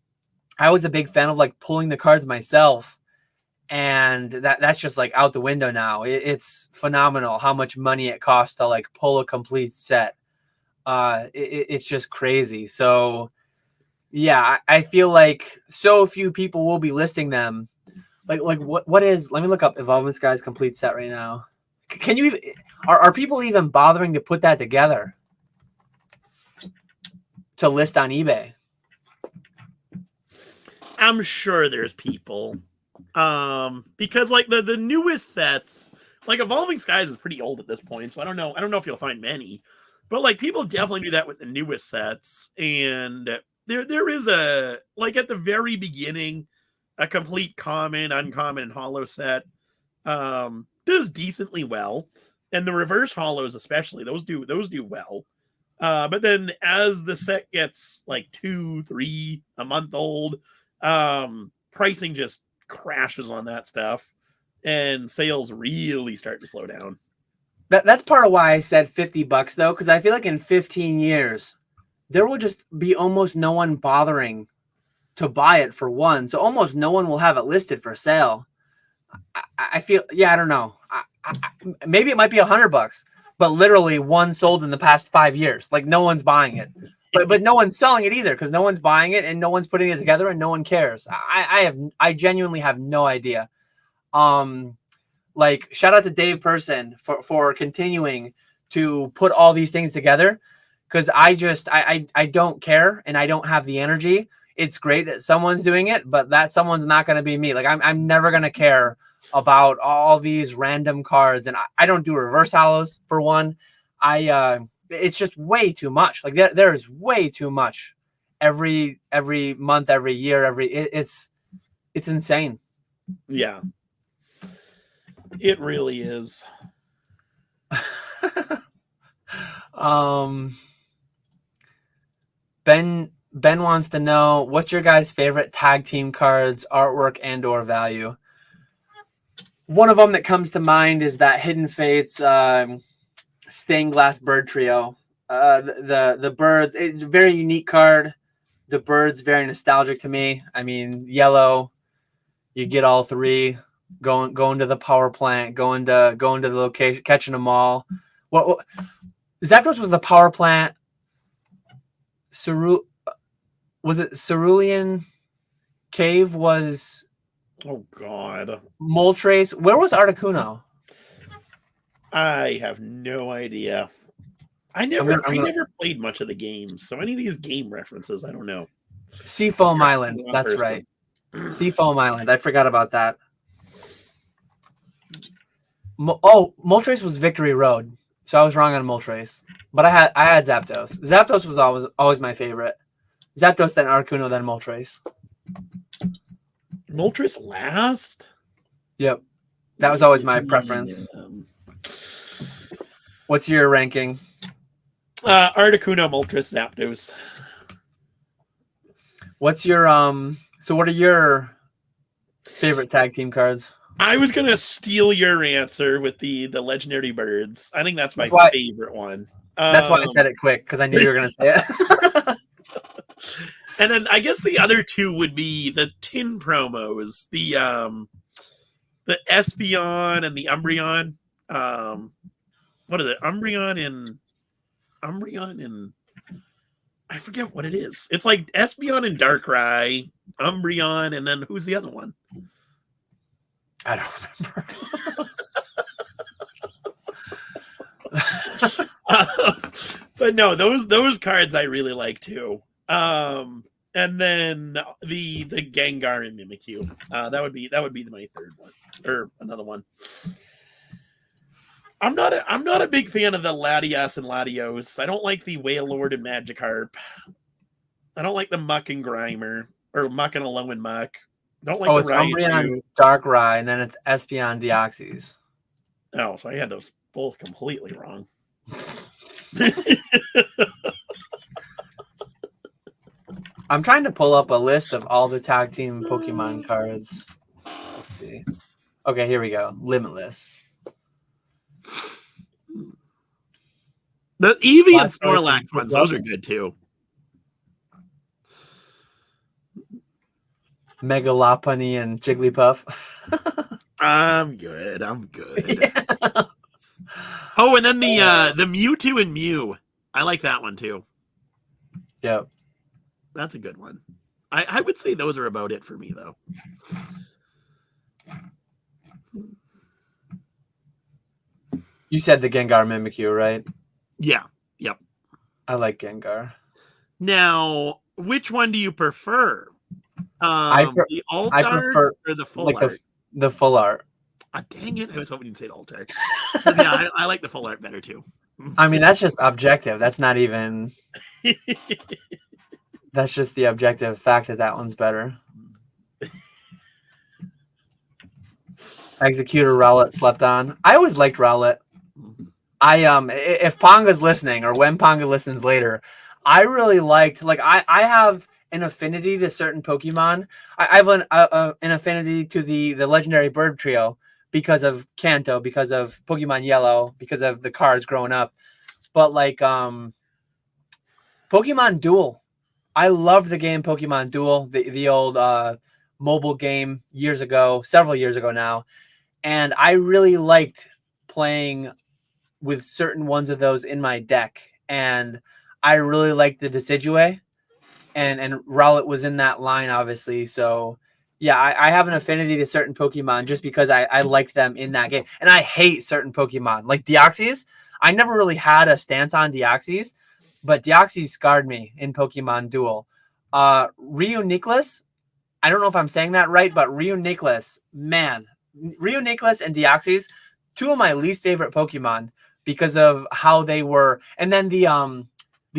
was a big fan of like pulling the cards myself. And that's just like out the window now. It's phenomenal how much money it costs to like pull a complete set. It's just crazy. So yeah, I feel like so few people will be listing them. Like what is, let me look up Evolving Skies complete set right now. Can you even, are people even bothering to put that together to list on eBay? I'm sure there's people. Because like the newest sets, like Evolving Skies is pretty old at this point, so I don't know if you'll find many. But like people definitely do that with the newest sets, and there is a, like at the very beginning, a complete common, uncommon, and hollow set does decently well, and the reverse hollows especially, those do well. But then as the set gets like 2, 3, a month old, pricing just crashes on that stuff, and sales really start to slow down. That's part of why I said $50 though, because I feel like in 15 years there will just be almost no one bothering to buy it for one. So almost no one will have it listed for sale. I feel, yeah, I don't know. Maybe it might be $100, but literally one sold in the past 5 years. Like no one's buying it, but no one's selling it either because no one's buying it and no one's putting it together and no one cares. I genuinely have no idea. Like shout out to Dave Person for continuing to put all these things together, because I don't care and I don't have the energy. It's great that someone's doing it, but that someone's not going to be me. Like I'm never going to care about all these random cards, and I don't do reverse hollows for one. It's just way too much. Like there is way too much every month, every year, it's insane. Yeah, it really is. Ben wants to know, what's your guys' favorite tag team cards, artwork, and/or value? One of them that comes to mind is that Hidden Fates stained glass bird trio. The birds, it's a very unique card. The bird's very nostalgic to me. I mean, yellow, you get all three. Going to the power plant, going to the location, catching them all. What Zapdos was the power plant. Was it Cerulean Cave was? Oh God. Moltres. Where was Articuno? I have no idea. I never played much of the games, so any of these game references, I don't know. Seafoam Island. That's right. Seafoam Island. I forgot about that. Moltres was Victory Road, so I was wrong on Moltres. But I had Zapdos. Zapdos was always my favorite. Zapdos, then Articuno, then Moltres. Moltres last? Yep. That was always my preference. What's your ranking? Articuno, Moltres, Zapdos. What's your so what are your favorite tag team cards? I was gonna steal your answer with the legendary birds. I think that's my favorite one. That's why I said it quick, because I knew you were gonna say it. And then I guess the other two would be the tin promos, the Espeon and the Umbreon. What is it? Umbreon and I forget what it is. It's like Espeon and Darkrai, Umbreon, and then who's the other one? I don't remember. But no, those cards I really like too. And then the Gengar and Mimikyu. That would be my third one, or another one. I'm not a big fan of the Latias and Latios. I don't like the Wailord and Magikarp. I don't like the Muck and Grimer, or Muck and Alolan Muck. Don't like it's Umbreon, Darkrai, and then it's Espeon, Deoxys. Oh, so I had those both completely wrong. I'm trying to pull up a list of all the tag team Pokemon cards. Let's see. Okay, here we go. Limitless. The Eevee and Snorlax ones, those are good too. Megalopony and Jigglypuff. I'm good. Yeah. Oh, and then the Mewtwo and Mew. I like that one too. Yep. That's a good one. I would say those are about it for me though. You said the Gengar Mimikyu, right? Yeah. Yep. I like Gengar. Now, which one do you prefer? The alt art or the full art? The full art. Dang it. I was hoping you'd say alt art. Yeah, I like the full art better too. I mean, that's just objective. That's not even... That's just the objective fact that one's better. Executor, Rowlet, slept on. I always liked Rowlet. If Ponga's listening or when Ponga listens later, I really liked, like, I have an affinity to certain Pokemon. I have an affinity to the legendary bird trio because of Kanto, because of Pokemon Yellow, because of the cards growing up. But like Pokemon Duel, I loved the game Pokemon Duel, the old mobile game years ago, several years ago now, and I really liked playing with certain ones of those in my deck, and I really liked the Decidueye, and Rowlet was in that line, obviously. So yeah, I have an affinity to certain Pokemon just because I liked them in that game, and I hate certain Pokemon like Deoxys. I never really had a stance on Deoxys, but Deoxys scarred me in Pokemon Duel. Ryu Nicholas, I don't know if I'm saying that right, but Ryu Nicholas, man, Ryu Nicholas and Deoxys, two of my least favorite Pokemon because of how they were. And then the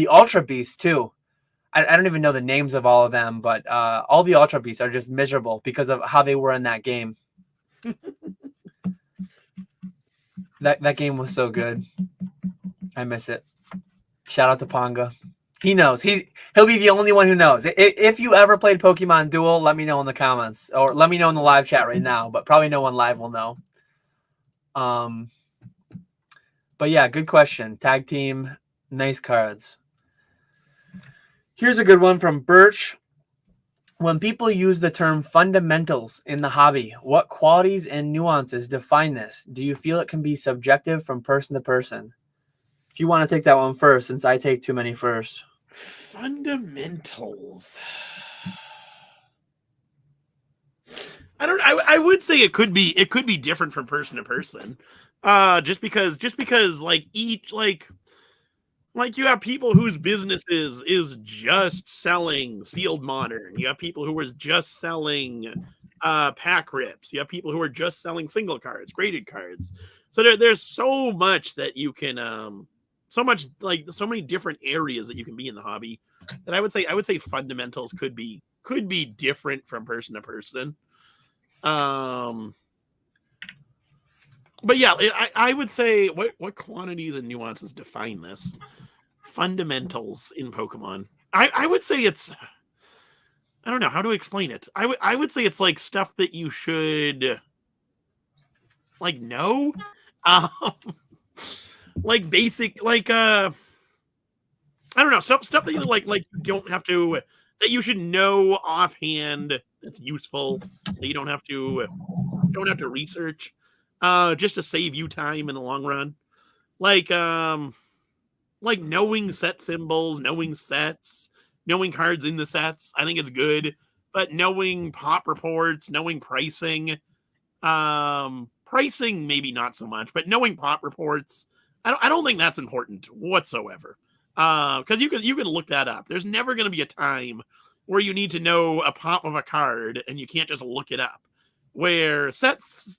Ultra Beasts too. I don't even know the names of all of them, but all the Ultra Beasts are just miserable because of how they were in that game. That game was so good. I miss it. Shout out to Ponga. He knows. He'll be the only one who knows. If you ever played Pokemon Duel, let me know in the comments, or let me know in the live chat right now. But probably no one live will know. But yeah, good question. Tag team, nice cards. Here's a good one from Birch. When people use the term fundamentals in the hobby, what qualities and nuances define this? Do you feel it can be subjective from person to person? If you want to take that one first, since I take too many first. Fundamentals. I would say it could be different from person to person. Just because like each like you have people whose business is just selling sealed modern. You have people who are just selling pack rips. You have people who are just selling single cards, graded cards. So there's so much that you can so many different areas that you can be in the hobby that I would say fundamentals could be different from person to person. But yeah, I would say what quantities and nuances define this fundamentals in Pokemon. I would say it's, I don't know how to explain it. I would say it's like stuff that you should like know, like basic I don't know, stuff that you like you don't have to, that you should know offhand. That's useful. That you don't have to research. Just to save you time in the long run. Like knowing set symbols, knowing sets, knowing cards in the sets, I think it's good. But knowing pop reports, knowing pricing, pricing maybe not so much, but knowing pop reports, I don't think that's important whatsoever. Because you can look that up. There's never going to be a time where you need to know a pop of a card and you can't just look it up. Where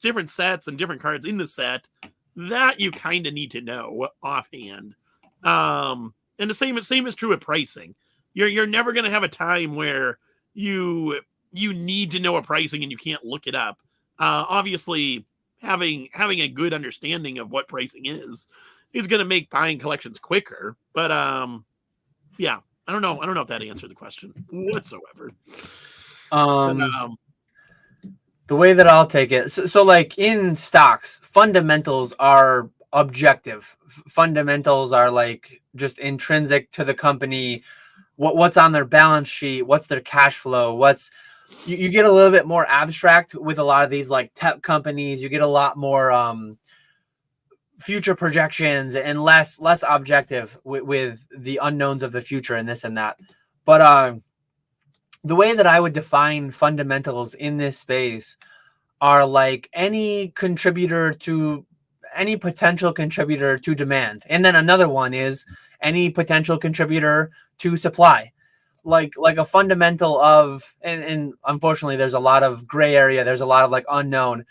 different sets and different cards in the set, that you kind of need to know offhand. And the same is true with pricing. You're never going to have a time where you need to know a pricing and you can't look it up. Obviously, having a good understanding of what pricing is going to make buying collections quicker. But yeah, I don't know if that answered the question whatsoever. The way that I'll take it, so like in stocks, fundamentals are objective. Fundamentals are like just intrinsic to the company. What's on their balance sheet? What's their cash flow? You get a little bit more abstract with a lot of these like tech companies. You get a lot more future projections and less objective with the unknowns of the future and this and that. But the way that I would define fundamentals in this space are like any potential contributor to demand. And then another one is any potential contributor to supply. Like a fundamental of, and unfortunately there's a lot of gray area. There's a lot of like unknown.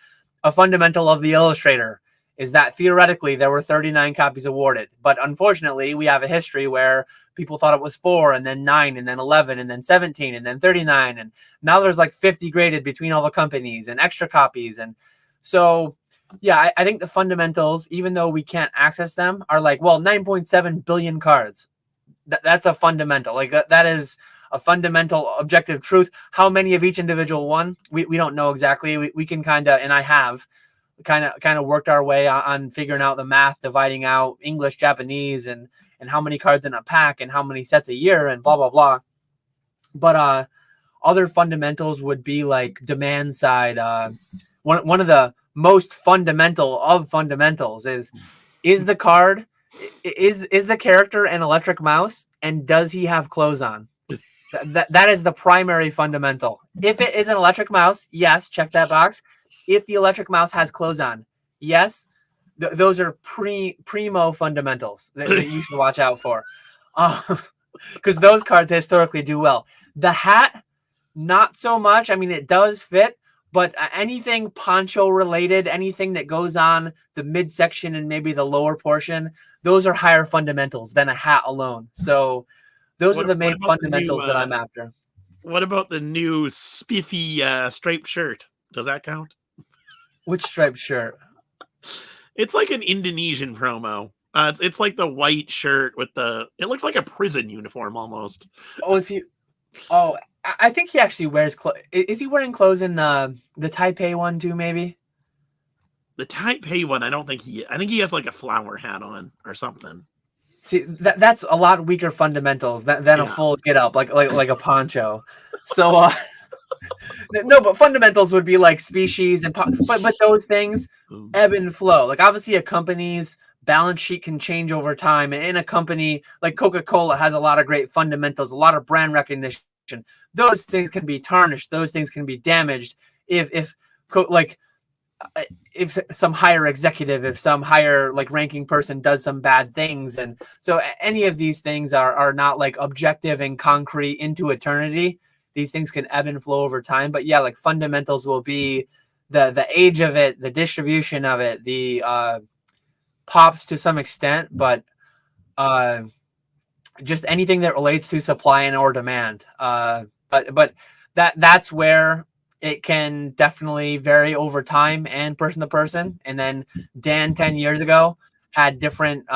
A fundamental of the Illustrator is that theoretically there were 39 copies awarded. But unfortunately we have a history where people thought it was 4 and then 9 and then 11 and then 17 and then 39. And now there's like 50 graded between all the companies and extra copies. And so Yeah, I think the fundamentals, even though we can't access them, are like, well, 9.7 billion cards. That's a fundamental. Like that is a fundamental objective truth. How many of each individual one, we don't know exactly. We can kind of, and I have kind of worked our way on figuring out the math, dividing out English, Japanese, and how many cards in a pack and how many sets a year and blah, blah, blah. But other fundamentals would be like demand side. One of the most fundamental of fundamentals is the card, is the character an electric mouse, and does he have clothes on? That is the primary fundamental. If it is an electric mouse, yes, check that box. If the electric mouse has clothes on, yes, those are primo fundamentals that you should watch out for, because those cards historically do well. The hat, not so much. I mean, it does fit, but anything poncho related, anything that goes on the midsection and maybe the lower portion, those are higher fundamentals than a hat alone. So those are the main fundamentals that I'm after. What about the new spiffy striped shirt? Does that count? Which striped shirt? It's like an Indonesian promo. It's like the white shirt with it looks like a prison uniform almost. Oh, is he? Oh, I think he actually wears clothes. Is he wearing clothes in the Taipei one too, maybe? The Taipei one, I think he has like a flower hat on or something. See, that's a lot weaker fundamentals than a full get up, like a poncho. So no, but fundamentals would be like species but those things ebb and flow. Like obviously a company's balance sheet can change over time, and in a company like Coca-Cola has a lot of great fundamentals, a lot of brand recognition. Those things can be tarnished, those things can be damaged if some higher executive, if some higher like ranking person does some bad things. And so any of these things are not like objective and concrete into eternity. These things can ebb and flow over time. But yeah, like fundamentals will be the age of it, the distribution of it, the pops to some extent, but just anything that relates to supply and or demand. But that's where it can definitely vary over time and person to person. And then Dan 10 years ago had different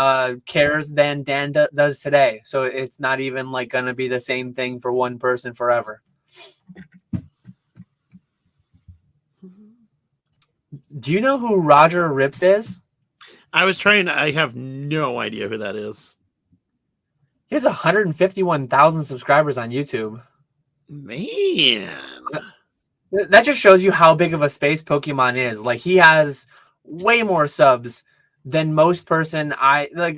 cares than Dan does today. So it's not even like going to be the same thing for one person forever. Do you know who Roger Rips is? I have no idea who that is. He has 151,000 subscribers on YouTube. Man. That just shows you how big of a space Pokemon is. Like he has way more subs than most person.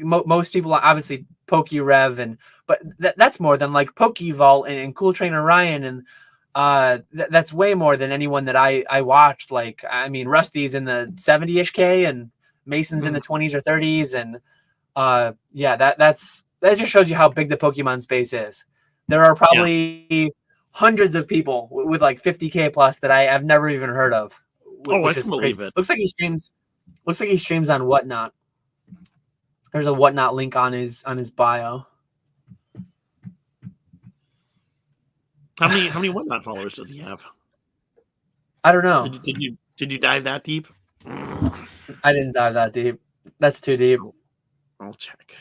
Most people, obviously PokeRev, but that's more than like Pokevault and Cool Trainer Ryan, and that's way more than anyone that I watched. Like I mean, Rusty's in the 70-ish K, and Mason's in the 20s or 30s, and that just shows you how big the Pokemon space is. There are probably hundreds of people with like 50K plus that I have never even heard of. I can believe it. Looks like he streams on Whatnot. There's a Whatnot link on his bio. How many Whatnot followers does he have? I don't know. Did you dive that deep? I didn't dive that deep. That's too deep. I'll check.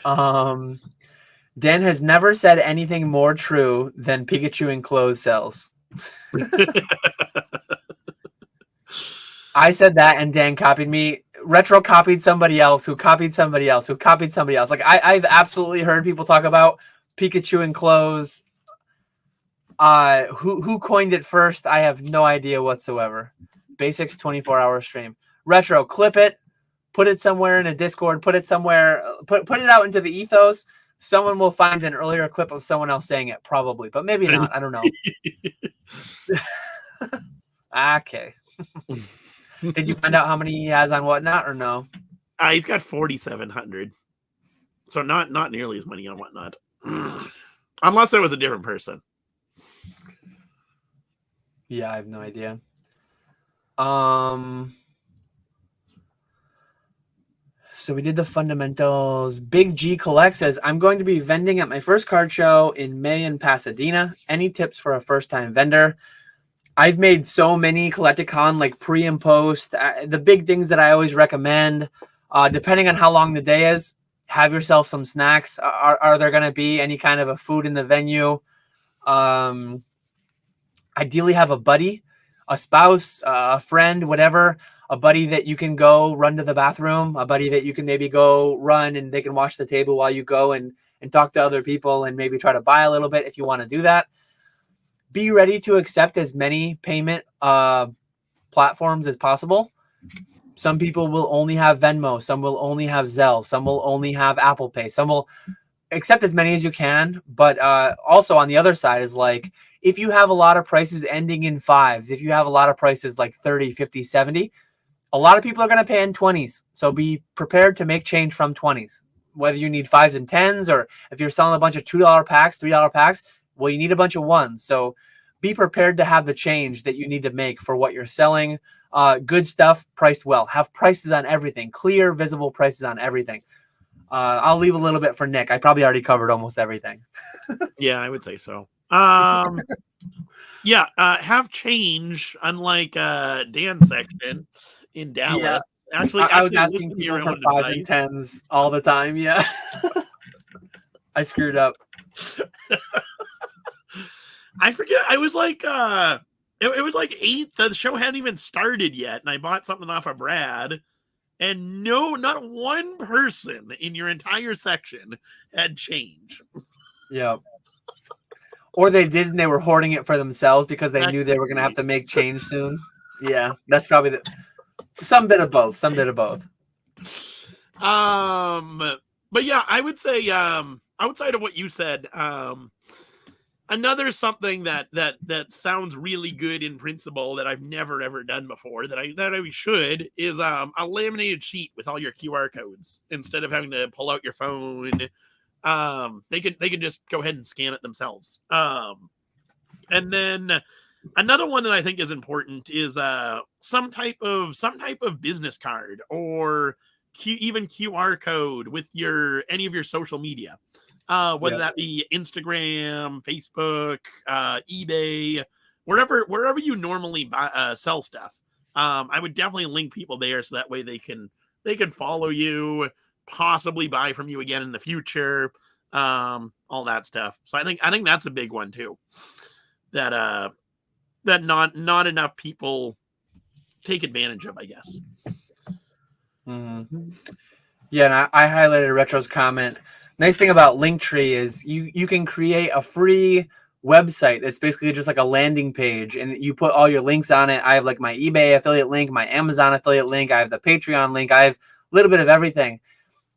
Dan has never said anything more true than Pikachu in clothes sells. I said that and Dan copied me. Retro copied somebody else who copied somebody else who copied somebody else. Like I've absolutely heard people talk about Pikachu in clothes. Who coined it first? I have no idea whatsoever. Basics 24-hour stream. Retro, clip it, put it somewhere in a Discord, put it somewhere, put it out into the ethos. Someone will find an earlier clip of someone else saying it, probably, but maybe not. I don't know. Okay. Did you find out how many he has on Whatnot or no? He's got 4,700. So not nearly as many on Whatnot. Unless it was a different person. Yeah, I have no idea. So we did the fundamentals. Big G Collect says, I'm going to be vending at my first card show in May in Pasadena. Any tips for a first-time vendor? I've made so many Collecticon, like pre and post. The big things that I always recommend, depending on how long the day is, have yourself some snacks. Are there going to be any kind of a food in the venue? Ideally, have a buddy, a spouse, a friend, whatever, a buddy that you can go run to the bathroom, a buddy that you can maybe go run and they can watch the table while you go and talk to other people and maybe try to buy a little bit if you want to do that. Be ready to accept as many payment platforms as possible. Some people will only have Venmo. Some will only have Zelle. Some will only have Apple Pay. Some will accept as many as you can. But also on the other side is like, if you have a lot of prices ending in 5s, if you have a lot of prices like 30, 50, 70, a lot of people are going to pay in 20s. So be prepared to make change from 20s. Whether you need 5s and 10s, or if you're selling a bunch of $2 packs, $3 packs, well, you need a bunch of 1s. So be prepared to have the change that you need to make for what you're selling. Good stuff priced well. Have prices on everything. Clear, visible prices on everything. I'll leave a little bit for Nick. I probably already covered almost everything. Yeah, I would say so. Yeah, have change, unlike Dan's section in Dallas. Yeah. Actually, I was listen asking to your people for own 5s and advice. 10s all the time. Yeah. I screwed up. I forget. I was like, it was like 8. The show hadn't even started yet, and I bought something off of Brad, and not one person in your entire section had change. Yeah. Or they did, and they were hoarding it for themselves because they That knew they could were going to have be. to make change soon. Yeah, that's probably some bit of both. Some bit of both. But yeah, I would say, outside of what you said, another something that sounds really good in principle that I've never ever done before that I should is a laminated sheet with all your QR codes instead of having to pull out your phone. They can just go ahead and scan it themselves. And then another one that I think is important is some type of business card or even QR code with any of your social media. Whether that be Instagram, Facebook, eBay, wherever you normally buy, sell stuff. I would definitely link people there so that way they can follow you, possibly buy from you again in the future, all that stuff. So I think that's a big one too. That not enough people take advantage of, I guess. Mm-hmm. Yeah, and I highlighted Retro's comment. Nice thing about Linktree is you can create a free website. It's basically just like a landing page, and you put all your links on it. I have like my eBay affiliate link, my Amazon affiliate link. I have the Patreon link. I have a little bit of everything,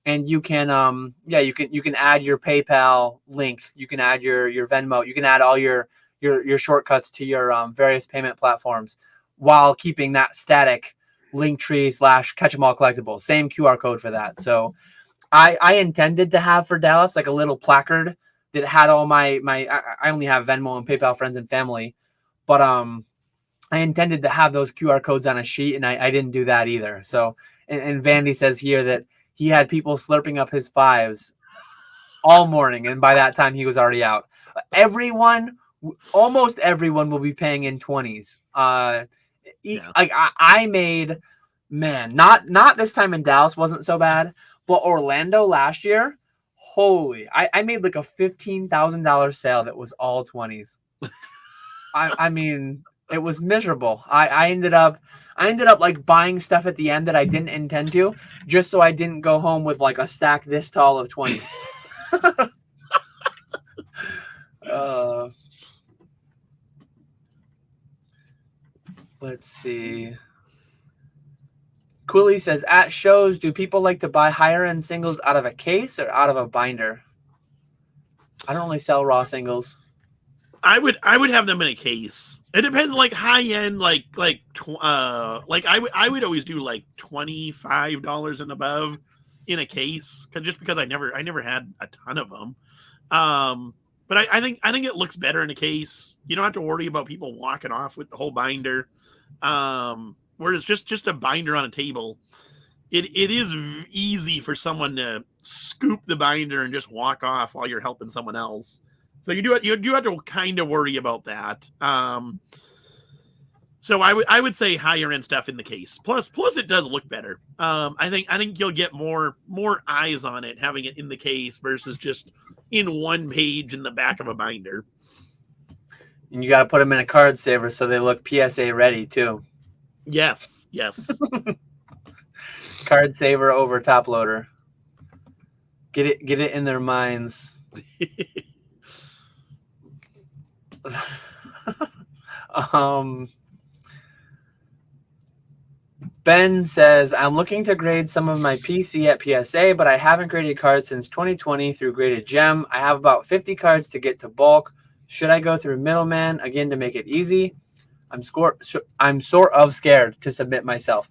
and you can you can add your PayPal link. You can add your Venmo. You can add all your shortcuts to your various payment platforms while keeping that static Linktree / KetchumAllCollectibles. Same QR code for that. So I intended to have for Dallas like a little placard that had all my I only have Venmo and PayPal friends and family, but I intended to have those QR codes on a sheet, and I didn't do that either. So and Vandy says here that he had people slurping up his 5s all morning, and by that time he was already out. Almost everyone will be paying in 20s. Like I made, man, not this time in Dallas wasn't so bad, but Orlando last year, holy, I made like a $15,000 sale that was all 20s. I mean, it was miserable. I ended up like buying stuff at the end that I didn't intend to, just so I didn't go home with like a stack this tall of 20s. Let's see. Cooley says, at shows, do people like to buy higher end singles out of a case or out of a binder? I don't really sell raw singles. I would have them in a case. It depends, like high end, like I would always do like $25 and above in a case, because I never had a ton of them. But I think it looks better in a case. You don't have to worry about people walking off with the whole binder. Whereas just a binder on a table, it is easy for someone to scoop the binder and just walk off while you're helping someone else. So you do have to kind of worry about that. So I would say higher end stuff in the case. Plus it does look better. I think you'll get more eyes on it having it in the case versus just in one page in the back of a binder. And you got to put them in a card saver so they look PSA ready too. Yes. Card saver over top loader. Get it in their minds. Ben says, I'm looking to grade some of my PC at PSA, but I haven't graded cards since 2020 through graded gem. I have about 50 cards to get to bulk. Should I go through middleman again to make it easy? I'm sort of scared to submit myself.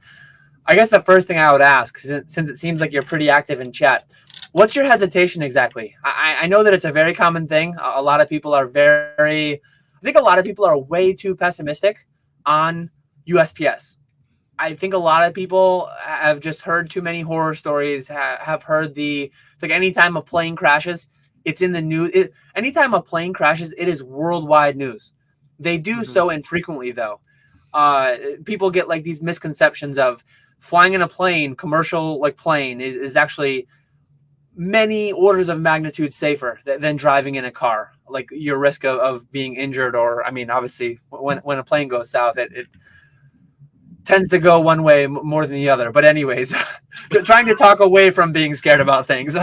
I guess the first thing I would ask, since it seems like you're pretty active in chat, what's your hesitation exactly? I know that it's a very common thing. A lot of people are I think a lot of people are way too pessimistic on USPS. I think a lot of people have just heard too many horror stories, have heard it's like anytime a plane crashes, it's in the news. Anytime a plane crashes, it is worldwide news. They do so infrequently, though. People get like these misconceptions of flying in a plane, commercial like plane, is actually many orders of magnitude safer than driving in a car. Like your risk of being injured, or I mean, obviously, when a plane goes south, it tends to go one way more than the other. But anyways, trying to talk away from being scared about things.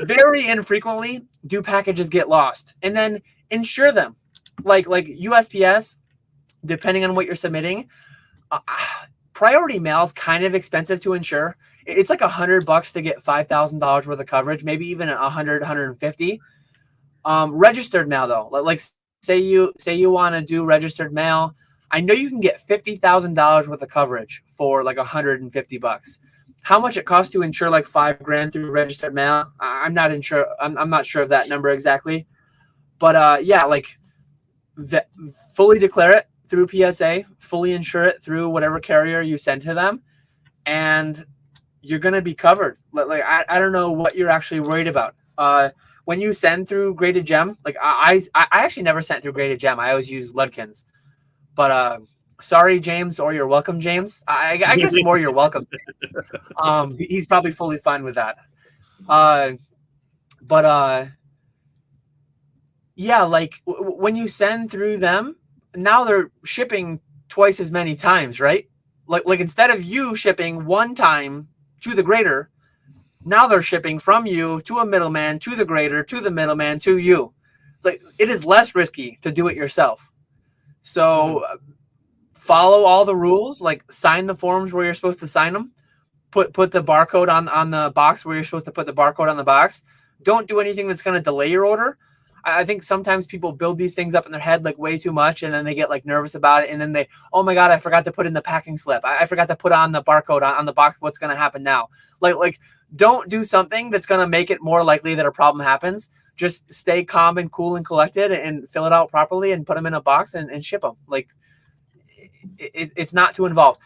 Very infrequently do packages get lost, and then insure them. Like USPS, depending on what you're submitting, priority mail is kind of expensive to insure. It's like $100 to get $5,000 worth of coverage, maybe even $150. Registered mail though, like say you want to do registered mail, I know you can get $50,000 worth of coverage for like $150. How much it costs to insure like $5,000 through registered mail? I'm not sure. I'm not sure of that number exactly, but yeah, like fully declare it through PSA, fully insure it through whatever carrier you send to them, and you're gonna be covered. Like I don't know what you're actually worried about. When you send through graded gem, like I actually never sent through graded gem. I always use Ludkins. But sorry, James, or you're welcome, James. I guess more you're welcome, James. He's probably fully fine with that. Yeah, like when you send through them, now they're shipping twice as many times, right? Like instead of you shipping one time to the grader, now they're shipping from you to a middleman, to the grader, to the middleman, to you. It's like it is less risky to do it yourself. So follow all the rules, like sign the forms where you're supposed to sign them, put the barcode on the box where you're supposed to put the barcode on the box. Don't do anything that's going to delay your order. I think sometimes people build these things up in their head like way too much, and then they get like nervous about it, and then oh my God, I forgot to put in the packing slip. I forgot to put on the barcode on the box. What's going to happen now? Like don't do something that's going to make it more likely that a problem happens. Just stay calm and cool and collected and fill it out properly and put them in a box and ship them. Like it's not too involved.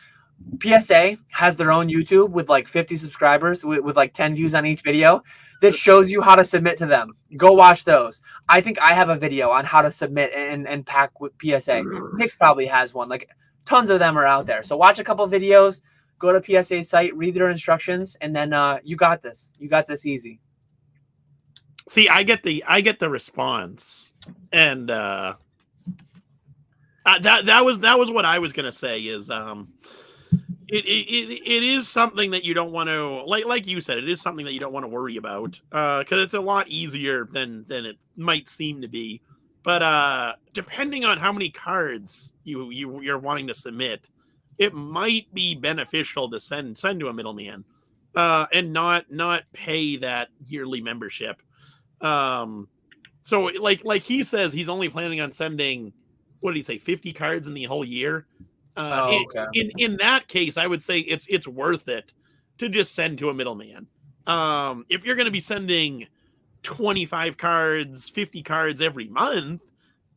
PSA has their own YouTube with like 50 subscribers with like 10 views on each video that shows you how to submit to them. Go watch those. I think I have a video on how to submit and pack with PSA. Nick probably has one. Like tons of them are out there. So watch a couple videos, go to PSA's site, read their instructions, and then you got this. You got this easy. See, I get the response, and that was what I was gonna say is it is something that you don't want to like you said, it is something that you don't want to worry about because it's a lot easier than it might seem to be. But depending on how many cards you're wanting to submit, it might be beneficial to send to a middleman and not pay that yearly membership. So like he says he's only planning on sending, what did he say, 50 cards in the whole year? Okay. In that case, I would say it's worth it to just send to a middleman. If you're going to be sending 25 cards, 50 cards every month,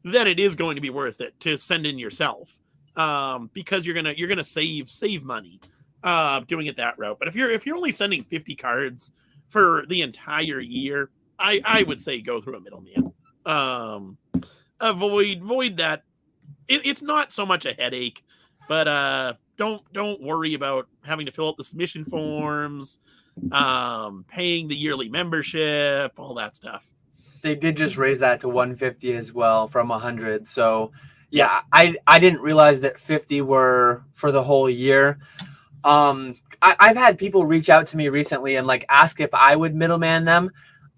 then it is going to be worth it to send in yourself. Because you're gonna save money doing it that route. But if you're only sending 50 cards for the entire year, I would say go through a middleman. Avoid that it's not so much a headache, but don't worry about having to fill out the submission forms, paying the yearly membership, all that stuff. They did just raise that to 150 as well from 100. So yeah, Yes. I didn't realize that 50 were for the whole year. I've had people reach out to me recently and like ask if I would middleman them.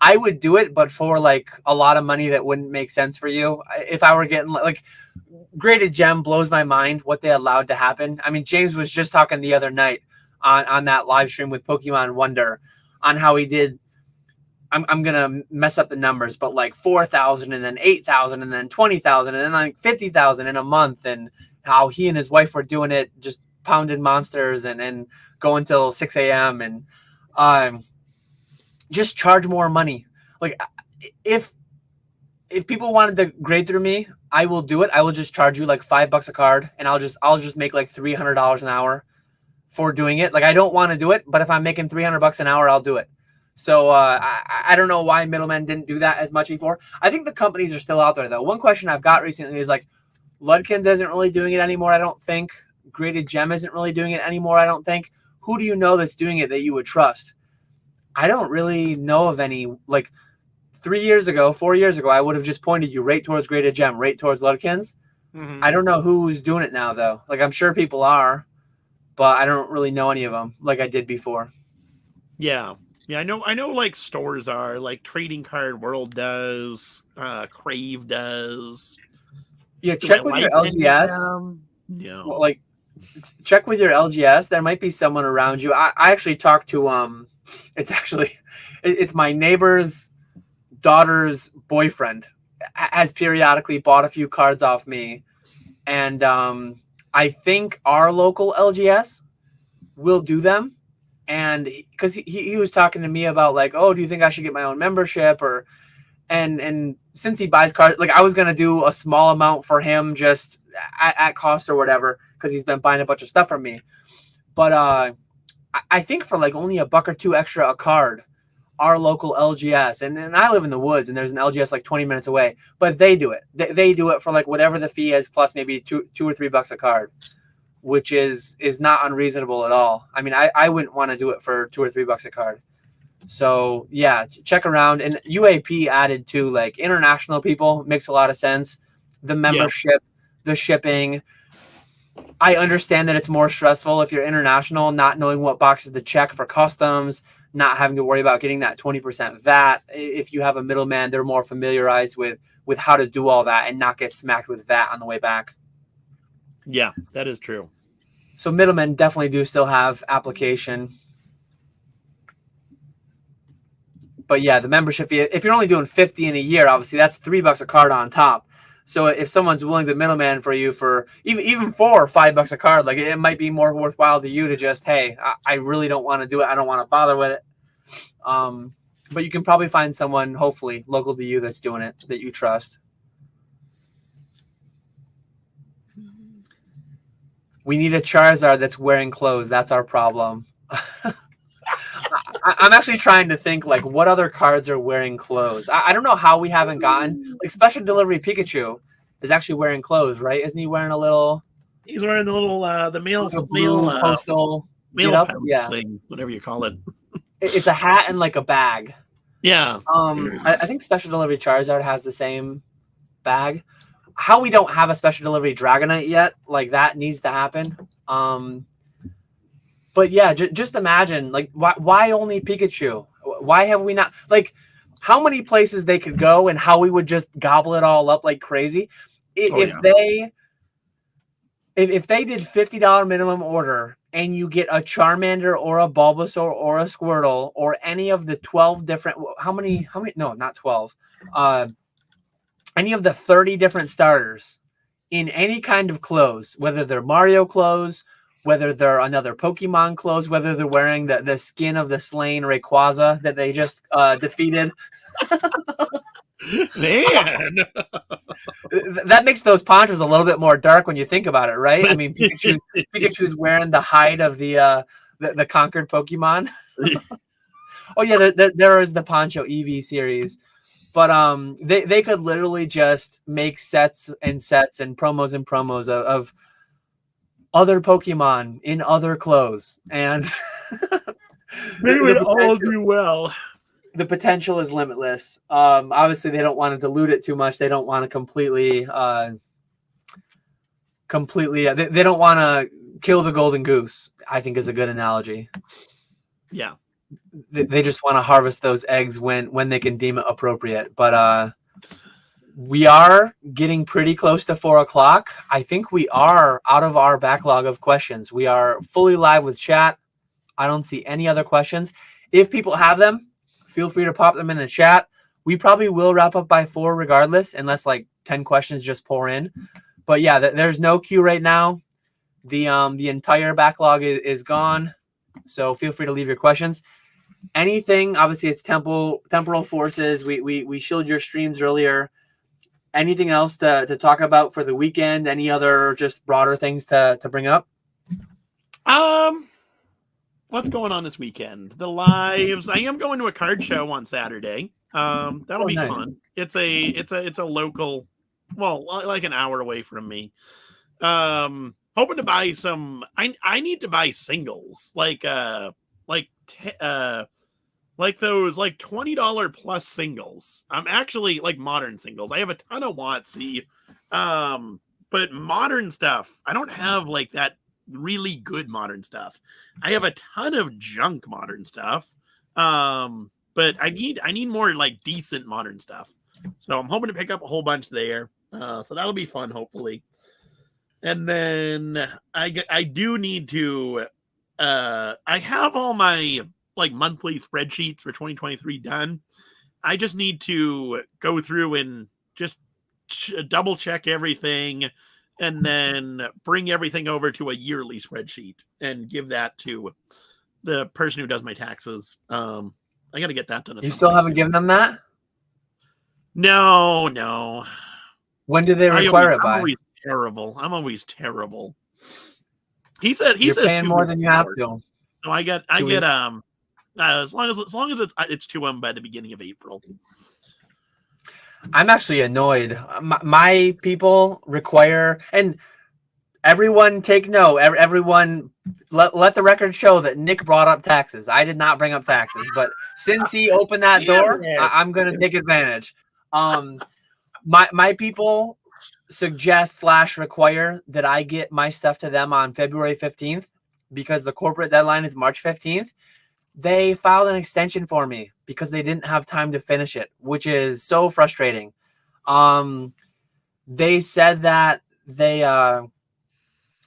I would do it, but for like a lot of money that wouldn't make sense for you. If I were getting like graded gem, blows my mind what they allowed to happen. I mean, James was just talking the other night on that live stream with Pokemon Wonder on how he did. I'm gonna mess up the numbers, but like 4,000 and then 8,000 and then 20,000 and then like 50,000 in a month, and how he and his wife were doing it, just pounding monsters and going till 6 a.m. and just charge more money. Like if people wanted to grade through me, I will do it. I will just charge you like $5 a card, and I'll just make like $300 an hour for doing it. Like I don't want to do it, but if I'm making $300 an hour, I'll do it. So I don't know why middlemen didn't do that as much before. I think the companies are still out there though. One question I've got recently is like, Ludkins isn't really doing it anymore, I don't think. Graded Gem isn't really doing it anymore, I don't think. Who do you know that's doing it that you would trust? I don't really know of any. Like 4 years ago, I would have just pointed you right towards Graded Gem, right towards Ludkins. Mm-hmm. I don't know who's doing it now though. Like I'm sure people are, but I don't really know any of them like I did before. Yeah. Yeah, I know like stores are, like Trading Card World does, Crave does. Yeah, check with your LGS. No. Well, like check with your LGS. There might be someone around you. I actually talked to it's my neighbor's daughter's boyfriend has periodically bought a few cards off me, and I think our local LGS will do them. And because he was talking to me about like, oh, do you think I should get my own membership? Or and since he buys cards, like I was gonna do a small amount for him just at cost or whatever, because he's been buying a bunch of stuff from me. But I think for like only $1 or $2 extra a card, our local LGS, and I live in the woods, and there's an LGS like 20 minutes away, but they do it. They do it for like whatever the fee is, plus maybe $2 or $3 a card, which is not unreasonable at all. I mean, I wouldn't want to do it for $2 or $3 a card. So yeah, check around. And UAP added to like international people makes a lot of sense. The membership, the shipping. I understand that it's more stressful if you're international, not knowing what boxes to check for customs, not having to worry about getting that 20% VAT. If you have a middleman, they're more familiarized with how to do all that and not get smacked with VAT on the way back. Yeah, that is true. So middlemen definitely do still have application. But yeah, the membership fee, if you're only doing 50 in a year, obviously that's $3 a card on top. So if someone's willing to middleman for you for even $4 or $5 a card, like it might be more worthwhile to you to just, hey, I really don't want to do it. I don't want to bother with it. But you can probably find someone, hopefully, local to you that's doing it, that you trust. We need a Charizard that's wearing clothes. That's our problem. I'm actually trying to think, like, what other cards are wearing clothes? I don't know how we haven't gotten, like, Special Delivery Pikachu is actually wearing clothes, right? Isn't he wearing a little... He's wearing the little, the mail postal thing, whatever you call it. It's a hat and, like, a bag. Yeah. I think Special Delivery Charizard has the same bag. How we don't have a Special Delivery Dragonite yet, like, that needs to happen. But yeah, just imagine, like, why only Pikachu? Why have we not, like, how many places they could go and how we would just gobble it all up like crazy if they did $50 minimum order and you get a Charmander or a Bulbasaur or a Squirtle or any of the 12 different, how many? No, not 12. Any of the 30 different starters in any kind of clothes, whether they're Mario clothes, whether they're another Pokemon clothes, whether they're wearing the skin of the slain Rayquaza that they just defeated. Man. That makes those ponchos a little bit more dark when you think about it, right? I mean, Pikachu's wearing the hide of the conquered Pokemon. Oh, yeah, there is the Poncho EV series. But they could literally just make sets and promos of other Pokemon in other clothes, and they would all do well. The potential is limitless. Obviously, they don't want to dilute it too much. They don't want to completely. They don't want to kill the golden goose, I think is a good analogy. Yeah. They just want to harvest those eggs when they can deem it appropriate. But we are getting pretty close to 4 o'clock. I think we are out of our backlog of questions. We are fully live with chat. I don't see any other questions. If people have them, feel free to pop them in the chat. We probably will wrap up by 4 regardless, unless like 10 questions just pour in. But yeah, there's no queue right now. The entire backlog is gone. So feel free to leave your questions. Anything, obviously it's temporal forces. We showed your streams earlier. Anything else to talk about for the weekend? Any other just broader things to bring up? What's going on this weekend? The lives. I am going to a card show on Saturday. That'll be nice. fun. It's a local, well, like an hour away from me. Hoping to buy some. I need to buy singles, like those like $20 plus singles. I'm actually like modern singles. I have a ton of WotC, but modern stuff. I don't have like that really good modern stuff. I have a ton of junk modern stuff. But I need more like decent modern stuff. So I'm hoping to pick up a whole bunch there. So that'll be fun, hopefully. And then I do need to I have all my like monthly spreadsheets for 2023 done. I just need to go through and just double check everything and then bring everything over to a yearly spreadsheet and give that to the person who does my taxes. I got to get that done. You still haven't given them that? No. When do they require it by? I'm always terrible. He says paying more than you have to. So I get as long as it's to him by the beginning of April. I'm actually annoyed. My people require, and everyone take note. Everyone let the record show that Nick brought up taxes. I did not bring up taxes, but since he opened that door, I'm going to take advantage. My people suggest / require that I get my stuff to them on February 15th because the corporate deadline is March 15th. They filed an extension for me because they didn't have time to finish it, which is so frustrating. They said that they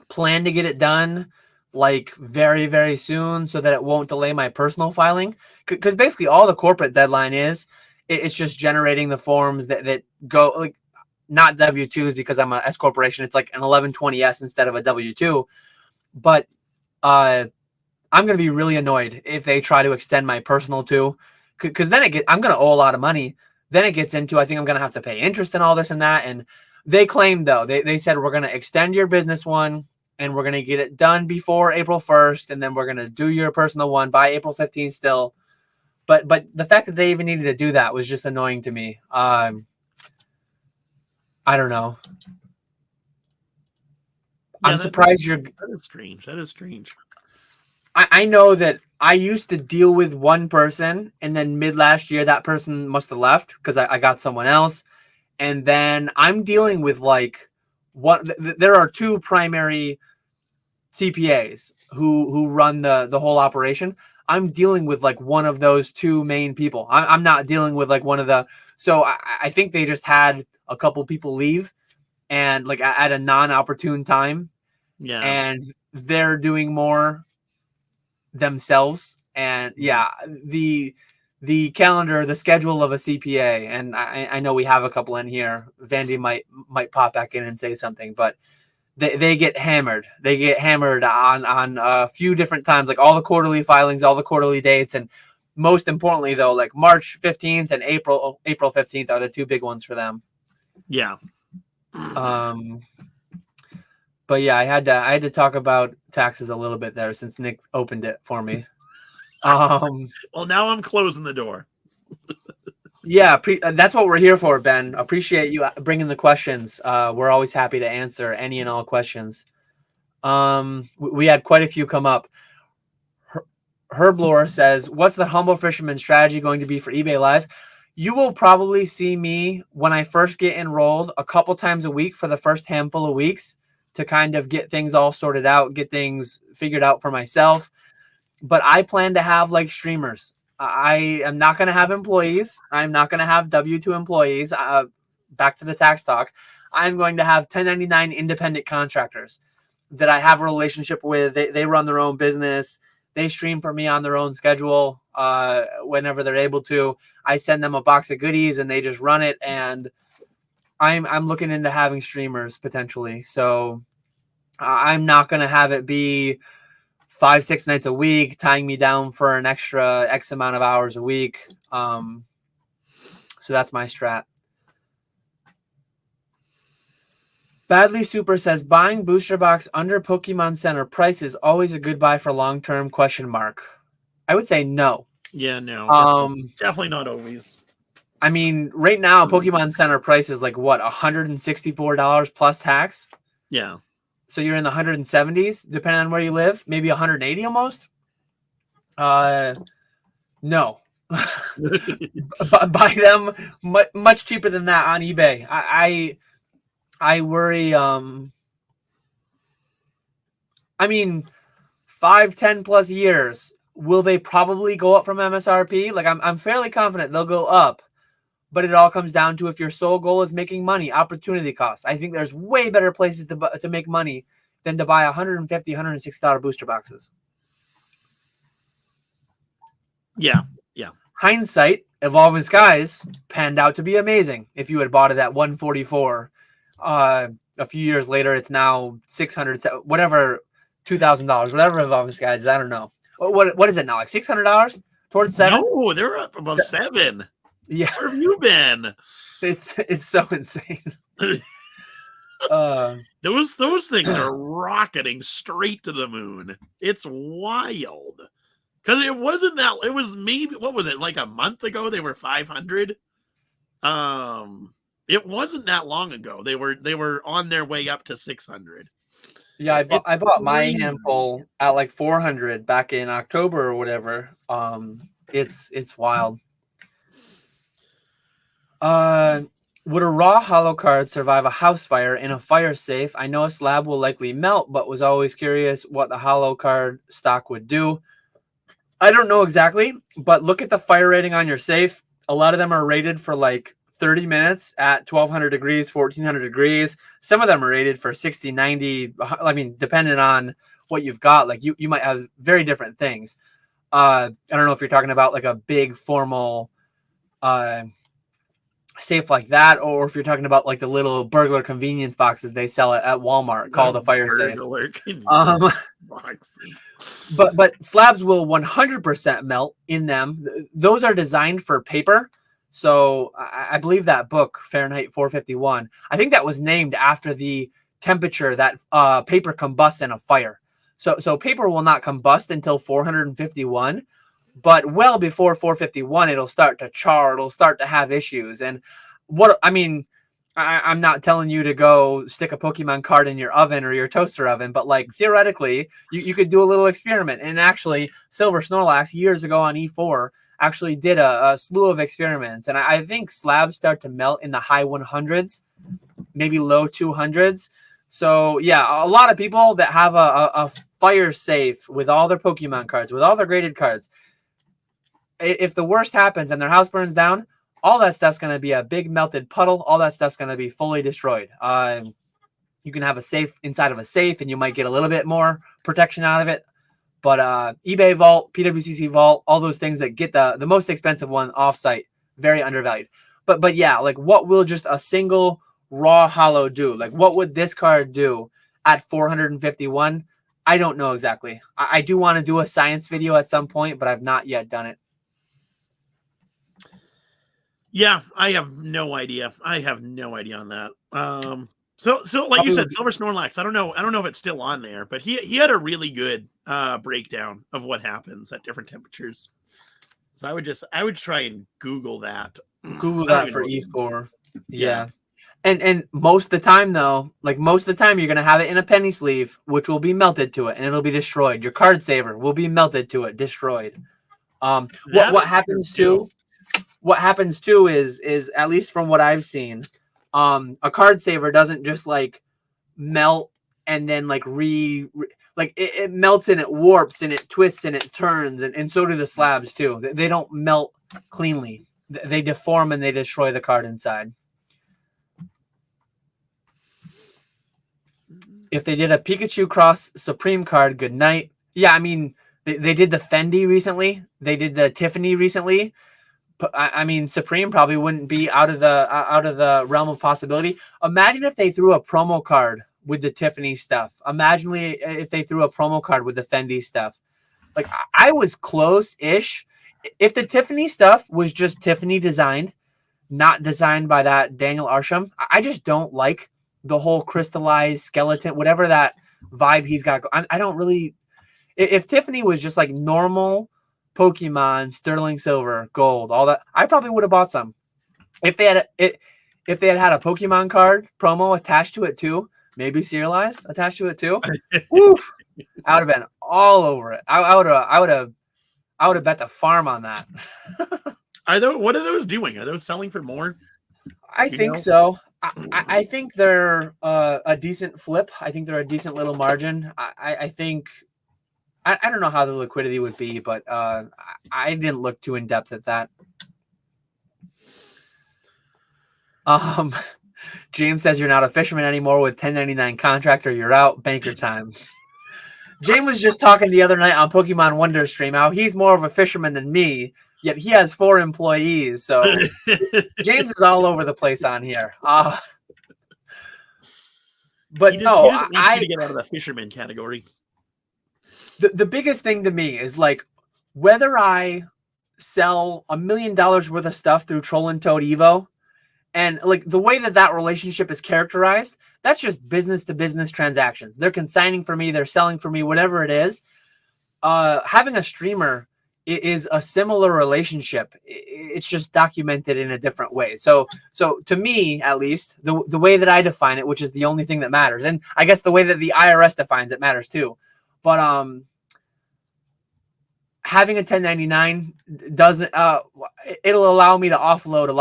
plan to get it done like very, very soon so that it won't delay my personal filing. Because basically all the corporate deadline is, it's just generating the forms that go like not W-2s because I'm a S corporation. It's like an 1120S instead of a W-2. But I'm going to be really annoyed if they try to extend my personal too, because then I'm going to owe a lot of money. Then it gets into, I think I'm going to have to pay interest and all this and that. And they claimed though, they said, we're going to extend your business one and we're going to get it done before April 1st. And then we're going to do your personal one by April 15th still. But the fact that they even needed to do that was just annoying to me. I don't know. I'm surprised That is strange. That is strange. I know that I used to deal with one person, and then mid last year, that person must have left because I got someone else. And then I'm dealing with like there are 2 primary CPAs who run the whole operation. I'm dealing with like one of those 2 main people. I'm not dealing with like one of the, so I think they just had a couple people leave and like at a non-opportune time. Yeah. And they're doing more themselves. And yeah, the calendar, the schedule of a CPA, and I know we have a couple in here. Vandy might pop back in and say something, but they get hammered. They get hammered on a few different times, like all the quarterly filings, all the quarterly dates, and most importantly though, like March 15th and April 15th are the 2 big ones for them. Yeah. But yeah, I had to talk about taxes a little bit there since Nick opened it for me. Well, now I'm closing the door. Yeah, that's what we're here for, Ben. Appreciate you bringing the questions. We're always happy to answer any and all questions. We had quite a few come up. Herblore says, what's the humble fisherman strategy going to be for eBay Live? You will probably see me when I first get enrolled a couple times a week for the first handful of weeks to kind of get things all sorted out, get things figured out for myself. But I plan to have like streamers. I am not going to have employees. I'm not going to have W-2 employees. Back to the tax talk. I'm going to have 1099 independent contractors that I have a relationship with. They run their own business. They stream for me on their own schedule whenever they're able to. I send them a box of goodies and they just run it. And I'm looking into having streamers potentially. So I'm not going to have it be 5-6 nights a week, tying me down for an extra X amount of hours a week. So that's my strat. Badly Super says, buying booster box under Pokemon Center price is always a good buy for long-term ? I would say no. Yeah, no. Definitely not always. I mean, right now, Pokemon Center price is like, what, $164 plus tax? Yeah. So you're in the 170s, depending on where you live, maybe 180 almost. No. Buy them much cheaper than that on eBay. I worry. I mean, 5-10 plus years, will they probably go up from MSRP? Like I'm fairly confident they'll go up, but it all comes down to if your sole goal is making money, opportunity cost. I think there's way better places to make money than to buy $150, $160 booster boxes. Yeah. Hindsight, Evolving Skies panned out to be amazing. If you had bought it at $144, a few years later, it's now $600, whatever, $2,000, whatever Evolving Skies is. I don't know. What is it now? Like $600 towards $7? No, they're up above $7. Yeah, where have you been? It's so insane. Those things are rocketing straight to the moon. It's wild. Because it wasn't that. It was maybe, what was it, like a month ago? They were 500. It wasn't that long ago. They were on their way up to 600. Yeah, I bought my handful at like 400 back in October or whatever. It's wild. Would a raw hollow card survive a house fire in a fire safe? I know a slab will likely melt, but was always curious what the hollow card stock would do. I don't know exactly, but look at the fire rating on your safe. A lot of them are rated for like 30 minutes at 1200 degrees, 1400 degrees. Some of them are rated for 60, 90. I mean, depending on what you've got, like you might have very different things. I don't know if you're talking about like a big formal safe like that, or if you're talking about like the little burglar convenience boxes they sell at Walmart called a fire safe. But slabs will 100% melt in them. Those are designed for paper. So I believe that book, Fahrenheit 451, I think that was named after the temperature that paper combusts in a fire. So paper will not combust until 451, but well before 451, it'll start to char. It'll start to have issues. And I'm not telling you to go stick a Pokemon card in your oven or your toaster oven, but like theoretically, you could do a little experiment. And actually, Silver Snorlax years ago on E4 actually did a slew of experiments. And I think slabs start to melt in the high 100s, maybe low 200s. So yeah, a lot of people that have a fire safe with all their Pokemon cards, with all their graded cards, if the worst happens and their house burns down, all that stuff's going to be a big melted puddle. All that stuff's going to be fully destroyed. You can have a safe inside of a safe, and you might get a little bit more protection out of it. But eBay Vault, PWCC Vault, all those things that get the most expensive one off-site, very undervalued. But yeah, like what will just a single raw hollow do? Like what would this card do at 451? I don't know exactly. I do want to do a science video at some point, but I've not yet done it. Yeah, I have no idea. I have no idea on that. So like you said, Silver Snorlax, I don't know if it's still on there, but he had a really good breakdown of what happens at different temperatures. So I would try and Google that Google I don't that even for know what it is. E4. Yeah. Yeah. And most of the time though, like most of the time you're gonna have it in a penny sleeve, which will be melted to it and it'll be destroyed. Your card saver will be melted to it, destroyed. What That is true happens too. is at least from what I've seen, a card saver doesn't just like melt and then like like it melts and it warps and it twists and it turns and so do the slabs too. They don't melt cleanly. They deform and they destroy the card inside. If they did a Pikachu Cross Supreme card, good night. Yeah, I mean, they did the Fendi recently. They did the Tiffany recently. I mean, Supreme probably wouldn't be out of the realm of possibility. Imagine if they threw a promo card with the Tiffany stuff. Imagine if they threw a promo card with the Fendi stuff. Like, I was close-ish. If the Tiffany stuff was just Tiffany designed, not designed by that Daniel Arsham, I just don't like the whole crystallized skeleton, whatever that vibe he's got. I don't really. If Tiffany was just like normal Pokemon, sterling silver, gold, all that, I probably would have bought some. If they had had a Pokemon card promo attached to it too, maybe serialized attached to it too, woo, I would have been all over it. I would have bet the farm on that. What are those doing? Are those selling for more? I think so. I think they're a decent flip. I think they're a decent little margin. I think I don't know how the liquidity would be, but I didn't look too in depth at that. James says you're not a fisherman anymore with 1099 contractor. You're out. Banker time. James was just talking the other night on Pokemon Wonder Stream how he's more of a fisherman than me, yet he has 4 employees. So James is all over the place on here. But he just no, wants you to get out of the fisherman category. The biggest thing to me is like whether I sell $1 million worth of stuff through Troll and Toad Evo, and like the way that relationship is characterized, that's just business to business transactions. They're consigning for me, they're selling for me, whatever it is. Having a streamer is a similar relationship. It's just documented in a different way. So to me, at least, the way that I define it, which is the only thing that matters, and I guess the way that the IRS defines it matters too. But having a 1099 doesn't it'll allow me to offload a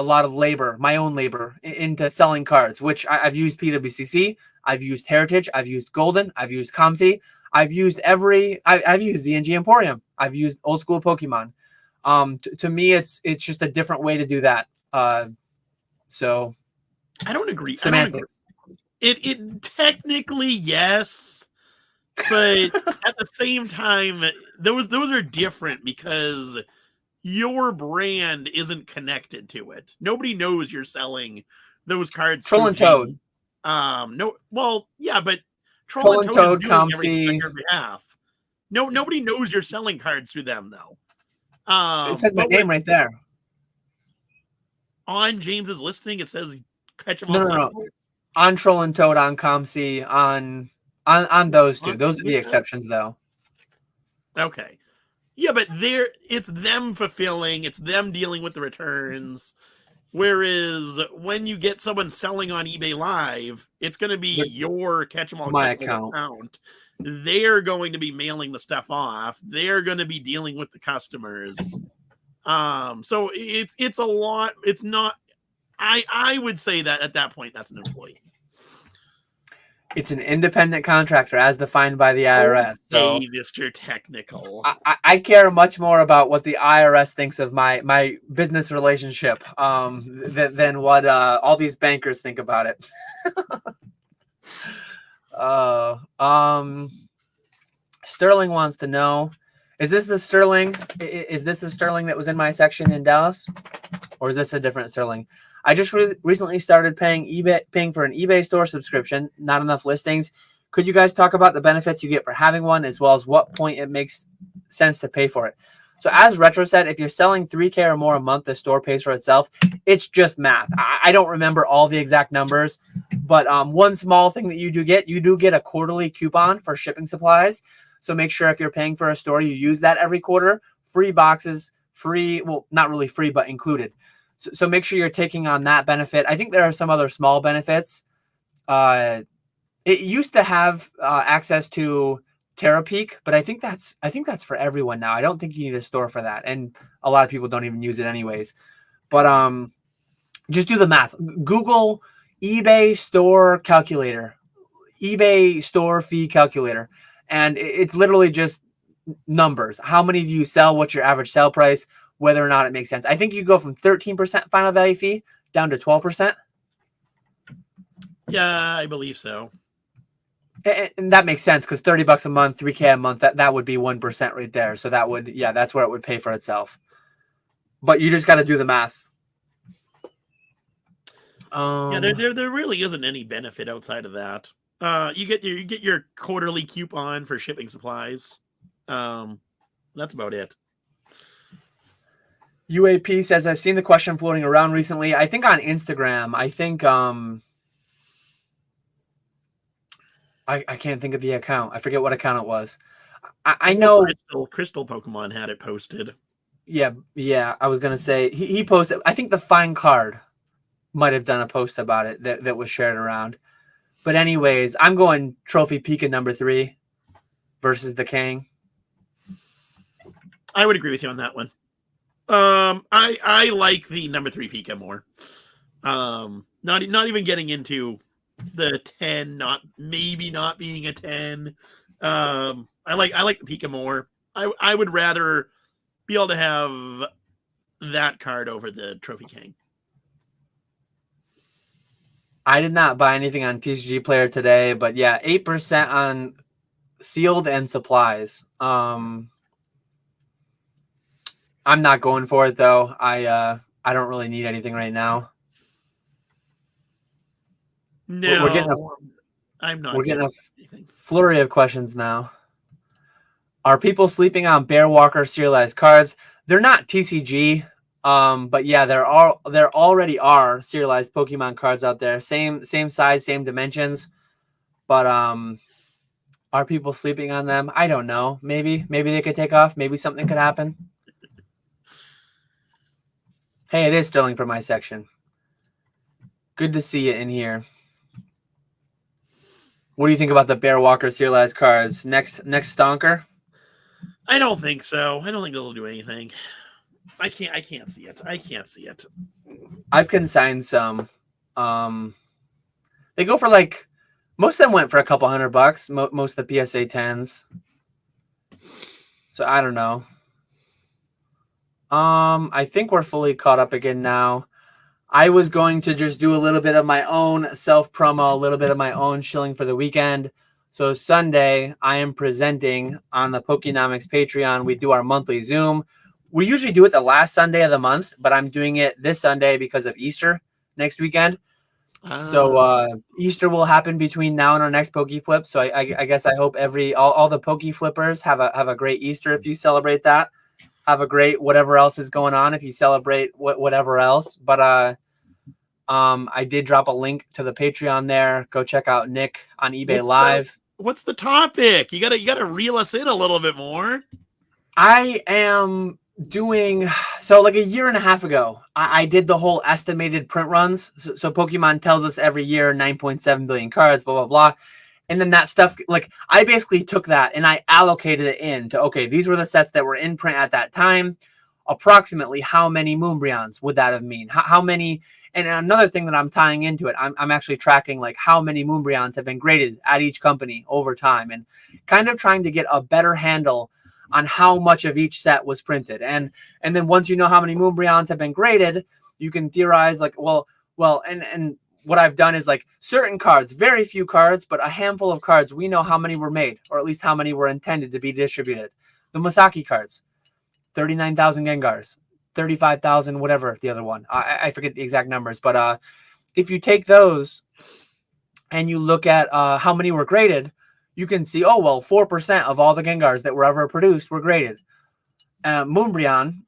lot of labor, my own labor, into selling cards, which I've used PWCC, I've used Heritage, I've used Golden, I've used ComC, I've used I've used ZNG Emporium, I've used Old School Pokemon. To me, it's just a different way to do that. So I don't agree. Semantics. It technically yes. But at the same time, those are different because your brand isn't connected to it. Nobody knows you're selling those cards. Troll and Toad. No, well, yeah, but Troll and Toad, is doing everything on your behalf. Nobody knows you're selling cards through them though. It says my name right there. On James's listing, it says Ketchum. No. On Troll and Toad, on ComC, on those two. Those are the exceptions, though. Okay. Yeah, but it's them fulfilling, it's them dealing with the returns. Whereas when you get someone selling on eBay Live, it's going to be your KetchumAllCollectibles account. They're going to be mailing the stuff off. They're going to be dealing with the customers. So it's a lot. It's not. I would say that at that point, that's an employee. It's an independent contractor as defined by the IRS. So Mr. Technical. I care much more about what the IRS thinks of my business relationship than what all these bankers think about it. Sterling wants to know, is this the Sterling? Is this the Sterling that was in my section in Dallas? Or is this a different Sterling? I just recently started paying for an eBay store subscription. Not enough listings. Could you guys talk about the benefits you get for having one, as well as what point it makes sense to pay for it? So as Retro said, if you're selling $3K or more a month, the store pays for itself. It's just math. I don't remember all the exact numbers, but one small thing that you do get a quarterly coupon for shipping supplies. So make sure if you're paying for a store, you use that every quarter. Free boxes, free, well, not really free, but included. So make sure you're taking on that benefit. I think there are some other small benefits. It used to have access to TerraPeak, but I think that's for everyone now. I don't think you need a store for that, and a lot of people don't even use it anyways. But just do the math. Google eBay store calculator, eBay store fee calculator, and it's literally just numbers. How many do you sell? What's your average sale price? Whether or not it makes sense. I think you go from 13% final value fee down to 12%. Yeah, I believe so. And that makes sense because $30 a month, $3K a month, that would be 1% right there. So that would, yeah, that's where it would pay for itself. But you just got to do the math. Yeah, there really isn't any benefit outside of that. You get your quarterly coupon for shipping supplies. That's about it. UAP says, I've seen the question floating around recently. I think on Instagram. I think I can't think of the account. I forget what account it was. I know Crystal Pokemon had it posted. Yeah. I was gonna say he posted. I think the Fine Card might have done a post about it that was shared around. But anyways, I'm going Trophy Pika number 3 versus the Kang. I would agree with you on that one. I like the number 3 Pika more. Not even getting into the 10, maybe not being a 10. I like the Pika more. I would rather be able to have that card over the Trophy King. I did not buy anything on TCG Player today, but yeah, 8% on sealed and supplies. I'm not going for it though. I don't really need anything right now. No, we're getting a flurry of questions now. Are people sleeping on Bear Walker serialized cards? They're not TCG, but yeah, there already are serialized Pokemon cards out there. Same size, same dimensions. But are people sleeping on them? I don't know. Maybe they could take off. Maybe something could happen. Hey, it is Sterling for my section. Good to see you in here. What do you think about the Bear Walker serialized cards? Next stonker? I don't think so. I don't think they'll do anything. I can't see it. I can't see it. I've consigned some. They go for like, most of them went for a couple $100. Most of the PSA 10s. So I don't know. I think we're fully caught up again now. I was going to just do a little bit of my own self-promo, a little bit of my own shilling for the weekend. So Sunday, I am presenting on the Pokenomics Patreon. We do our monthly Zoom. We usually do it the last Sunday of the month, but I'm doing it this Sunday because of Easter next weekend. So Easter will happen between now and our next PokeFlip. So I guess I hope all the PokeFlippers have a great Easter if you celebrate that. Have a great whatever else is going on if you celebrate whatever else. But I did drop a link to the Patreon there. Go check out Nick on eBay Live. What's the topic? You gotta reel us in a little bit more. I am doing so like a year and a half ago. I did the whole estimated print runs. So Pokemon tells us every year 9.7 billion cards, blah blah blah. And then that stuff, like I basically took that and I allocated it into, okay, these were the sets that were in print at that time. Approximately how many Moonbryons would that have mean? How many? And another thing that I'm tying into it, I'm actually tracking like how many Moonbryons have been graded at each company over time and kind of trying to get a better handle on how much of each set was printed. And then once you know how many Moonbryons have been graded, you can theorize like, well, and what I've done is like certain cards, very few cards, but a handful of cards, we know how many were made, or at least how many were intended to be distributed. The Masaki cards, 39,000 Gengars, 35,000, whatever the other one. I forget the exact numbers, but if you take those and you look at how many were graded, you can see, oh, well, 4% of all the Gengars that were ever produced were graded. Moonbryon,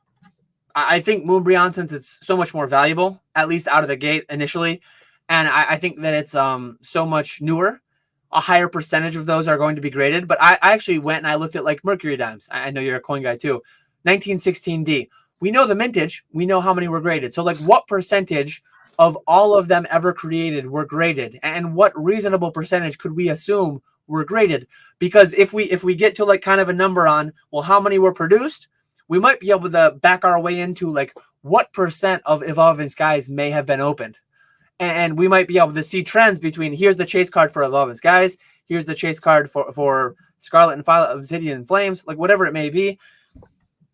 I think Moonbryon, since it's so much more valuable, at least out of the gate initially, and I think that it's so much newer, a higher percentage of those are going to be graded. But I actually went and I looked at like Mercury Dimes. I know you're a coin guy too. 1916D, we know the mintage, we know how many were graded. So like what percentage of all of them ever created were graded, and what reasonable percentage could we assume were graded? Because if we get to like kind of a number on, well, how many were produced, we might be able to back our way into like what percent of Evolving Skies may have been opened. And we might be able to see trends between here's the chase card for Evolving Skies, here's the chase card for Scarlet and Violet Obsidian and Flames, like whatever it may be.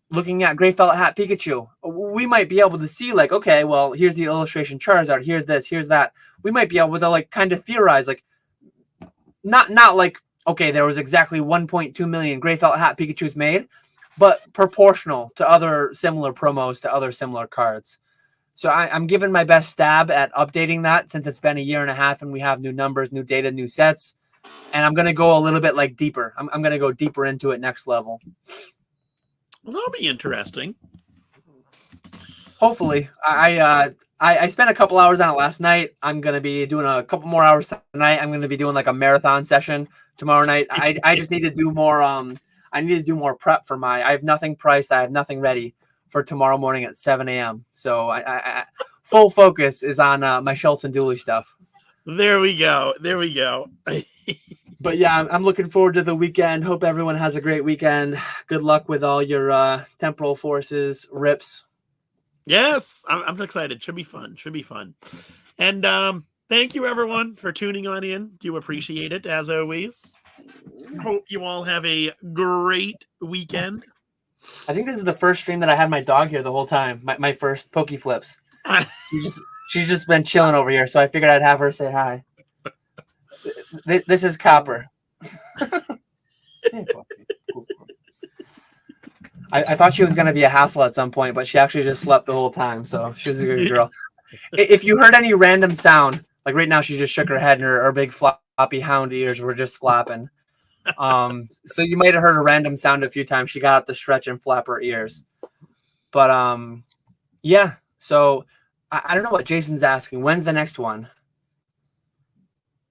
Looking at Gray Felt Hat Pikachu, we might be able to see like, okay, well, here's the illustration Charizard, here's this, here's that. We might be able to like kind of theorize, like not like, okay, there was exactly 1.2 million Gray Felt Hat Pikachus made, but proportional to other similar promos, to other similar cards. So I'm giving my best stab at updating that since it's been a year and a half and we have new numbers, new data, new sets. And I'm going to go a little bit like deeper. I'm going to go deeper into it next level. Well, that'll be interesting. Hopefully. I spent a couple hours on it last night. I'm going to be doing a couple more hours tonight. I'm going to be doing like a marathon session tomorrow night. I just need to do more. I need to do more prep for I have nothing priced. I have nothing ready for tomorrow morning at 7 a.m. So I full focus is on my Schultz and Dooley stuff. There we go. There we go. But yeah, I'm looking forward to the weekend. Hope everyone has a great weekend. Good luck with all your temporal forces rips. Yes, I'm excited. Should be fun. Should be fun. And thank you, everyone, for tuning on in. Do appreciate it, as always. Hope you all have a great weekend. I think this is the first stream that I had my dog here the whole time. My first PokeFlipz. She's just been chilling over here, so I figured I'd have her say hi. This is Copper. I thought she was going to be a hassle at some point, but she actually just slept the whole time, so she was a good girl. If you heard any random sound, like right now she just shook her head and her big floppy hound ears were just flapping. So you might have heard a random sound a few times. She got out to stretch and flap her ears. But yeah, so I don't know what Jason's asking. When's the next one?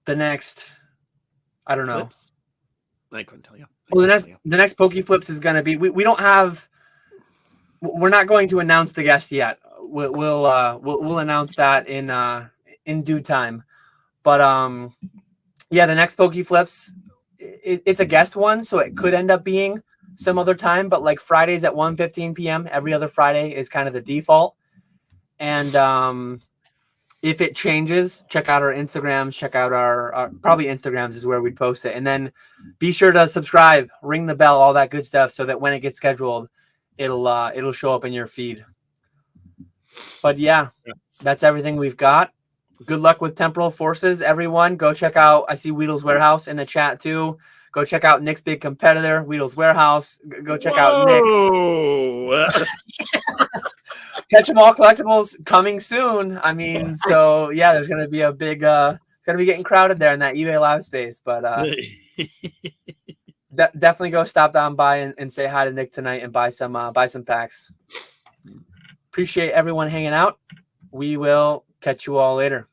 The next, I don't know. Flips? I couldn't tell you. Well, the next PokeFlipz is going to be. We don't have. We're not going to announce the guest yet. We'll announce that in due time. But yeah, the next PokeFlipz, it's a guest one, so it could end up being some other time. But like Fridays at 1:15 p.m. every other Friday is kind of the default. And if it changes, check out our Instagrams, check out our probably Instagrams is where we'd post it. And then be sure to subscribe, ring the bell, all that good stuff, so that when it gets scheduled, it'll show up in your feed. But yeah, that's everything we've got. Good luck with Temporal Forces, everyone. Go check out, I see Weedle's Warehouse in the chat too. Go check out Nick's big competitor, Weedle's Warehouse. Go check out Nick. KetchumAllCollectibles coming soon. I mean, so yeah, there's going to be a big, going to be getting crowded there in that eBay live space. But definitely go stop down by and say hi to Nick tonight and buy some packs. Appreciate everyone hanging out. We will catch you all later.